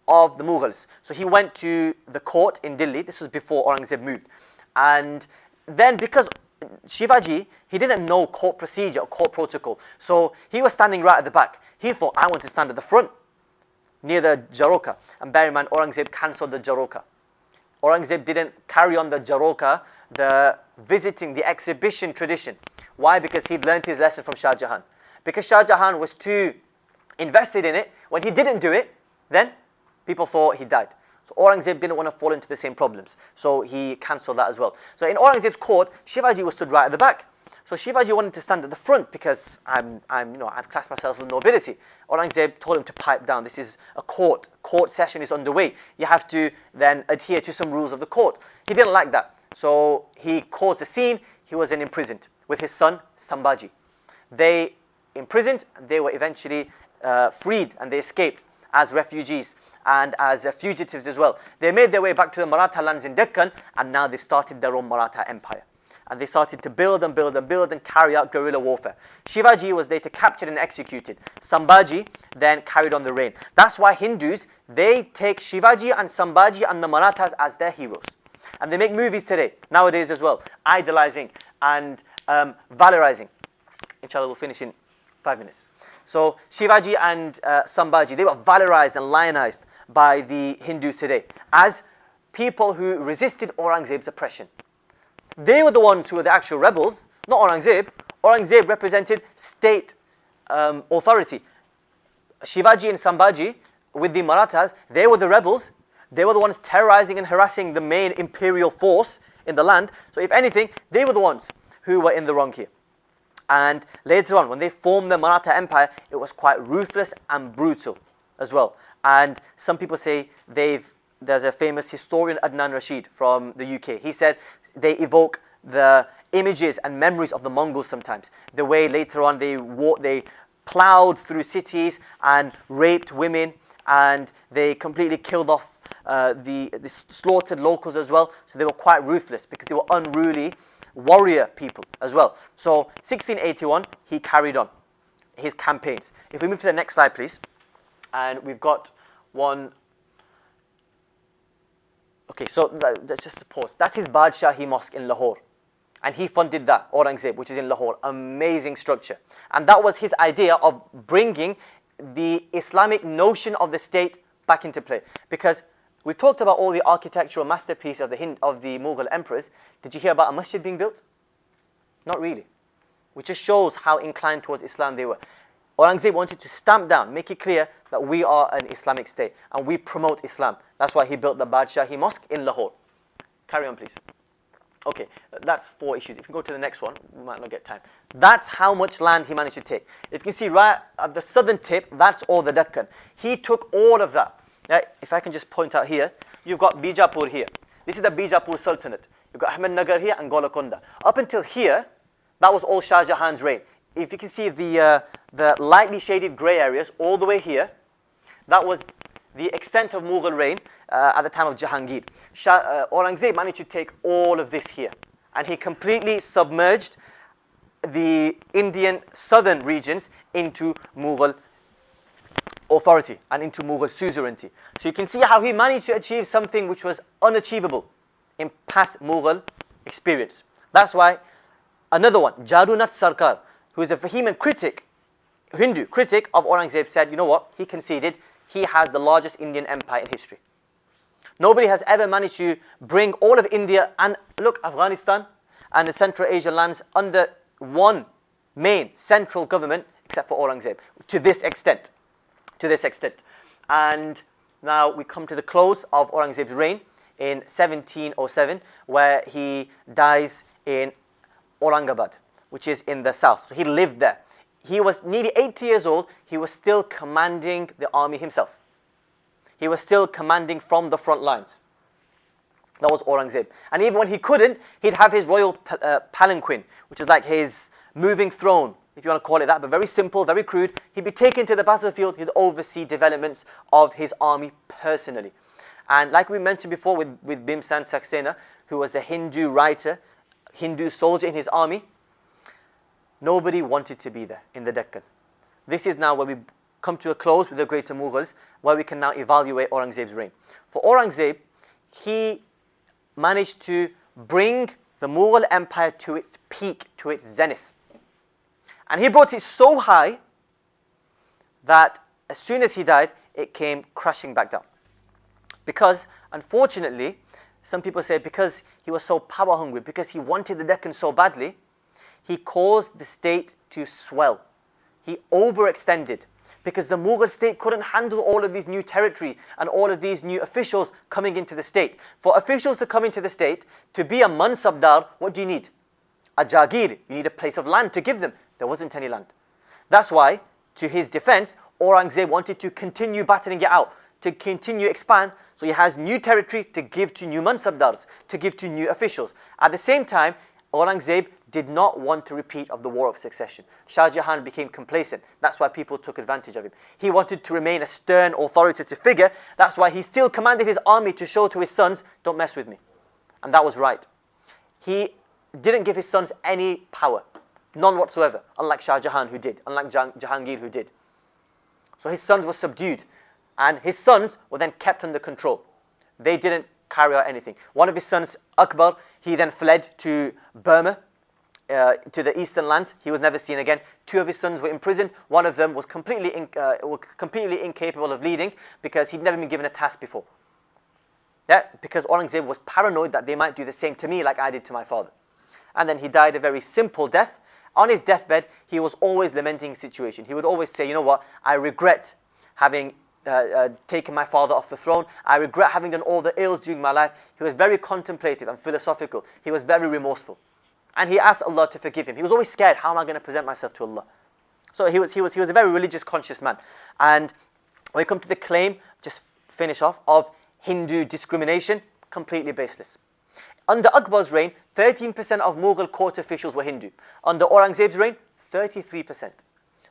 of the Mughals. So he went to the court in Delhi. This was before Aurangzeb moved. And then because Shivaji, he didn't know court procedure or court protocol. So he was standing right at the back. He thought, I want to stand at the front, near the Jaroka. And bear in mind, Aurangzeb cancelled the Jaroka. Aurangzeb didn't carry on the Jaroka, the visiting, the exhibition tradition. Why? Because he'd learned his lesson from Shah Jahan. Because Shah Jahan was too invested in it, when he didn't do it, then people thought he died. So Aurangzeb didn't want to fall into the same problems. So he cancelled that as well. So in Aurangzeb's court, Shivaji was stood right at the back. So Shivaji wanted to stand at the front because I've classed myself as nobility. Aurangzeb told him to pipe down. This is a court. Court session is underway. You have to then adhere to some rules of the court. He didn't like that. So he caused a scene. He was then imprisoned with his son, Sambhaji. They imprisoned, and they were eventually freed, and they escaped as refugees and as fugitives as well. They made their way back to the Maratha lands in Deccan, and now they've started their own Maratha empire. And they started to build and build and build and carry out guerrilla warfare. Shivaji was later captured and executed. Sambhaji then carried on the reign. That's why Hindus, they take Shivaji and Sambhaji and the Marathas as their heroes. And they make movies today, nowadays as well, idolizing and valorizing. Inshallah, we'll finish in 5 minutes. So Shivaji and Sambhaji, they were valorized and lionized by the Hindus today as people who resisted Aurangzeb's oppression. They were the ones who were the actual rebels, not Aurangzeb. Aurangzeb represented state authority. Shivaji and Sambhaji, with the Marathas, they were the rebels. They were the ones terrorizing and harassing the main imperial force in the land. So if anything, they were the ones who were in the wrong here. And later on, when they formed the Maratha Empire, it was quite ruthless and brutal as well. And some people say there's a famous historian, Adnan Rashid, from the UK. He said they evoke the images and memories of the Mongols sometimes. The way later on they plowed through cities and raped women, and they completely killed off the slaughtered locals as well. So they were quite ruthless because they were unruly warrior people as well. So 1681, he carried on his campaigns. If we move to the next slide, please. And we've got one. Okay, so let's just pause. That's his Badshahi Mosque in Lahore. And he funded that, Aurangzeb, which is in Lahore. Amazing structure. And that was his idea of bringing the Islamic notion of the state back into play. Because we talked about all the architectural masterpiece of the Mughal emperors. Did you hear about a masjid being built? Not really. Which just shows how inclined towards Islam they were. Aurangzeb wanted to stamp down, make it clear that we are an Islamic state and we promote Islam. That's why he built the Badshahi Mosque in Lahore. Carry on, please. Okay, that's 4 issues. If you go to the next one, we might not get time. That's how much land he managed to take. If you can see right at the southern tip, that's all the Deccan. He took all of that. Now, if I can just point out here, you've got Bijapur here. This is the Bijapur Sultanate. You've got Ahmednagar here and Golconda. Up until here, that was all Shah Jahan's reign. If you can see the lightly shaded grey areas all the way here, that was the extent of Mughal reign at the time of Jahangir. Aurangzeb managed to take all of this here, and he completely submerged the Indian southern regions into Mughal authority and into Mughal suzerainty. So you can see how he managed to achieve something which was unachievable in past Mughal experience. That's why another one, Jadunat Sarkar, who is a vehement critic, Hindu critic of Aurangzeb, said, you know what, he conceded, he has the largest Indian empire in history. Nobody has ever managed to bring all of India and, look, Afghanistan and the Central Asian lands under one main central government, except for Aurangzeb, to this extent. To this extent. And now we come to the close of Aurangzeb's reign in 1707, where he dies in Aurangabad, which is in the south. So he lived there. He was nearly 80 years old. He was still commanding the army himself. He was still commanding from the front lines. That was Aurangzeb. And even when he couldn't, he'd have his royal palanquin, which is like his moving throne, if you want to call it that, but very simple, very crude. He'd be taken to the battlefield. He'd oversee developments of his army personally. And like we mentioned before with Bhimsen Saxena, who was a Hindu writer, Hindu soldier in his army, nobody wanted to be there in the Deccan. This is now where we come to a close with the greater Mughals, where we can now evaluate Aurangzeb's reign. For Aurangzeb, he managed to bring the Mughal empire to its peak, to its zenith. And he brought it so high that as soon as he died, it came crashing back down. Because, unfortunately, some people say because he was so power hungry, because he wanted the Deccan so badly, he caused the state to swell. He overextended because the Mughal state couldn't handle all of these new territory and all of these new officials coming into the state. For officials to come into the state, to be a mansabdar, what do you need? A jagir. You need a place of land to give them. There wasn't any land. That's why, to his defense, Aurangzeb wanted to continue battering it out, to continue expand, so he has new territory to give to new mansabdars, to give to new officials. At the same time, Aurangzeb did not want to repeat of the war of succession. Shah Jahan became complacent. That's why people took advantage of him. He wanted to remain a stern, authoritative figure. That's why he still commanded his army to show to his sons, don't mess with me. And that was right. He didn't give his sons any power, none whatsoever, unlike Shah Jahan who did, unlike Jahangir who did. So his sons were subdued, and his sons were then kept under control. They didn't carry out anything. One of his sons, Akbar, he then fled to Burma, to the eastern lands. He was never seen again. 2 of his sons were imprisoned. One of them was completely incapable of leading because he'd never been given a task before. Yeah, because Aurangzeb was paranoid that they might do the same to me like I did to my father. and then he died a very simple death. On his deathbed, he was always lamenting his situation. He would always say, you know what, I regret having taken my father off the throne. I regret having done all the ills during my life. He was very contemplative and philosophical. He was very remorseful. And he asked Allah to forgive him. He was always scared, how am I going to present myself to Allah? So he was a very religious, conscious man. And when we come to the claim, just finish off, of Hindu discrimination, completely baseless. Under Akbar's reign, 13% of Mughal court officials were Hindu. Under Aurangzeb's reign, 33%.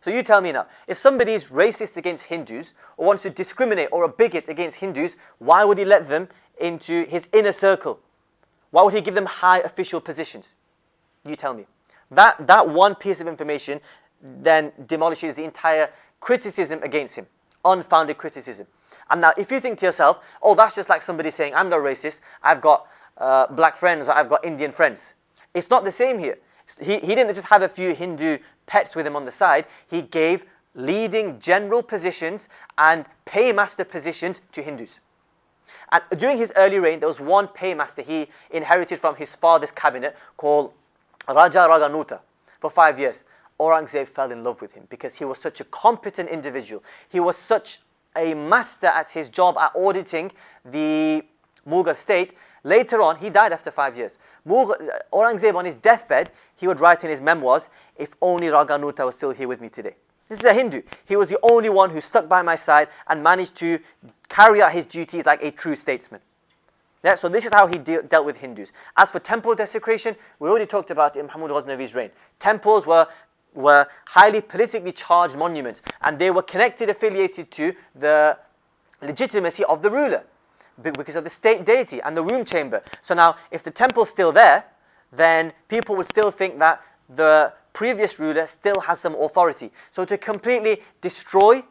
So you tell me now, if somebody is racist against Hindus, or wants to discriminate or a bigot against Hindus, why would he let them into his inner circle? Why would he give them high official positions? You tell me. That one piece of information then demolishes the entire criticism against him. Unfounded criticism. And now if you think to yourself, oh, that's just like somebody saying, I'm not racist, I've got black friends, or I've got Indian friends. It's not the same here. He didn't just have a few Hindu pets with him on the side. He gave leading general positions and paymaster positions to Hindus. And during his early reign, there was one paymaster he inherited from his father's cabinet called Raja Raganuta for 5 years. Aurangzeb fell in love with him because he was such a competent individual. He was such a master at his job at auditing the Mughal state. Later on, he died after 5 years. Aurangzeb, on his deathbed, he would write in his memoirs, if only Raganuta was still here with me today. This is a Hindu. He was the only one who stuck by my side and managed to carry out his duties like a true statesman. Yeah, so this is how he dealt with Hindus. As for temple desecration, we already talked about it in Muhammad Ghaznavi's reign. Temples were highly politically charged monuments, and they were connected, affiliated to the legitimacy of the ruler because of the state deity and the womb chamber. So now, if the temple's still there, then people would still think that the previous ruler still has some authority. So to completely destroy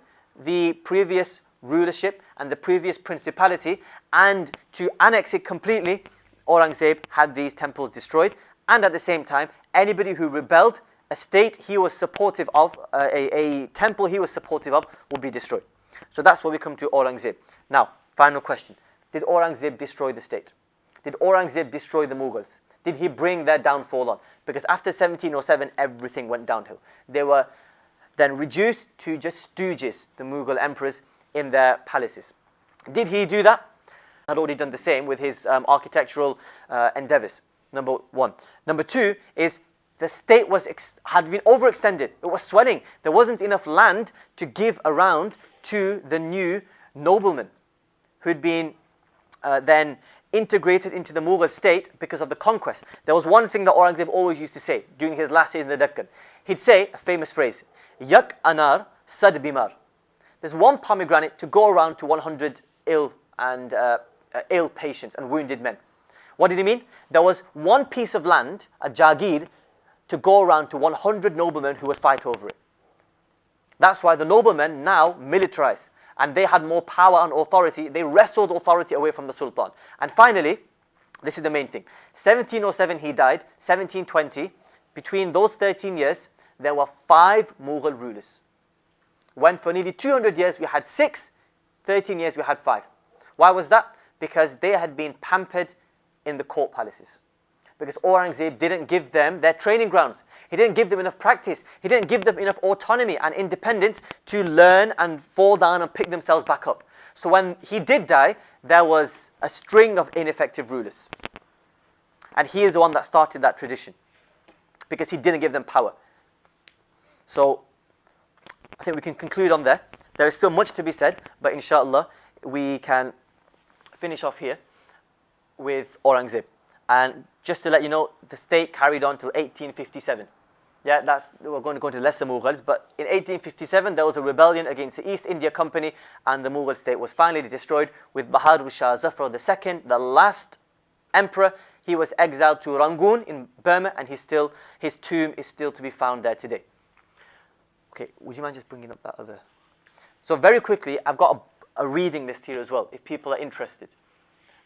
the previous rulership and the previous principality and to annex it completely, Aurangzeb had these temples destroyed, and at the same time, anybody who rebelled, a state he was supportive of, a temple he was supportive of, would be destroyed. So that's where we come to Aurangzeb. Now, final question. Did Aurangzeb destroy the state? Did Aurangzeb destroy the Mughals? Did he bring their downfall on? Because after 1707, everything went downhill. They were then reduced to just stooges, the Mughal emperors, in their palaces. Did he do that? He had already done the same with his architectural endeavors, number one. Number two is the state had been overextended. It was swelling. There wasn't enough land to give around to the new noblemen who had been then integrated into the Mughal state because of the conquest. There was one thing that Aurangzeb always used to say during his last days in the Deccan. He'd say a famous phrase, Yak anar sad bimar. There's one pomegranate to go around to 100 ill patients and wounded men. What did he mean? There was one piece of land, a jagir, to go around to 100 noblemen who would fight over it. That's why the noblemen now militarized, and they had more power and authority. They wrestled authority away from the Sultan. And finally, this is the main thing. 1707 he died, 1720, between those 13 years, there were 5 Mughal rulers. When for nearly 200 years we had 6, 13 years we had 5. Why was that? Because they had been pampered in the court palaces. Because Aurangzeb didn't give them their training grounds. He didn't give them enough practice. He didn't give them enough autonomy and independence to learn and fall down and pick themselves back up. So when he did die, there was a string of ineffective rulers. And he is the one that started that tradition. Because he didn't give them power. So I think we can conclude on there. There is still much to be said, but inshallah we can finish off here with Aurangzeb. And just to let you know, the state carried on till 1857. Yeah, we're going to go into lesser Mughals, but in 1857 there was a rebellion against the East India Company, and the Mughal state was finally destroyed with Bahadur Shah Zafar II, the last emperor. He was exiled to Rangoon in Burma, and his tomb is still to be found there today. Okay, would you mind just bringing up that other? So very quickly, I've got a reading list here as well, if people are interested.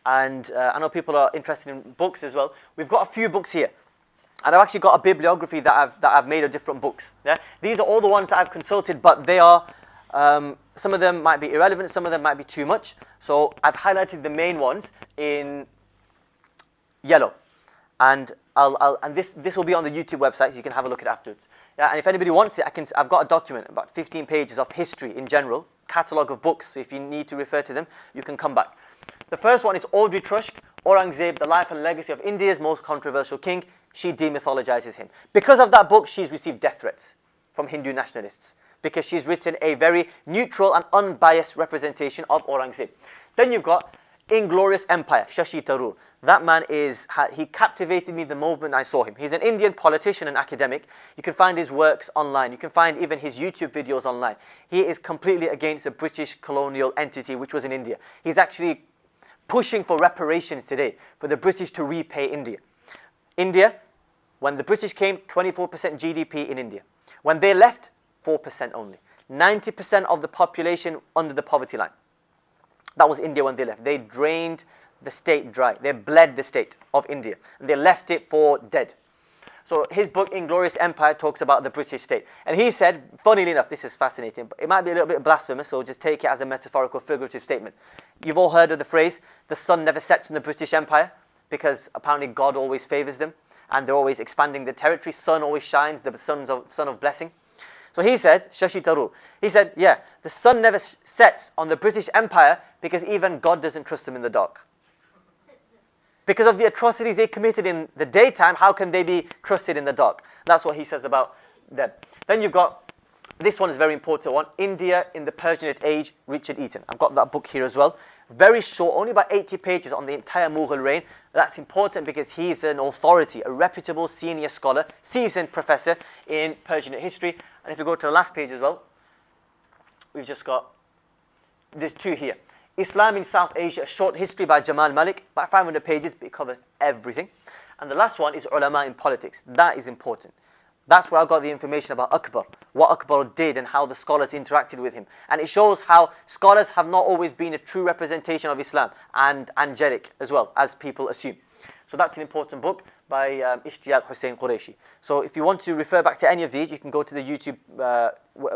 And I know people are interested in books as well. We've got a few books here. And I've actually got a bibliography that I've made of different books. Yeah? These are all the ones that I've consulted, but they are, some of them might be irrelevant, some of them might be too much. So I've highlighted the main ones in yellow. And and this will be on the YouTube website, so you can have a look at it afterwards. Yeah, and if anybody wants it, I've got a document, about 15 pages of history in general, catalogue of books, so if you need to refer to them, you can come back. The first one is Audrey Trusk, Aurangzeb, The Life and Legacy of India's Most Controversial King. She demythologizes him. Because of that book, she's received death threats from Hindu nationalists, because she's written a very neutral and unbiased representation of Aurangzeb. Then you've got Inglorious Empire, Shashi Tharoor. That man he captivated me the moment I saw him. He's an Indian politician and academic. You can find his works online. You can find even his YouTube videos online. He is completely against the British colonial entity which was in India. He's actually pushing for reparations today, for the British to repay India. India, when the British came, 24% GDP in India. When they left, 4% only. 90% of the population under the poverty line. That was India when they left. They drained the state dry. They bled the state of India. And they left it for dead. So his book, Inglorious Empire, talks about the British state. And he said, funnily enough, this is fascinating, but it might be a little bit blasphemous, so just take it as a metaphorical, figurative statement. You've all heard of the phrase, the sun never sets in the British Empire, because apparently God always favors them, and they're always expanding the territory. Sun always shines, the sun of blessing. So he said, Shashi Tharoor, he said, yeah, the sun never sets on the British Empire because even God doesn't trust them in the dark. Because of the atrocities they committed in the daytime, how can they be trusted in the dark? That's what he says about them. Then you've got, this one is a very important one, India in the Persianate Age, Richard Eaton. I've got that book here as well. Very short, only about 80 pages on the entire Mughal reign. That's important because he's an authority, a reputable senior scholar, seasoned professor in Persianate history. And if you go to the last page as well, we've just got, there's two here. Islam in South Asia, a short history by Jamal Malik, about 500 pages, but it covers everything. And the last one is Ulama in Politics. That is important. That's where I got the information about Akbar, what Akbar did and how the scholars interacted with him. And it shows how scholars have not always been a true representation of Islam, and angelic as well, as people assume. So that's an important book by Ishtiyaq Hussain Qureshi. So if you want to refer back to any of these, you can go to the YouTube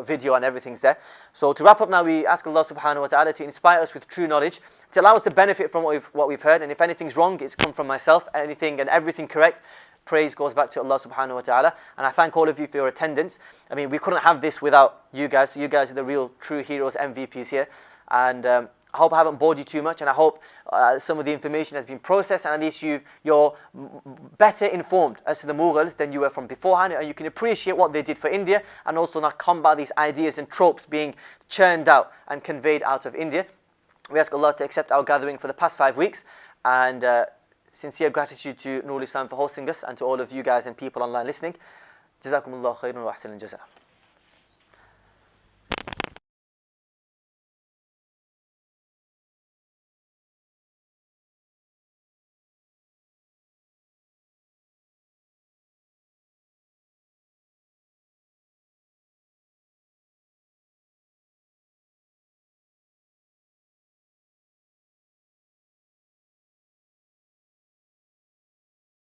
video and everything's there. So to wrap up now, we ask Allah subhanahu wa ta'ala to inspire us with true knowledge, to allow us to benefit from what we've heard. And if anything's wrong, it's come from myself. Anything and everything correct, praise goes back to Allah subhanahu wa ta'ala. And I thank all of you for your attendance. I mean, we couldn't have this without you guys. So you guys are the real true heroes, MVPs here. And I hope I haven't bored you too much, and I hope some of the information has been processed, and at least you're better informed as to the Mughals than you were from beforehand, and you can appreciate what they did for India, and also not combat these ideas and tropes being churned out and conveyed out of India. We ask Allah to accept our gathering for the past 5 weeks, and sincere gratitude to Noor Islam for hosting us, and to all of you guys and people online listening. Jazakumullah khairan wa ahsan al-jaza.